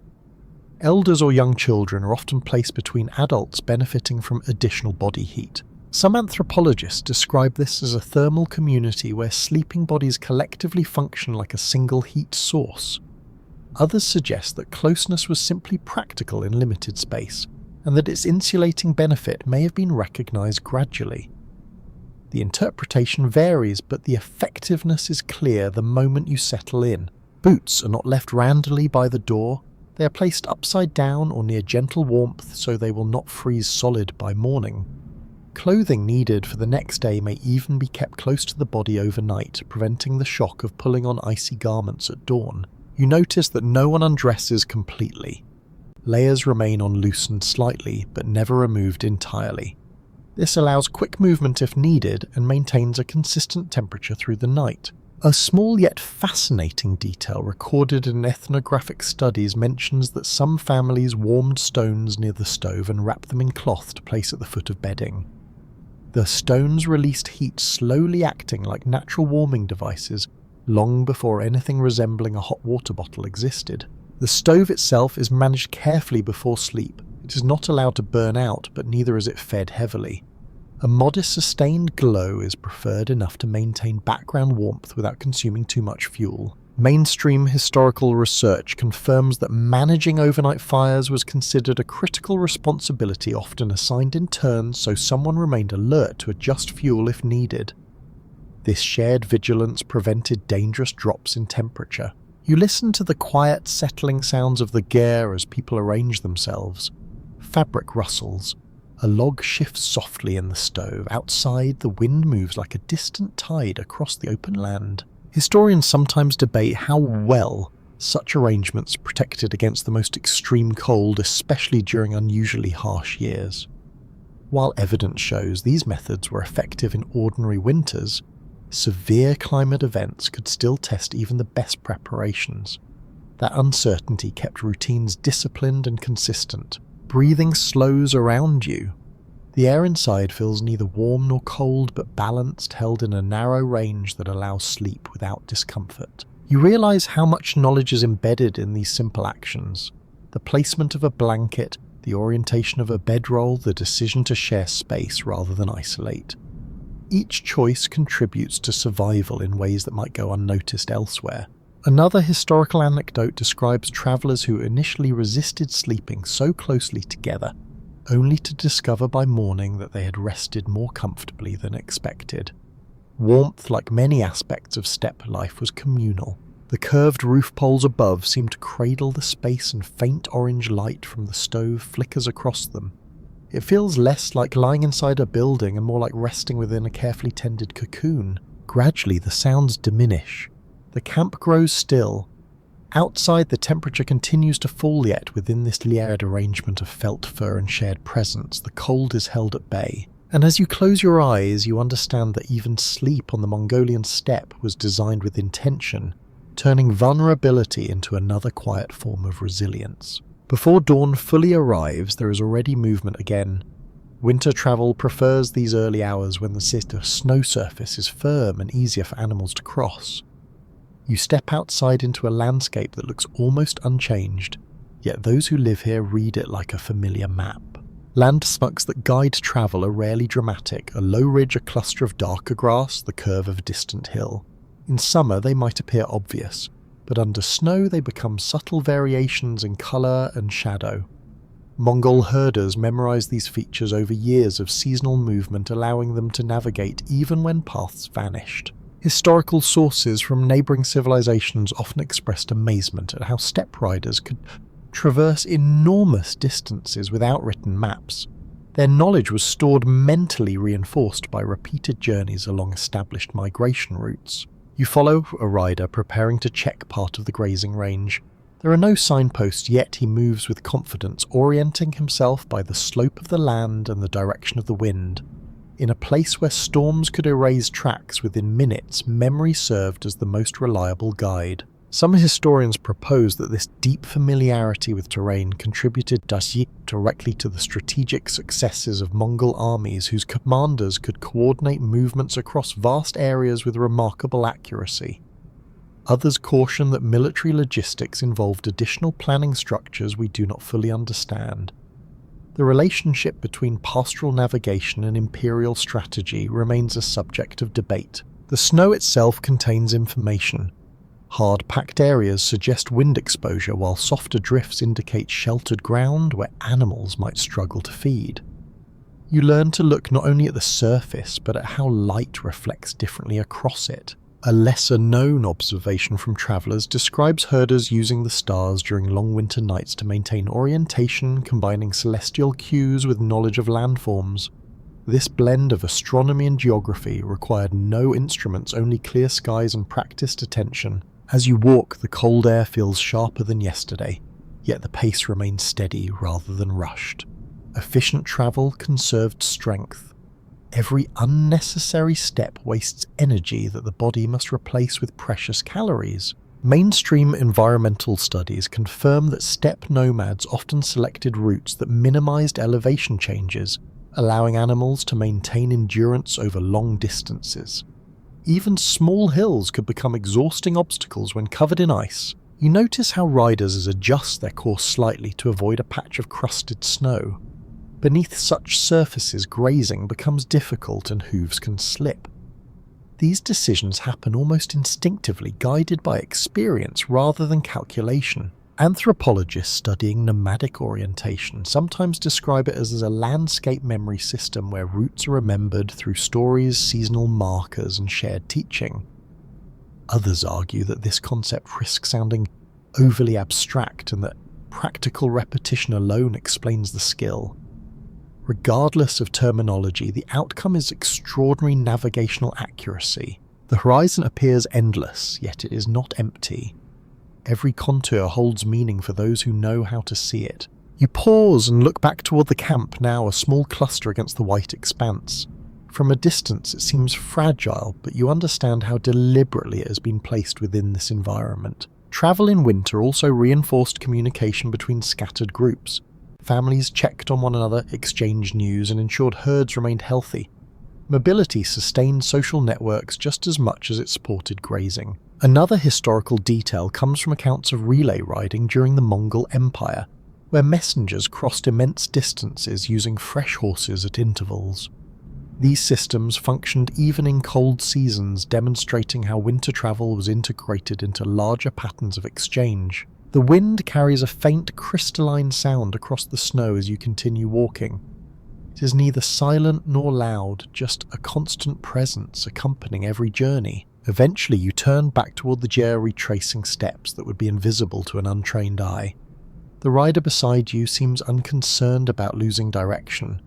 Elders or young children are often placed between adults, benefiting from additional body heat. Some anthropologists describe this as a thermal community where sleeping bodies collectively function like a single heat source. Others suggest that closeness was simply practical in limited space, and that its insulating benefit may have been recognized gradually. The interpretation varies, but the effectiveness is clear the moment you settle in. Boots are not left randomly by the door. They are placed upside down or near gentle warmth so they will not freeze solid by morning. Clothing needed for the next day may even be kept close to the body overnight, preventing the shock of pulling on icy garments at dawn. You notice that no one undresses completely. Layers remain on loosened slightly, but never removed entirely. This allows quick movement if needed and maintains a consistent temperature through the night. A small yet fascinating detail recorded in ethnographic studies mentions that some families warmed stones near the stove and wrapped them in cloth to place at the foot of bedding. The stones released heat, slowly acting like natural warming devices long before anything resembling a hot water bottle existed. The stove itself is managed carefully before sleep. It is not allowed to burn out, but neither is it fed heavily. A modest sustained glow is preferred, enough to maintain background warmth without consuming too much fuel. Mainstream historical research confirms that managing overnight fires was considered a critical responsibility, often assigned in turns so someone remained alert to adjust fuel if needed. This shared vigilance prevented dangerous drops in temperature. You listen to the quiet, settling sounds of the gear as people arrange themselves. Fabric rustles. A log shifts softly in the stove. Outside, the wind moves like a distant tide across the open land. Historians sometimes debate how well such arrangements protected against the most extreme cold, especially during unusually harsh years. While evidence shows these methods were effective in ordinary winters, severe climate events could still test even the best preparations. That uncertainty kept routines disciplined and consistent. Breathing slows around you. The air inside feels neither warm nor cold, but balanced, held in a narrow range that allows sleep without discomfort. You realize how much knowledge is embedded in these simple actions. The placement of a blanket, the orientation of a bedroll, the decision to share space rather than isolate. Each choice contributes to survival in ways that might go unnoticed elsewhere. Another historical anecdote describes travellers who initially resisted sleeping so closely together, only to discover by morning that they had rested more comfortably than expected. Warmth, like many aspects of steppe life, was communal. The curved roof poles above seemed to cradle the space, and faint orange light from the stove flickers across them. It feels less like lying inside a building and more like resting within a carefully tended cocoon. Gradually, the sounds diminish. The camp grows still. Outside, the temperature continues to fall, yet within this layered arrangement of felt fur and shared presence, the cold is held at bay. And as you close your eyes, you understand that even sleep on the Mongolian steppe was designed with intention, turning vulnerability into another quiet form of resilience. Before dawn fully arrives, there is already movement again. Winter travel prefers these early hours when the snow surface is firm and easier for animals to cross. You step outside into a landscape that looks almost unchanged, yet those who live here read it like a familiar map. Landmarks that guide travel are rarely dramatic: a low ridge, a cluster of darker grass, the curve of a distant hill. In summer they might appear obvious, but under snow they become subtle variations in colour and shadow. Mongol herders memorised these features over years of seasonal movement, allowing them to navigate even when paths vanished. Historical sources from neighbouring civilizations often expressed amazement at how steppe riders could traverse enormous distances without written maps. Their knowledge was stored, mentally reinforced by repeated journeys along established migration routes. You follow a rider preparing to check part of the grazing range. There are no signposts, yet he moves with confidence, orienting himself by the slope of the land and the direction of the wind. In a place where storms could erase tracks within minutes, memory served as the most reliable guide. Some historians propose that this deep familiarity with terrain contributed directly to the strategic successes of Mongol armies, whose commanders could coordinate movements across vast areas with remarkable accuracy. Others caution that military logistics involved additional planning structures we do not fully understand. The relationship between pastoral navigation and imperial strategy remains a subject of debate. The snow itself contains information. Hard-packed areas suggest wind exposure, while softer drifts indicate sheltered ground where animals might struggle to feed. You learn to look not only at the surface, but at how light reflects differently across it. A lesser-known observation from travellers describes herders using the stars during long winter nights to maintain orientation, combining celestial cues with knowledge of landforms. This blend of astronomy and geography required no instruments, only clear skies and practiced attention. As you walk, the cold air feels sharper than yesterday, yet the pace remains steady rather than rushed. Efficient travel conserved strength. Every unnecessary step wastes energy that the body must replace with precious calories. Mainstream environmental studies confirm that steppe nomads often selected routes that minimized elevation changes, allowing animals to maintain endurance over long distances. Even small hills could become exhausting obstacles when covered in ice. You notice how riders adjust their course slightly to avoid a patch of crusted snow. Beneath such surfaces, grazing becomes difficult and hooves can slip. These decisions happen almost instinctively, guided by experience rather than calculation. Anthropologists studying nomadic orientation sometimes describe it as a landscape memory system where routes are remembered through stories, seasonal markers, and shared teaching. Others argue that this concept risks sounding overly abstract and that practical repetition alone explains the skill. Regardless of terminology, the outcome is extraordinary navigational accuracy. The horizon appears endless, yet it is not empty. Every contour holds meaning for those who know how to see it. You pause and look back toward the camp, now a small cluster against the white expanse. From a distance it seems fragile, but you understand how deliberately it has been placed within this environment. Travel in winter also reinforced communication between scattered groups. Families checked on one another, exchanged news, and ensured herds remained healthy. Mobility sustained social networks just as much as it supported grazing. Another historical detail comes from accounts of relay riding during the Mongol Empire, where messengers crossed immense distances using fresh horses at intervals. These systems functioned even in cold seasons, demonstrating how winter travel was integrated into larger patterns of exchange. The wind carries a faint crystalline sound across the snow as you continue walking. It is neither silent nor loud, just a constant presence accompanying every journey. Eventually you turn back toward the gyre, retracing steps that would be invisible to an untrained eye. The rider beside you seems unconcerned about losing direction.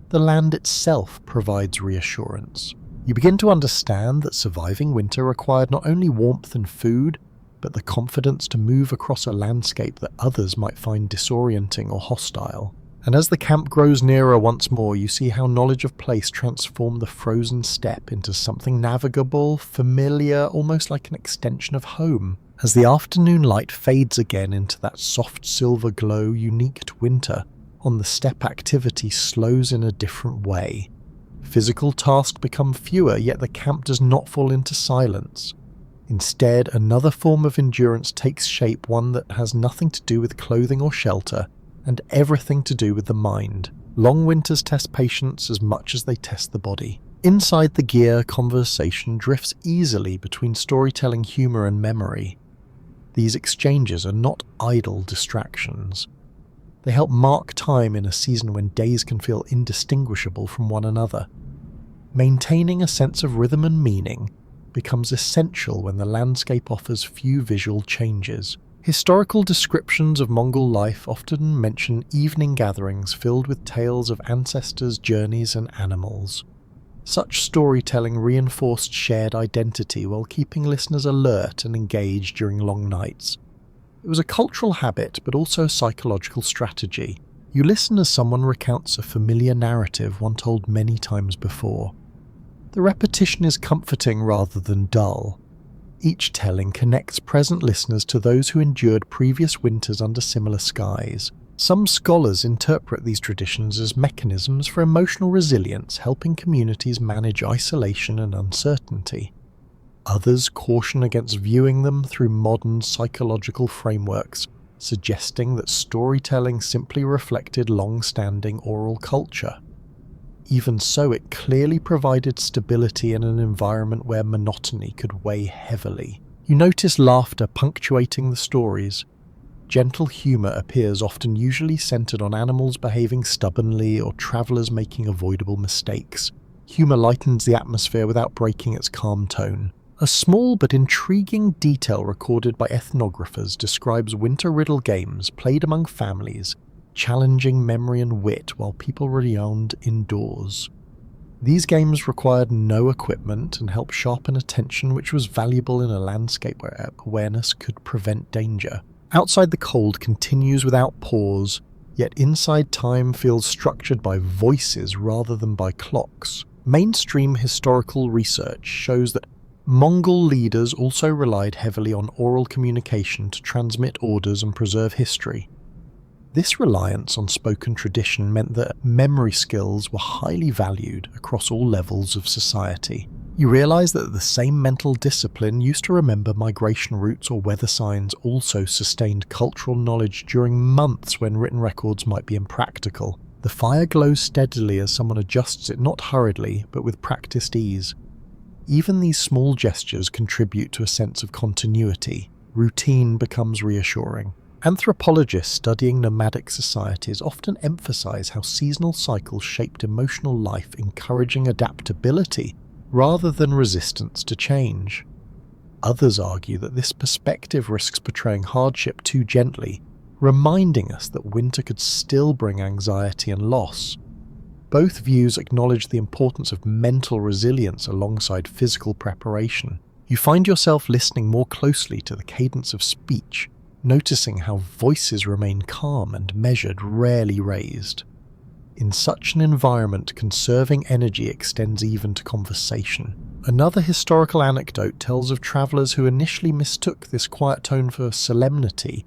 The land itself provides reassurance. You begin to understand that surviving winter required not only warmth and food, but the confidence to move across a landscape that others might find disorienting or hostile. And as the camp grows nearer once more, you see how knowledge of place transformed the frozen steppe into something navigable, familiar, almost like an extension of home. As the afternoon light fades again into that soft silver glow unique to winter, on the steppe activity slows in a different way. Physical tasks become fewer, yet the camp does not fall into silence. Instead, another form of endurance takes shape, one that has nothing to do with clothing or shelter, and everything to do with the mind. Long winters test patience as much as they test the body. Inside the gear, conversation drifts easily between storytelling, humor, and memory. These exchanges are not idle distractions. They help mark time in a season when days can feel indistinguishable from one another. Maintaining a sense of rhythm and meaning becomes essential when the landscape offers few visual changes. Historical descriptions of Mongol life often mention evening gatherings filled with tales of ancestors, journeys, and animals. Such storytelling reinforced shared identity while keeping listeners alert and engaged during long nights. It was a cultural habit, but also a psychological strategy. You listen as someone recounts a familiar narrative one told many times before. The repetition is comforting rather than dull. Each telling connects present listeners to those who endured previous winters under similar skies. Some scholars interpret these traditions as mechanisms for emotional resilience, helping communities manage isolation and uncertainty. Others caution against viewing them through modern psychological frameworks, suggesting that storytelling simply reflected long-standing oral culture. Even so, it clearly provided stability in an environment where monotony could weigh heavily. You notice laughter punctuating the stories. Gentle humour appears, often usually centred on animals behaving stubbornly or travellers making avoidable mistakes. Humour lightens the atmosphere without breaking its calm tone. A small but intriguing detail recorded by ethnographers describes winter riddle games played among families, challenging memory and wit while people yawned indoors. These games required no equipment and helped sharpen attention, which was valuable in a landscape where awareness could prevent danger. Outside, the cold continues without pause, yet inside time feels structured by voices rather than by clocks. Mainstream historical research shows that Mongol leaders also relied heavily on oral communication to transmit orders and preserve history. This reliance on spoken tradition meant that memory skills were highly valued across all levels of society. You realize that the same mental discipline used to remember migration routes or weather signs also sustained cultural knowledge during months when written records might be impractical. The fire glows steadily as someone adjusts it, not hurriedly, but with practiced ease. Even these small gestures contribute to a sense of continuity. Routine becomes reassuring. Anthropologists studying nomadic societies often emphasize how seasonal cycles shaped emotional life, encouraging adaptability rather than resistance to change. Others argue that this perspective risks portraying hardship too gently, reminding us that winter could still bring anxiety and loss. Both views acknowledge the importance of mental resilience alongside physical preparation. You find yourself listening more closely to the cadence of speech, noticing how voices remain calm and measured, rarely raised. In such an environment, conserving energy extends even to conversation. Another historical anecdote tells of travellers who initially mistook this quiet tone for solemnity,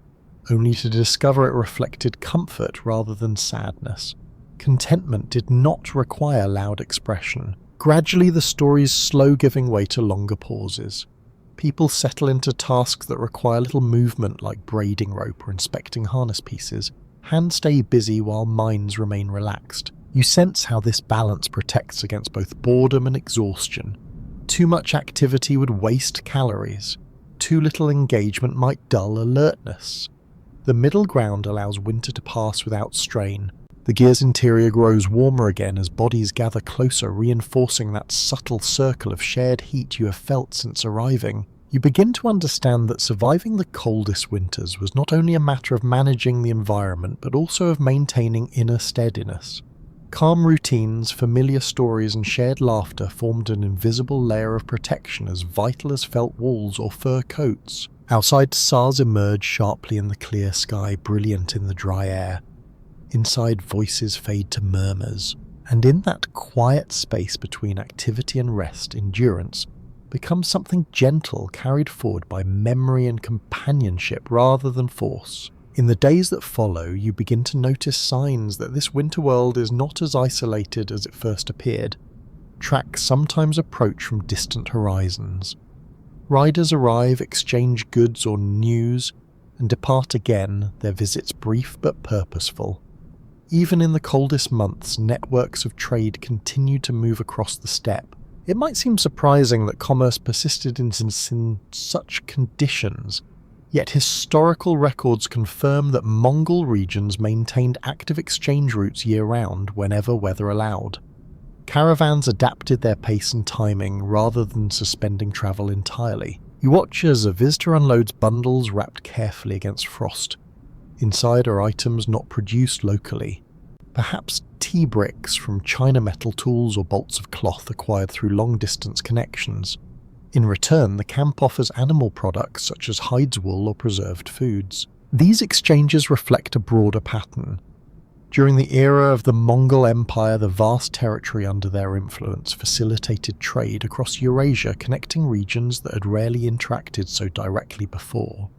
only to discover it reflected comfort rather than sadness. Contentment did not require loud expression. Gradually, the stories slow, giving way to longer pauses. People settle into tasks that require little movement, like braiding rope or inspecting harness pieces. Hands stay busy while minds remain relaxed. You sense how this balance protects against both boredom and exhaustion. Too much activity would waste calories. Too little engagement might dull alertness. The middle ground allows winter to pass without strain. The gear's interior grows warmer again as bodies gather closer, reinforcing that subtle circle of shared heat you have felt since arriving. You begin to understand that surviving the coldest winters was not only a matter of managing the environment, but also of maintaining inner steadiness. Calm routines, familiar stories, and shared laughter formed an invisible layer of protection as vital as felt walls or fur coats. Outside, stars emerge sharply in the clear sky, brilliant in the dry air. Inside, voices fade to murmurs, and in that quiet space between activity and rest, endurance becomes something gentle, carried forward by memory and companionship rather than force. In the days that follow, you begin to notice signs that this winter world is not as isolated as it first appeared. Tracks sometimes approach from distant horizons. Riders arrive, exchange goods or news, and depart again, their visits brief but purposeful. Even in the coldest months, networks of trade continue to move across the steppe. It might seem surprising that commerce persisted in such conditions, yet historical records confirm that Mongol regions maintained active exchange routes year-round whenever weather allowed. Caravans adapted their pace and timing rather than suspending travel entirely. You watch as a visitor unloads bundles wrapped carefully against frost. Inside are items not produced locally. Perhaps tea bricks from china metal tools or bolts of cloth acquired through long-distance connections. In return, the camp offers animal products such as hides, wool, or preserved foods. These exchanges reflect a broader pattern. During the era of the Mongol Empire, the vast territory under their influence facilitated trade across Eurasia, connecting regions that had rarely interacted so directly before.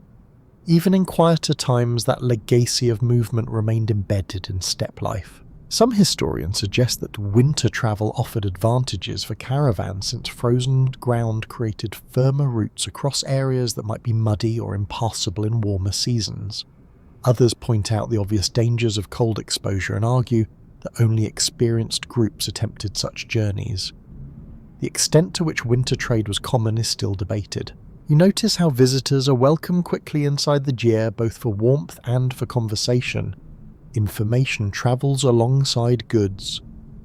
Even in quieter times, that legacy of movement remained embedded in steppe life. Some historians suggest that winter travel offered advantages for caravans since frozen ground created firmer routes across areas that might be muddy or impassable in warmer seasons. Others point out the obvious dangers of cold exposure and argue that only experienced groups attempted such journeys. The extent to which winter trade was common is still debated. You notice how visitors are welcomed quickly inside the gyr, both for warmth and for conversation. Information travels alongside goods.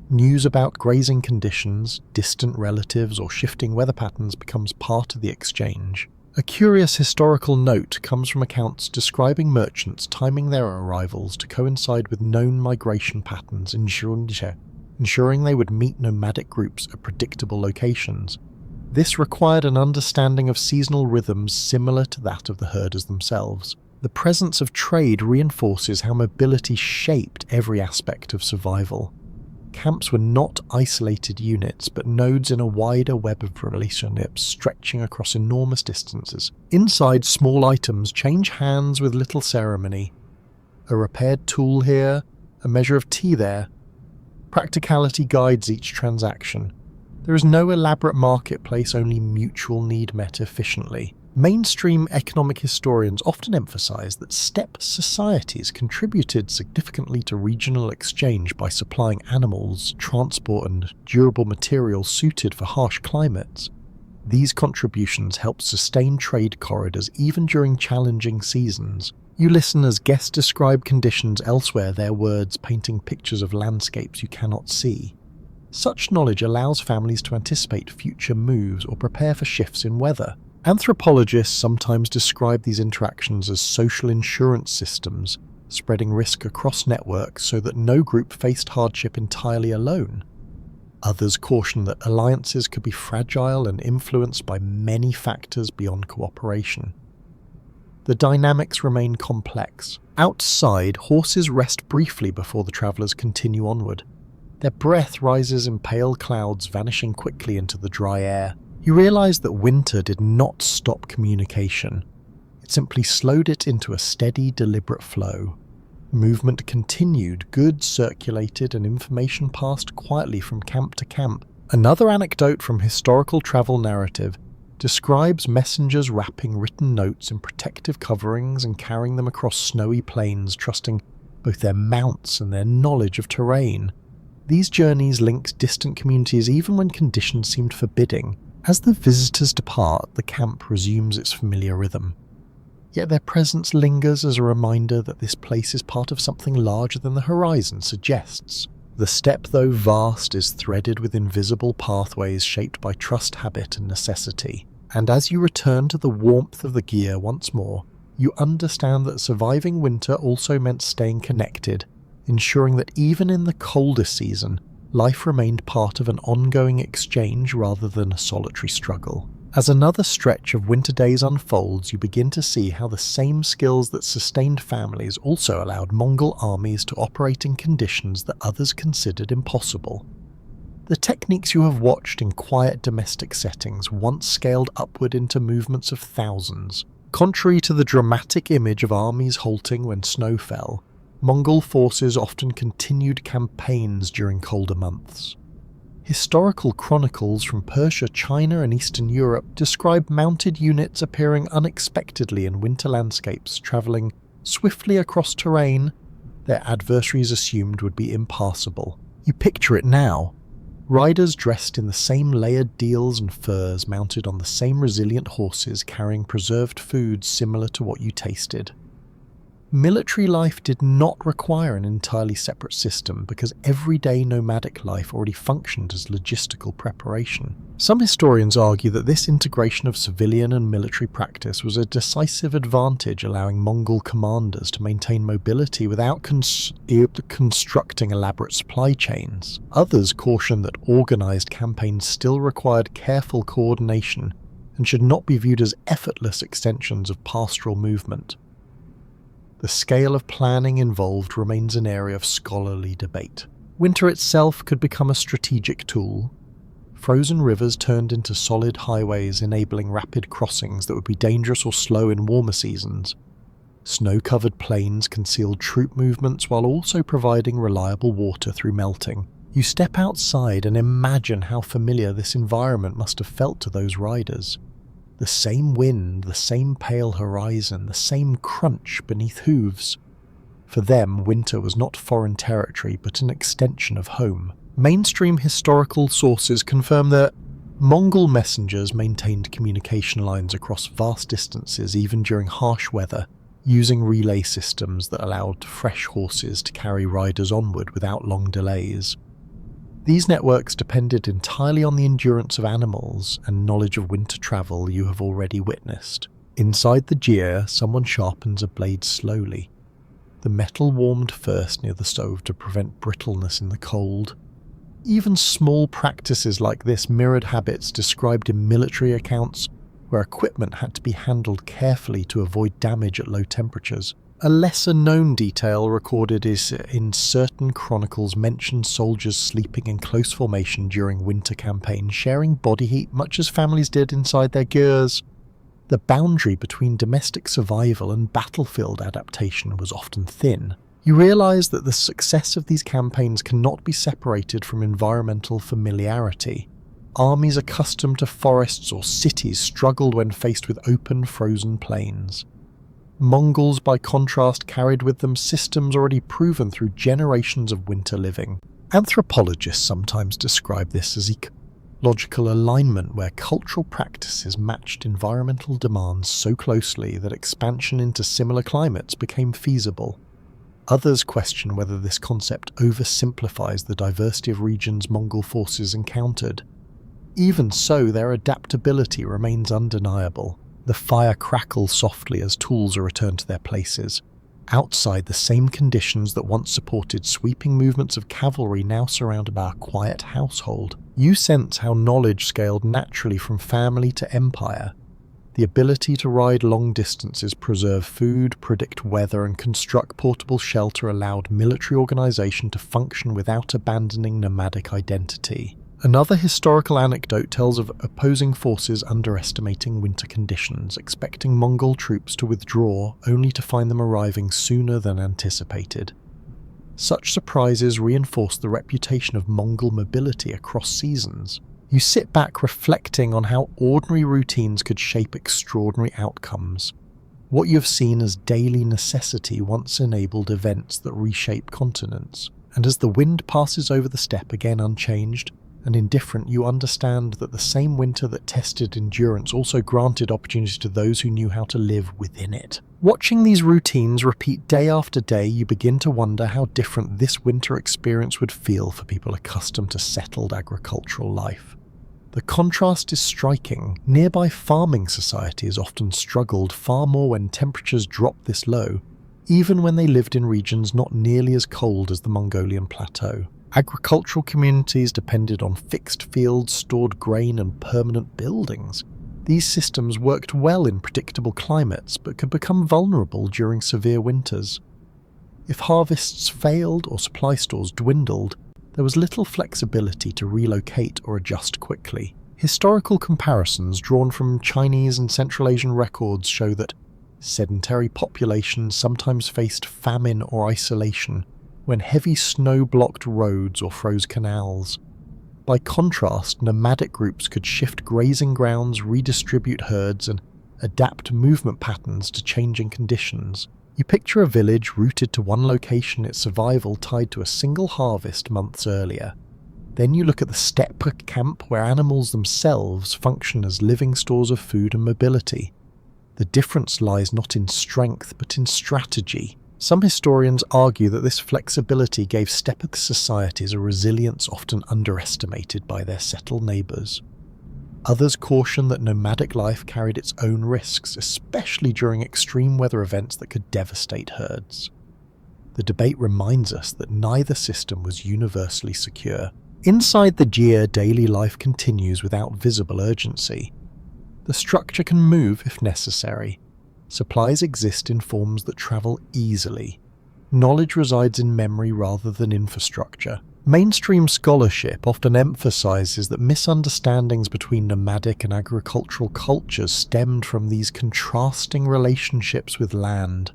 News about grazing conditions, distant relatives, or shifting weather patterns becomes part of the exchange. A curious historical note comes from accounts describing merchants timing their arrivals to coincide with known migration patterns, ensuring they would meet nomadic groups at predictable locations. This required an understanding of seasonal rhythms similar to that of the herders themselves. The presence of trade reinforces how mobility shaped every aspect of survival. Camps were not isolated units, but nodes in a wider web of relationships stretching across enormous distances. Inside, small items change hands with little ceremony. A repaired tool here, a measure of tea there. Practicality guides each transaction. There is no elaborate marketplace, only mutual need met efficiently. Mainstream economic historians often emphasize that steppe societies contributed significantly to regional exchange by supplying animals, transport, and durable materials suited for harsh climates. These contributions helped sustain trade corridors even during challenging seasons. You listen as guests describe conditions elsewhere, their words painting pictures of landscapes you cannot see. Such knowledge allows families to anticipate future moves or prepare for shifts in weather. Anthropologists sometimes describe these interactions as social insurance systems, spreading risk across networks so that no group faced hardship entirely alone. Others caution that alliances could be fragile and influenced by many factors beyond cooperation. The dynamics remain complex. Outside, horses rest briefly before the travellers continue onward. Their breath rises in pale clouds, vanishing quickly into the dry air. You realise that winter did not stop communication. It simply slowed it into a steady, deliberate flow. Movement continued, goods circulated, and information passed quietly from camp to camp. Another anecdote from historical travel narrative describes messengers wrapping written notes in protective coverings and carrying them across snowy plains, trusting both their mounts and their knowledge of terrain. These journeys linked distant communities even when conditions seemed forbidding. As the visitors depart, the camp resumes its familiar rhythm. Yet their presence lingers as a reminder that this place is part of something larger than the horizon suggests. The steppe, though vast, is threaded with invisible pathways shaped by trust, habit, and necessity. And as you return to the warmth of the gear once more, you understand that surviving winter also meant staying connected, ensuring that even in the coldest season, life remained part of an ongoing exchange rather than a solitary struggle. As another stretch of winter days unfolds, you begin to see how the same skills that sustained families also allowed Mongol armies to operate in conditions that others considered impossible. The techniques you have watched in quiet domestic settings once scaled upward into movements of thousands. Contrary to the dramatic image of armies halting when snow fell, Mongol forces often continued campaigns during colder months. Historical chronicles from Persia, China, and Eastern Europe describe mounted units appearing unexpectedly in winter landscapes, travelling swiftly across terrain their adversaries assumed would be impassable. You picture it now. Riders dressed in the same layered deals and furs, mounted on the same resilient horses, carrying preserved foods similar to what you tasted. Military life did not require an entirely separate system because everyday nomadic life already functioned as logistical preparation. Some historians argue that this integration of civilian and military practice was a decisive advantage, allowing Mongol commanders to maintain mobility without constructing elaborate supply chains. Others caution that organized campaigns still required careful coordination and should not be viewed as effortless extensions of pastoral movement. The scale of planning involved remains an area of scholarly debate. Winter itself could become a strategic tool. Frozen rivers turned into solid highways, enabling rapid crossings that would be dangerous or slow in warmer seasons. Snow-covered plains concealed troop movements while also providing reliable water through melting. You step outside and imagine how familiar this environment must have felt to those riders. The same wind, the same pale horizon, the same crunch beneath hooves. For them, winter was not foreign territory, but an extension of home. Mainstream historical sources confirm that Mongol messengers maintained communication lines across vast distances even during harsh weather, using relay systems that allowed fresh horses to carry riders onward without long delays. These networks depended entirely on the endurance of animals and knowledge of winter travel you have already witnessed. Inside the gyre, someone sharpens a blade slowly. The metal warmed first near the stove to prevent brittleness in the cold. Even small practices like this mirrored habits described in military accounts, where equipment had to be handled carefully to avoid damage at low temperatures. A lesser-known detail recorded is in certain chronicles mentioned soldiers sleeping in close formation during winter campaigns, sharing body heat much as families did inside their gyres. The boundary between domestic survival and battlefield adaptation was often thin. You realise that the success of these campaigns cannot be separated from environmental familiarity. Armies accustomed to forests or cities struggled when faced with open, frozen plains. Mongols, by contrast, carried with them systems already proven through generations of winter living. Anthropologists sometimes describe this as ecological alignment, where cultural practices matched environmental demands so closely that expansion into similar climates became feasible. Others question whether this concept oversimplifies the diversity of regions Mongol forces encountered. Even so, their adaptability remains undeniable. The fire crackles softly as tools are returned to their places. Outside, the same conditions that once supported sweeping movements of cavalry now surround our quiet household. You sense how knowledge scaled naturally from family to empire. The ability to ride long distances, preserve food, predict weather, and construct portable shelter allowed military organization to function without abandoning nomadic identity. Another historical anecdote tells of opposing forces underestimating winter conditions, expecting Mongol troops to withdraw only to find them arriving sooner than anticipated. Such surprises reinforce the reputation of Mongol mobility across seasons. You sit back reflecting on how ordinary routines could shape extraordinary outcomes. What you have seen as daily necessity once enabled events that reshape continents. And as the wind passes over the steppe again unchanged and indifferent, you understand that the same winter that tested endurance also granted opportunity to those who knew how to live within it. Watching these routines repeat day after day, you begin to wonder how different this winter experience would feel for people accustomed to settled agricultural life. The contrast is striking. Nearby farming societies often struggled far more when temperatures dropped this low, even when they lived in regions not nearly as cold as the Mongolian plateau. Agricultural communities depended on fixed fields, stored grain, and permanent buildings. These systems worked well in predictable climates, but could become vulnerable during severe winters. If harvests failed or supply stores dwindled, there was little flexibility to relocate or adjust quickly. Historical comparisons drawn from Chinese and Central Asian records show that sedentary populations sometimes faced famine or isolation when heavy snow blocked roads or froze canals. By contrast, nomadic groups could shift grazing grounds, redistribute herds, and adapt movement patterns to changing conditions. You picture a village rooted to one location, its survival tied to a single harvest months earlier. Then you look at the steppe camp, where animals themselves function as living stores of food and mobility. The difference lies not in strength, but in strategy. Some historians argue that this flexibility gave steppe societies a resilience often underestimated by their settled neighbours. Others caution that nomadic life carried its own risks, especially during extreme weather events that could devastate herds. The debate reminds us that neither system was universally secure. Inside the gyr, daily life continues without visible urgency. The structure can move if necessary. Supplies exist in forms that travel easily. Knowledge resides in memory rather than infrastructure. Mainstream scholarship often emphasizes that misunderstandings between nomadic and agricultural cultures stemmed from these contrasting relationships with land.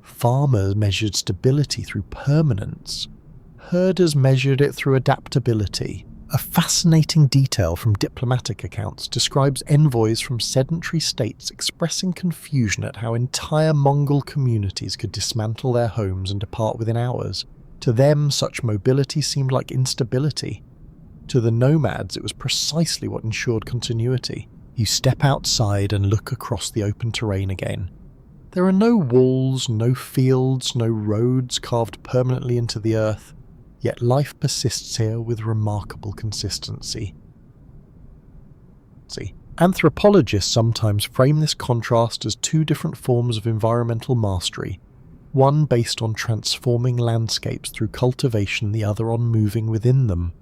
Farmers measured stability through permanence. Herders measured it through adaptability. A fascinating detail from diplomatic accounts describes envoys from sedentary states expressing confusion at how entire Mongol communities could dismantle their homes and depart within hours. To them, such mobility seemed like instability. To the nomads, it was precisely what ensured continuity. You step outside and look across the open terrain again. There are no walls, no fields, no roads carved permanently into the earth. Yet life persists here with remarkable consistency. Anthropologists sometimes frame this contrast as two different forms of environmental mastery, one based on transforming landscapes through cultivation, the other on moving within them.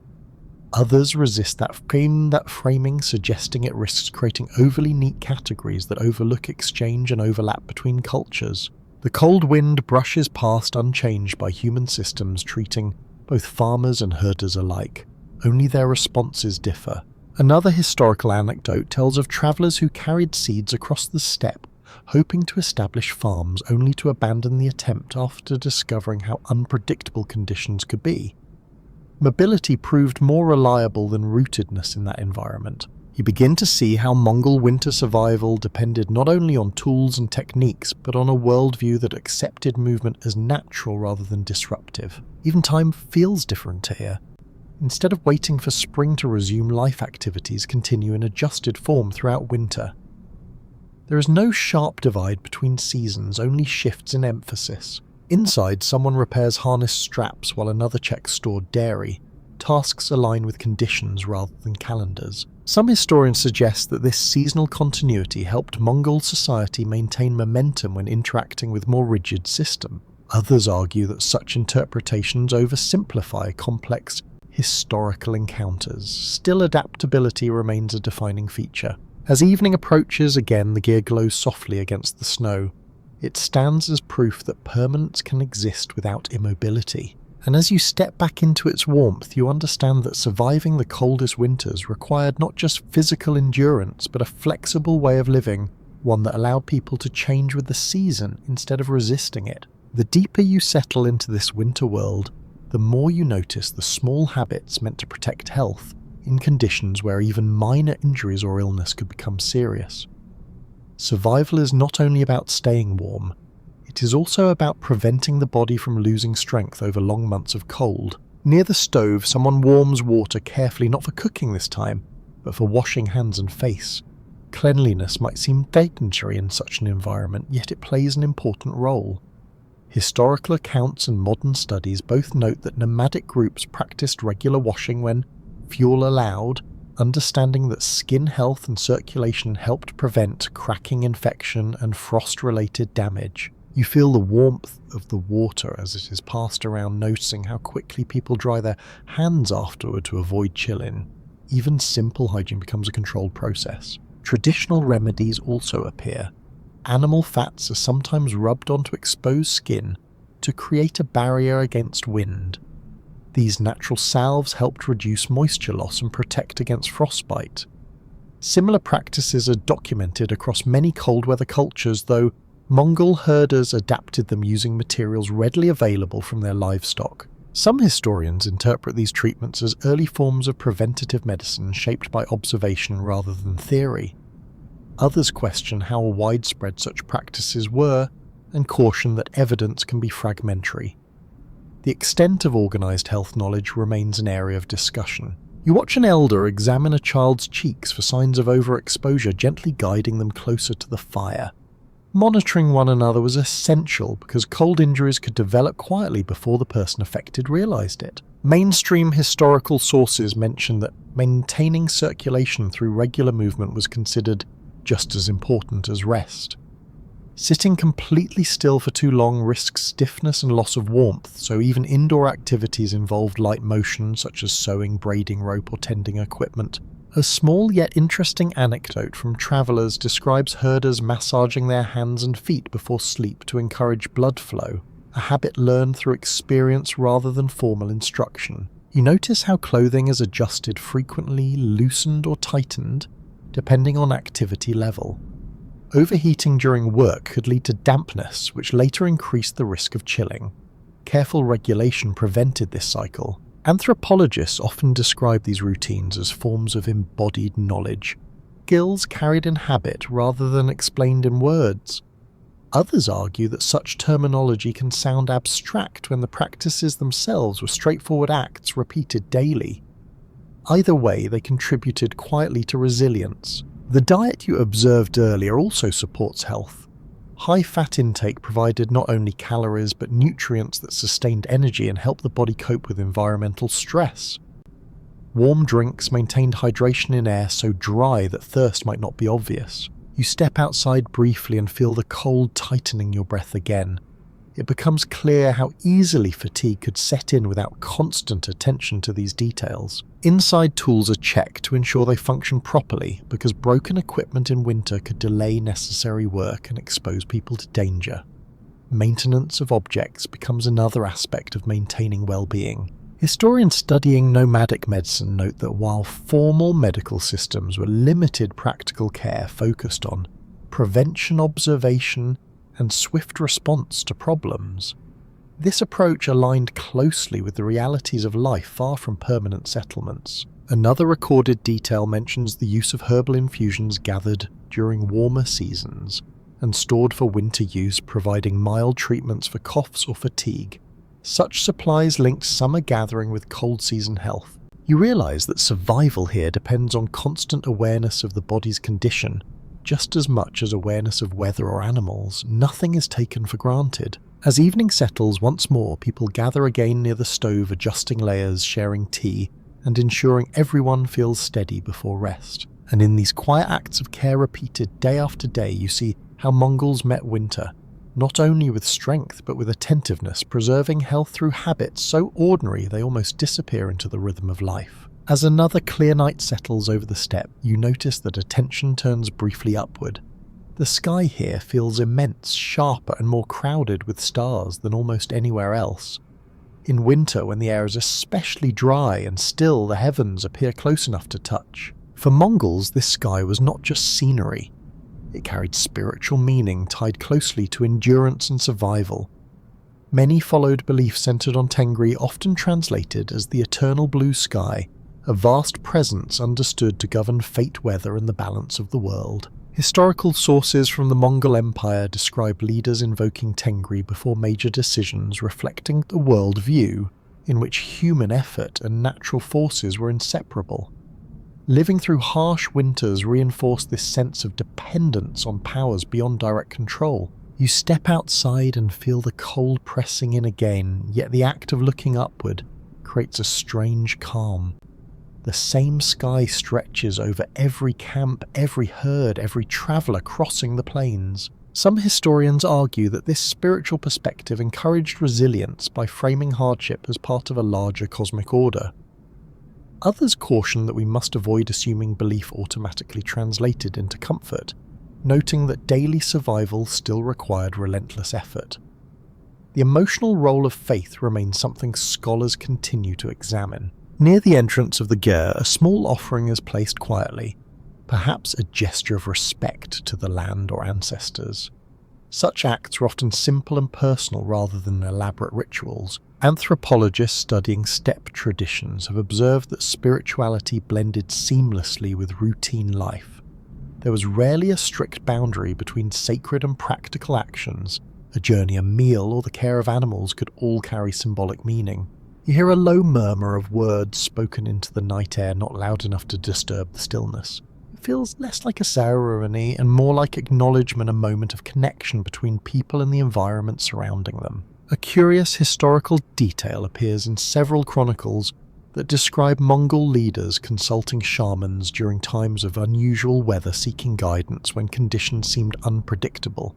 Others resist that framing, suggesting it risks creating overly neat categories that overlook exchange and overlap between cultures. The cold wind brushes past unchanged by human systems, treating both farmers and herders alike. Only their responses differ. Another historical anecdote tells of travellers who carried seeds across the steppe, hoping to establish farms, only to abandon the attempt after discovering how unpredictable conditions could be. Mobility proved more reliable than rootedness in that environment. You begin to see how Mongol winter survival depended not only on tools and techniques, but on a worldview that accepted movement as natural rather than disruptive. Even time feels different here. Instead of waiting for spring to resume, life activities continue in adjusted form throughout winter. There is no sharp divide between seasons, only shifts in emphasis. Inside, someone repairs harness straps while another checks stored dairy. Tasks align with conditions rather than calendars. Some historians suggest that this seasonal continuity helped Mongol society maintain momentum when interacting with more rigid systems. Others argue that such interpretations oversimplify complex historical encounters. Still, adaptability remains a defining feature. As evening approaches, again the gear glows softly against the snow. It stands as proof that permanence can exist without immobility. And as you step back into its warmth, you understand that surviving the coldest winters required not just physical endurance, but a flexible way of living, one that allowed people to change with the season instead of resisting it. The deeper you settle into this winter world, the more you notice the small habits meant to protect health in conditions where even minor injuries or illness could become serious. Survival is not only about staying warm, it it is also about preventing the body from losing strength over long months of cold. Near the stove, someone warms water carefully, not for cooking this time, but for washing hands and face. Cleanliness might seem sedentary in such an environment, yet it plays an important role. Historical accounts and modern studies both note that nomadic groups practiced regular washing when fuel allowed, understanding that skin health and circulation helped prevent cracking, infection, and frost-related damage. You feel the warmth of the water as it is passed around, noticing how quickly people dry their hands afterward to avoid chilling. Even simple hygiene becomes a controlled process. Traditional remedies also appear. Animal fats are sometimes rubbed onto exposed skin to create a barrier against wind. These natural salves helped reduce moisture loss and protect against frostbite. Similar practices are documented across many cold weather cultures, though Mongol herders adapted them using materials readily available from their livestock. Some historians interpret these treatments as early forms of preventative medicine shaped by observation rather than theory. Others question how widespread such practices were and caution that evidence can be fragmentary. The extent of organised health knowledge remains an area of discussion. You watch an elder examine a child's cheeks for signs of overexposure, gently guiding them closer to the fire. Monitoring one another was essential because cold injuries could develop quietly before the person affected realised it. Mainstream historical sources mention that maintaining circulation through regular movement was considered just as important as rest. Sitting completely still for too long risks stiffness and loss of warmth, so even indoor activities involved light motion such as sewing, braiding rope, or tending equipment. A small yet interesting anecdote from travellers describes herders massaging their hands and feet before sleep to encourage blood flow, a habit learned through experience rather than formal instruction. You notice how clothing is adjusted frequently, loosened or tightened, depending on activity level. Overheating during work could lead to dampness, which later increased the risk of chilling. Careful regulation prevented this cycle. Anthropologists often describe these routines as forms of embodied knowledge, skills carried in habit rather than explained in words. Others argue that such terminology can sound abstract when the practices themselves were straightforward acts repeated daily. Either way, they contributed quietly to resilience. The diet you observed earlier also supports health. High fat intake provided not only calories but nutrients that sustained energy and helped the body cope with environmental stress. Warm drinks maintained hydration in air so dry that thirst might not be obvious. You step outside briefly and feel the cold tightening your breath again. It becomes clear how easily fatigue could set in without constant attention to these details. Inside tools are checked to ensure they function properly because broken equipment in winter could delay necessary work and expose people to danger. Maintenance of objects becomes another aspect of maintaining well-being. Historians studying nomadic medicine note that while formal medical systems were limited, practical care focused on prevention, observation, and swift response to problems. This approach aligned closely with the realities of life far from permanent settlements. Another recorded detail mentions the use of herbal infusions gathered during warmer seasons and stored for winter use, providing mild treatments for coughs or fatigue. Such supplies linked summer gathering with cold season health. You realise that survival here depends on constant awareness of the body's condition, just as much as awareness of weather or animals. Nothing is taken for granted. As evening settles once more, people gather again near the stove, adjusting layers, sharing tea, and ensuring everyone feels steady before rest. And in these quiet acts of care repeated day after day, you see how Mongols met winter, not only with strength but with attentiveness, preserving health through habits so ordinary they almost disappear into the rhythm of life. As another clear night settles over the steppe, you notice that attention turns briefly upward. The sky here feels immense, sharper and more crowded with stars than almost anywhere else. In winter, when the air is especially dry and still, the heavens appear close enough to touch. For Mongols, this sky was not just scenery. It carried spiritual meaning tied closely to endurance and survival. Many followed beliefs centered on Tengri, often translated as the eternal blue sky, a vast presence understood to govern fate, weather, and the balance of the world. Historical sources from the Mongol Empire describe leaders invoking Tengri before major decisions, reflecting the world view in which human effort and natural forces were inseparable. Living through harsh winters reinforced this sense of dependence on powers beyond direct control. You step outside and feel the cold pressing in again, yet the act of looking upward creates a strange calm. The same sky stretches over every camp, every herd, every traveller crossing the plains. Some historians argue that this spiritual perspective encouraged resilience by framing hardship as part of a larger cosmic order. Others caution that we must avoid assuming belief automatically translated into comfort, noting that daily survival still required relentless effort. The emotional role of faith remains something scholars continue to examine. Near the entrance of the ger, a small offering is placed quietly, perhaps a gesture of respect to the land or ancestors. Such acts are often simple and personal rather than elaborate rituals. Anthropologists studying steppe traditions have observed that spirituality blended seamlessly with routine life. There was rarely a strict boundary between sacred and practical actions. A journey, a meal, or the care of animals could all carry symbolic meaning. You hear a low murmur of words spoken into the night air, not loud enough to disturb the stillness. It feels less like a ceremony and more like acknowledgement, a moment of connection between people and the environment surrounding them. A curious historical detail appears in several chronicles that describe Mongol leaders consulting shamans during times of unusual weather, seeking guidance when conditions seemed unpredictable.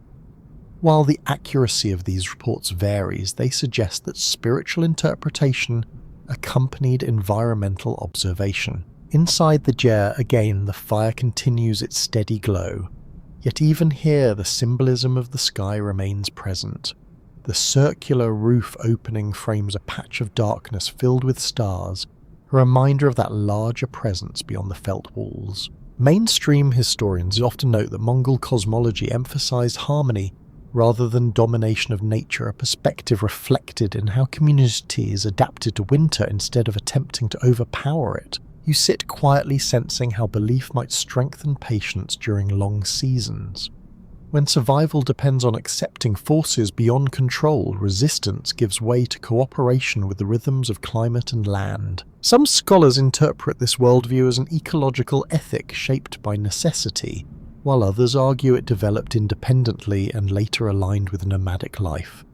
While the accuracy of these reports varies, they suggest that spiritual interpretation accompanied environmental observation. Inside the ger, again, the fire continues its steady glow, yet even here the symbolism of the sky remains present. The circular roof opening frames a patch of darkness filled with stars, a reminder of that larger presence beyond the felt walls. Mainstream historians often note that Mongol cosmology emphasized harmony rather than domination of nature, a perspective reflected in how communities adapted to winter instead of attempting to overpower it. You sit quietly sensing how belief might strengthen patience during long seasons. When survival depends on accepting forces beyond control, resistance gives way to cooperation with the rhythms of climate and land. Some scholars interpret this worldview as an ecological ethic shaped by necessity, while others argue it developed independently and later aligned with nomadic life.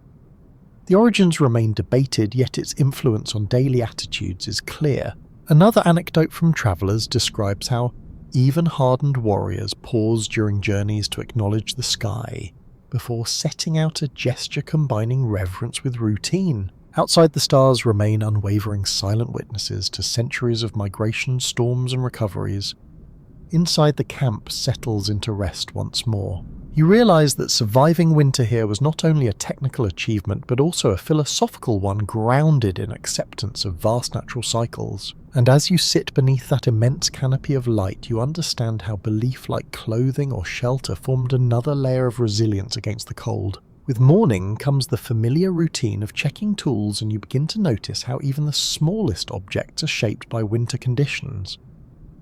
The origins remain debated, yet its influence on daily attitudes is clear. Another anecdote from travellers describes how even hardened warriors pause during journeys to acknowledge the sky, before setting out a gesture combining reverence with routine. Outside, the stars remain unwavering silent witnesses to centuries of migration, storms and recoveries. Inside, the camp settles into rest once more. You realise that surviving winter here was not only a technical achievement but also a philosophical one grounded in acceptance of vast natural cycles. And as you sit beneath that immense canopy of light, you understand how belief like clothing or shelter formed another layer of resilience against the cold. With morning comes the familiar routine of checking tools, and you begin to notice how even the smallest objects are shaped by winter conditions.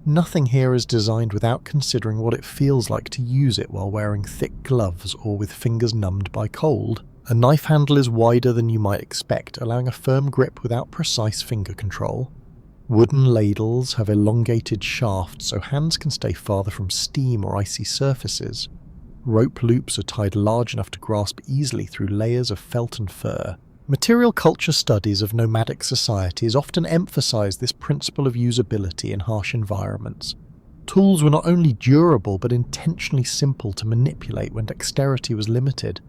Nothing here is designed without considering what it feels like to use it while wearing thick gloves or with fingers numbed by cold. A knife handle is wider than you might expect, allowing a firm grip without precise finger control. Wooden ladles have elongated shafts so hands can stay farther from steam or icy surfaces. Rope loops are tied large enough to grasp easily through layers of felt and fur. Material culture studies of nomadic societies often emphasize this principle of usability in harsh environments. Tools were not only durable but intentionally simple to manipulate when dexterity was limited.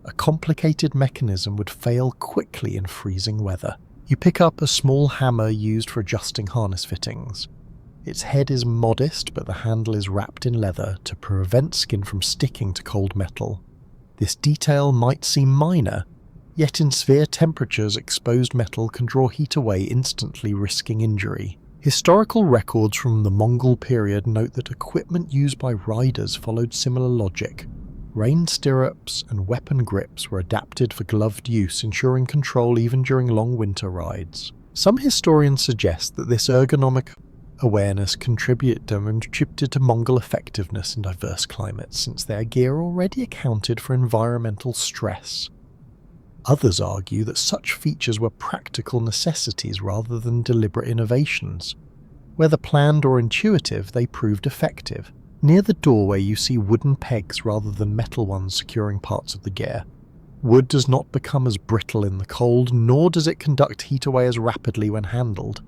A complicated mechanism would fail quickly in freezing weather. You pick up a small hammer used for adjusting harness fittings. Its head is modest, but the handle is wrapped in leather to prevent skin from sticking to cold metal. This detail might seem minor, yet in severe temperatures exposed metal can draw heat away instantly, risking injury. Historical records from the Mongol period note that equipment used by riders followed similar logic. Rein stirrups and weapon grips were adapted for gloved use, ensuring control even during long winter rides. Some historians suggest that this ergonomic Awareness contributed to Mongol effectiveness in diverse climates since their gear already accounted for environmental stress. Others argue that such features were practical necessities rather than deliberate innovations. Whether planned or intuitive, they proved effective. Near the doorway you see wooden pegs rather than metal ones securing parts of the gear. Wood does not become as brittle in the cold, nor does it conduct heat away as rapidly when handled.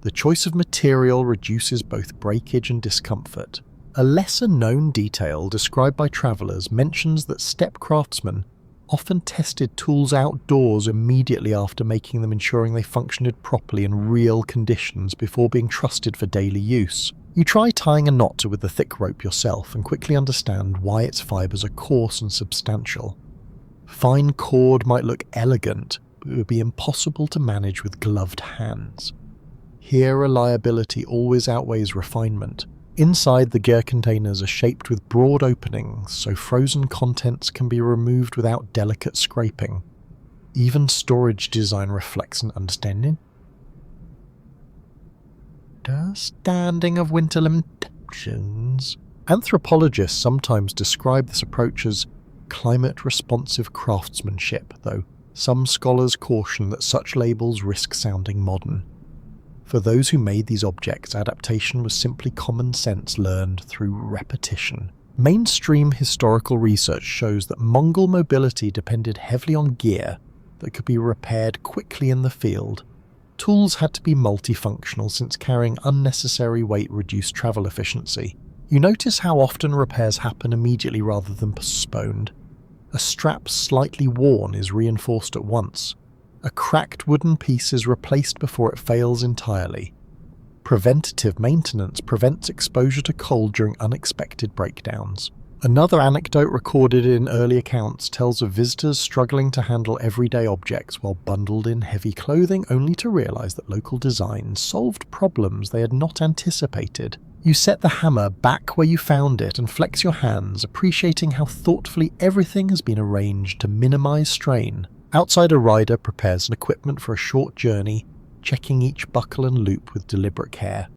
The choice of material reduces both breakage and discomfort. A lesser-known detail described by travellers mentions that steppe craftsmen often tested tools outdoors immediately after making them, ensuring they functioned properly in real conditions before being trusted for daily use. You try tying a knot with the thick rope yourself and quickly understand why its fibres are coarse and substantial. Fine cord might look elegant, but it would be impossible to manage with gloved hands. Here, reliability always outweighs refinement. Inside, the gear containers are shaped with broad openings, so frozen contents can be removed without delicate scraping. Even storage design reflects an understanding of winter limitations. Anthropologists sometimes describe this approach as climate-responsive craftsmanship, though some scholars caution that such labels risk sounding modern. For those who made these objects, adaptation was simply common sense learned through repetition. Mainstream historical research shows that Mongol mobility depended heavily on gear that could be repaired quickly in the field. Tools had to be multifunctional since carrying unnecessary weight reduced travel efficiency. You notice how often repairs happen immediately rather than postponed. A strap slightly worn is reinforced at once. A cracked wooden piece is replaced before it fails entirely. Preventative maintenance prevents exposure to cold during unexpected breakdowns. Another anecdote recorded in early accounts tells of visitors struggling to handle everyday objects while bundled in heavy clothing, only to realize that local design solved problems they had not anticipated. You set the hammer back where you found it and flex your hands, appreciating how thoughtfully everything has been arranged to minimize strain. Outside, a rider prepares an equipment for a short journey, checking each buckle and loop with deliberate care.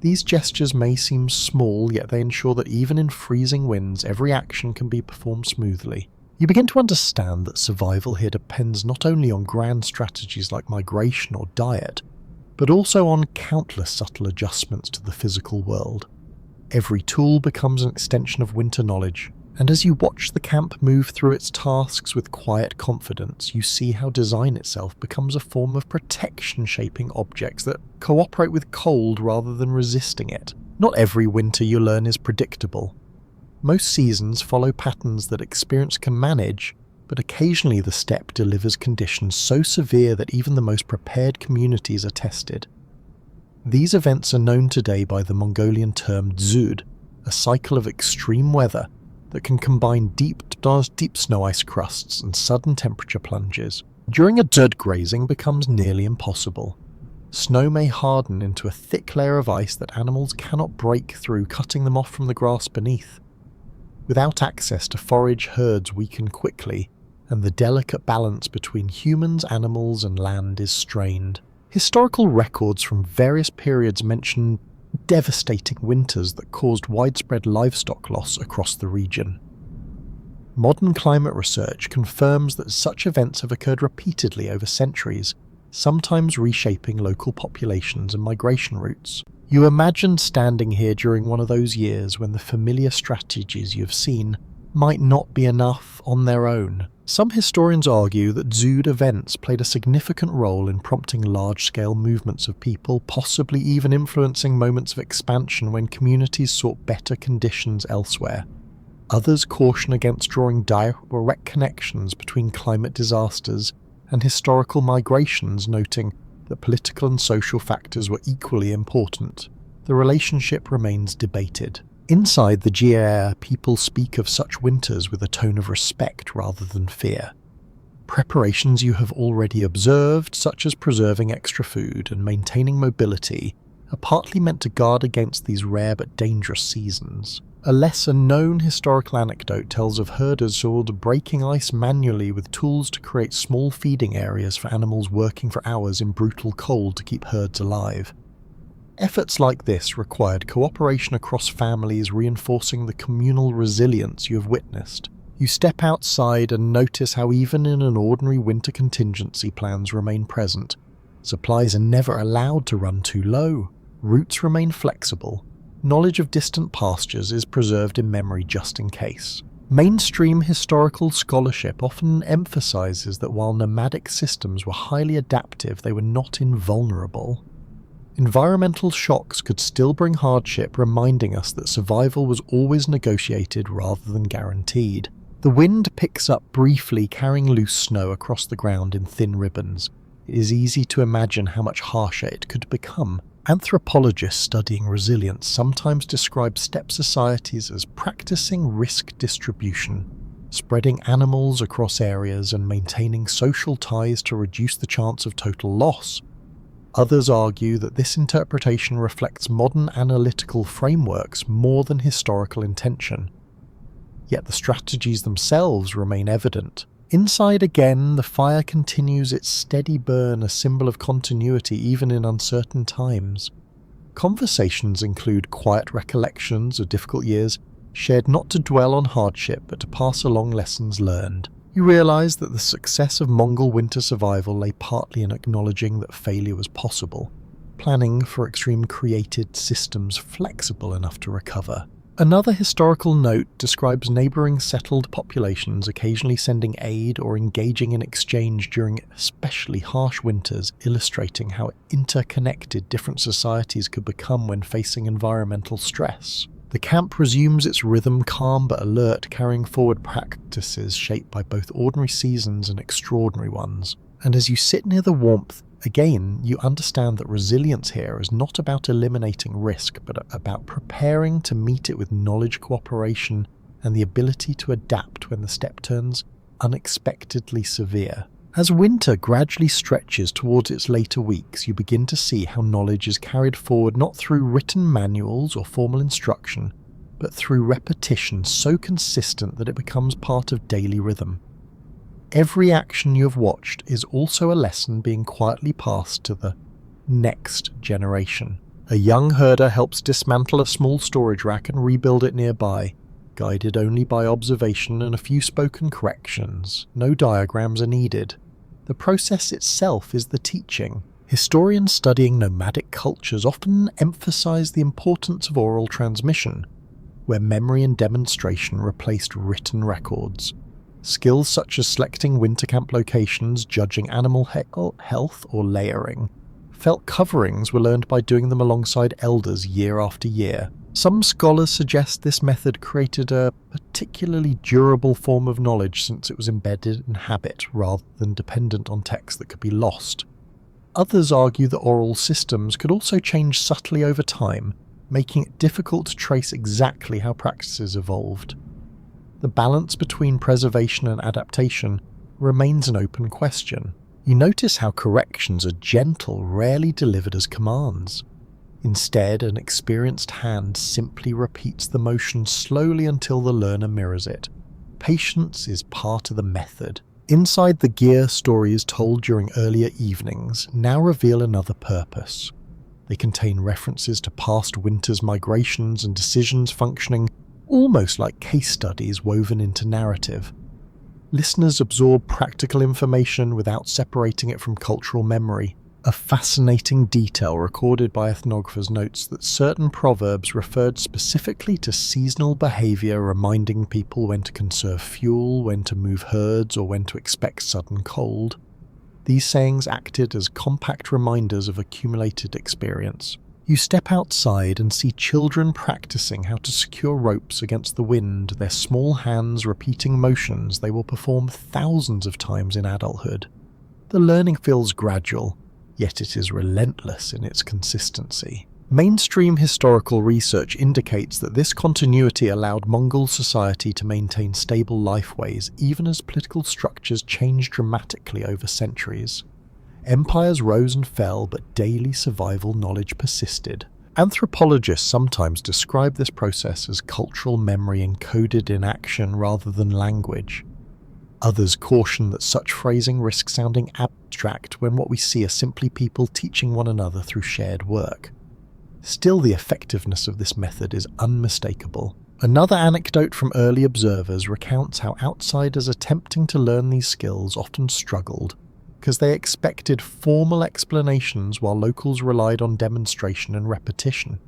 These gestures may seem small, yet they ensure that even in freezing winds, every action can be performed smoothly. You begin to understand that survival here depends not only on grand strategies like migration or diet, but also on countless subtle adjustments to the physical world. Every tool becomes an extension of winter knowledge, and as you watch the camp move through its tasks with quiet confidence, you see how design itself becomes a form of protection, shaping objects that cooperate with cold rather than resisting it. Not every winter you learn is predictable. Most seasons follow patterns that experience can manage, but occasionally the steppe delivers conditions so severe that even the most prepared communities are tested. These events are known today by the Mongolian term dzud, a cycle of extreme weather that can combine deep snow ice crusts and sudden temperature plunges. During a dzud, grazing becomes nearly impossible. Snow may harden into a thick layer of ice that animals cannot break through, cutting them off from the grass beneath. Without access to forage, herds weaken quickly, and the delicate balance between humans, animals, and land is strained. Historical records from various periods mention devastating winters that caused widespread livestock loss across the region. Modern climate research confirms that such events have occurred repeatedly over centuries, sometimes reshaping local populations and migration routes. You imagine standing here during one of those years when the familiar strategies you've seen might not be enough on their own. Some historians argue that dzud events played a significant role in prompting large-scale movements of people, possibly even influencing moments of expansion when communities sought better conditions elsewhere. Others caution against drawing direct connections between climate disasters and historical migrations, noting that political and social factors were equally important. The relationship remains debated. Inside the GAR, people speak of such winters with a tone of respect rather than fear. Preparations you have already observed, such as preserving extra food and maintaining mobility, are partly meant to guard against these rare but dangerous seasons. A lesser-known historical anecdote tells of herders who were breaking ice manually with tools to create small feeding areas for animals working for hours in brutal cold to keep herds alive. Efforts like this required cooperation across families, reinforcing the communal resilience you have witnessed. You step outside and notice how even in an ordinary winter contingency plans remain present. Supplies are never allowed to run too low. Routes remain flexible. Knowledge of distant pastures is preserved in memory just in case. Mainstream historical scholarship often emphasizes that while nomadic systems were highly adaptive, they were not invulnerable. Environmental shocks could still bring hardship, reminding us that survival was always negotiated rather than guaranteed. The wind picks up briefly, carrying loose snow across the ground in thin ribbons. It is easy to imagine how much harsher it could become. Anthropologists studying resilience sometimes describe steppe societies as practicing risk distribution, spreading animals across areas and maintaining social ties to reduce the chance of total loss. Others argue that this interpretation reflects modern analytical frameworks more than historical intention. Yet the strategies themselves remain evident. Inside again, the fire continues its steady burn, a symbol of continuity even in uncertain times. Conversations include quiet recollections of difficult years, shared not to dwell on hardship but to pass along lessons learned. You realize that the success of Mongol winter survival lay partly in acknowledging that failure was possible, planning for extreme created systems flexible enough to recover. Another historical note describes neighbouring settled populations occasionally sending aid or engaging in exchange during especially harsh winters, illustrating how interconnected different societies could become when facing environmental stress. The camp resumes its rhythm, calm but alert, carrying forward practices shaped by both ordinary seasons and extraordinary ones. And as you sit near the warmth, again, you understand that resilience here is not about eliminating risk, but about preparing to meet it with knowledge, cooperation, and the ability to adapt when the steppe turns unexpectedly severe. As winter gradually stretches towards its later weeks, you begin to see how knowledge is carried forward not through written manuals or formal instruction, but through repetition so consistent that it becomes part of daily rhythm. Every action you have watched is also a lesson being quietly passed to the next generation. A young herder helps dismantle a small storage rack and rebuild it nearby, guided only by observation and a few spoken corrections. No diagrams are needed. The process itself is the teaching. Historians studying nomadic cultures often emphasize the importance of oral transmission, where memory and demonstration replaced written records. Skills such as selecting winter camp locations, judging animal health, or layering. Felt coverings were learned by doing them alongside elders year after year. Some scholars suggest this method created a particularly durable form of knowledge since it was embedded in habit rather than dependent on text that could be lost. Others argue that oral systems could also change subtly over time, making it difficult to trace exactly how practices evolved. The balance between preservation and adaptation remains an open question. You notice how corrections are gentle, rarely delivered as commands. Instead, an experienced hand simply repeats the motion slowly until the learner mirrors it. Patience is part of the method. Inside the gear, stories told during earlier evenings now reveal another purpose. They contain references to past winter's migrations and decisions functioning almost like case studies woven into narrative. Listeners absorb practical information without separating it from cultural memory. A fascinating detail recorded by ethnographers notes that certain proverbs referred specifically to seasonal behaviour, reminding people when to conserve fuel, when to move herds, or when to expect sudden cold. These sayings acted as compact reminders of accumulated experience. You step outside and see children practicing how to secure ropes against the wind, their small hands repeating motions they will perform thousands of times in adulthood. The learning feels gradual, yet it is relentless in its consistency. Mainstream historical research indicates that this continuity allowed Mongol society to maintain stable lifeways even as political structures changed dramatically over centuries. Empires rose and fell, but daily survival knowledge persisted. Anthropologists sometimes describe this process as cultural memory encoded in action rather than language. Others caution that such phrasing risks sounding abstract when what we see are simply people teaching one another through shared work. Still, the effectiveness of this method is unmistakable. Another anecdote from early observers recounts how outsiders attempting to learn these skills often struggled, because they expected formal explanations while locals relied on demonstration and repetition.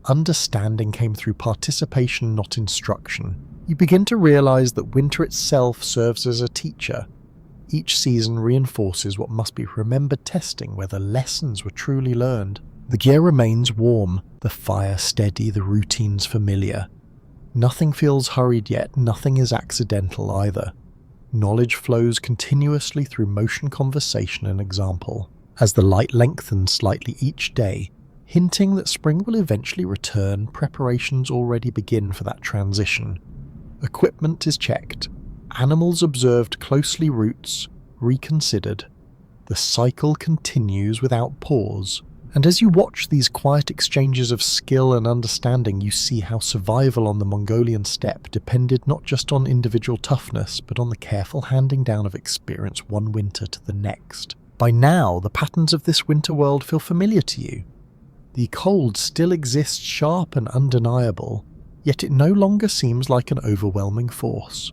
Understanding came through participation, not instruction. You begin to realize that winter itself serves as a teacher. Each season reinforces what must be remembered, testing whether lessons were truly learned. The gear remains warm, the fire steady, the routines familiar. Nothing feels hurried yet, nothing is accidental either. Knowledge flows continuously through motion, conversation, and example, as the light lengthens slightly each day, hinting that spring will eventually return. Preparations already begin for that transition. Equipment is checked, animals observed closely, routes reconsidered. The cycle continues without pause. And as you watch these quiet exchanges of skill and understanding, you see how survival on the Mongolian steppe depended not just on individual toughness, but on the careful handing down of experience one winter to the next. By now, the patterns of this winter world feel familiar to you. The cold still exists, sharp and undeniable, yet it no longer seems like an overwhelming force.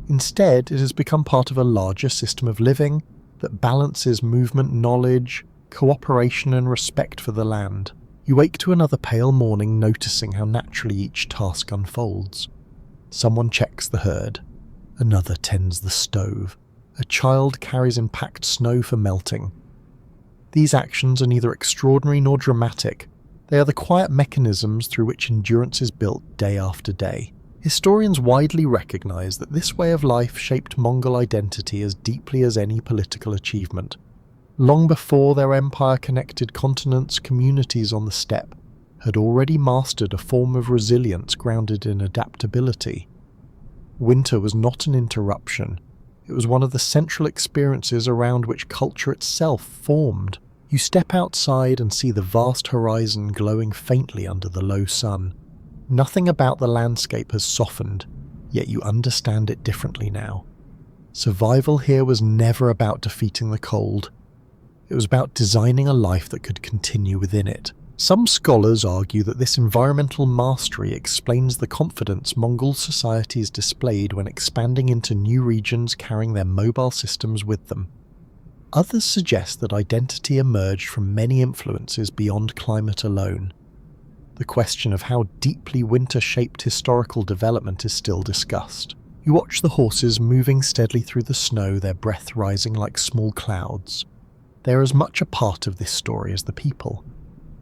Instead, it has become part of a larger system of living that balances movement, knowledge, cooperation and respect for the land. You wake to another pale morning, noticing how naturally each task unfolds. Someone checks the herd, another tends the stove, a child carries in packed snow for melting. These actions are neither extraordinary nor dramatic. They are the quiet mechanisms through which endurance is built day after day. Historians widely recognize that this way of life shaped Mongol identity as deeply as any political achievement. Long before their empire connected continents, communities on the steppe had already mastered a form of resilience grounded in adaptability. Winter was not an interruption. It was one of the central experiences around which culture itself formed. You step outside and see the vast horizon glowing faintly under the low sun. Nothing about the landscape has softened, yet you understand it differently now. Survival here was never about defeating the cold. It was about designing a life that could continue within it. Some scholars argue that this environmental mastery explains the confidence Mongol societies displayed when expanding into new regions, carrying their mobile systems with them. Others suggest that identity emerged from many influences beyond climate alone. The question of how deeply winter shaped historical development is still discussed. You watch the horses moving steadily through the snow, their breath rising like small clouds. They are as much a part of this story as the people.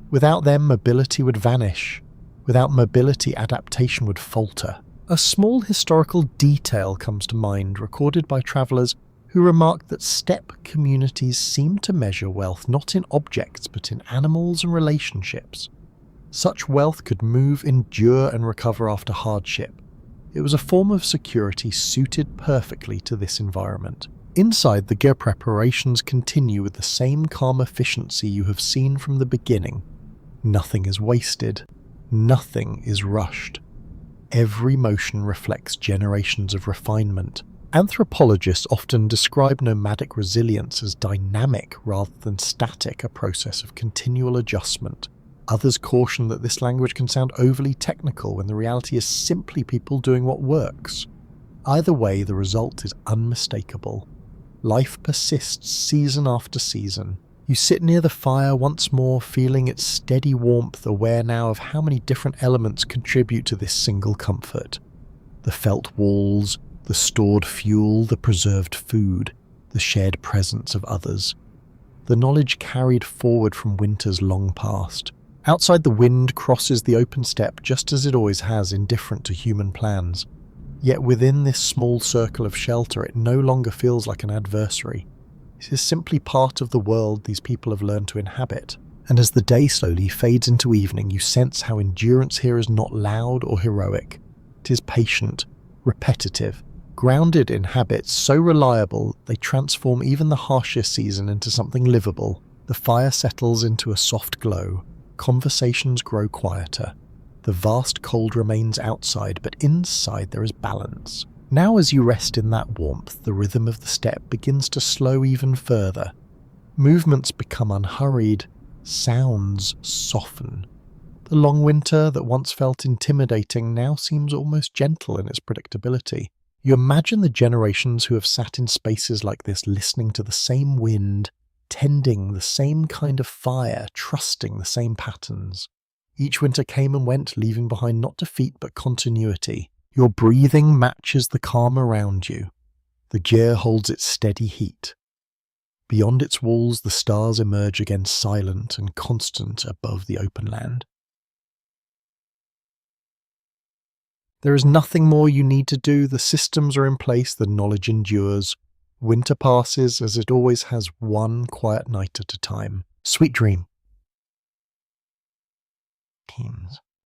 Without them, mobility would vanish. Without mobility, adaptation would falter. A small historical detail comes to mind, recorded by travellers who remarked that steppe communities seemed to measure wealth not in objects but in animals and relationships. Such wealth could move, endure and recover after hardship. It was a form of security suited perfectly to this environment. Inside, the gear preparations continue with the same calm efficiency you have seen from the beginning. Nothing is wasted. Nothing is rushed. Every motion reflects generations of refinement. Anthropologists often describe nomadic resilience as dynamic rather than static, a process of continual adjustment. Others caution that this language can sound overly technical when the reality is simply people doing what works. Either way, the result is unmistakable. Life persists season after season. You sit near the fire once more, feeling its steady warmth, aware now of how many different elements contribute to this single comfort. The felt walls, the stored fuel, the preserved food, the shared presence of others. The knowledge carried forward from winters long past. Outside, the wind crosses the open steppe just as it always has, indifferent to human plans. Yet within this small circle of shelter, it no longer feels like an adversary. It is simply part of the world these people have learned to inhabit. And as the day slowly fades into evening, you sense how endurance here is not loud or heroic. It is patient, repetitive, grounded in habits so reliable they transform even the harshest season into something livable. The fire settles into a soft glow. Conversations grow quieter. The vast cold remains outside, but inside there is balance. Now as you rest in that warmth, the rhythm of the steppe begins to slow even further. Movements become unhurried, sounds soften. The long winter that once felt intimidating now seems almost gentle in its predictability. You imagine the generations who have sat in spaces like this, listening to the same wind, tending the same kind of fire, trusting the same patterns. Each winter came and went, leaving behind not defeat but continuity. Your breathing matches the calm around you. The gyre holds its steady heat. Beyond its walls, the stars emerge again, silent and constant above the open land. There is nothing more you need to do. The systems are in place, the knowledge endures. Winter passes as it always has, one quiet night at a time. Sweet dream. Teens.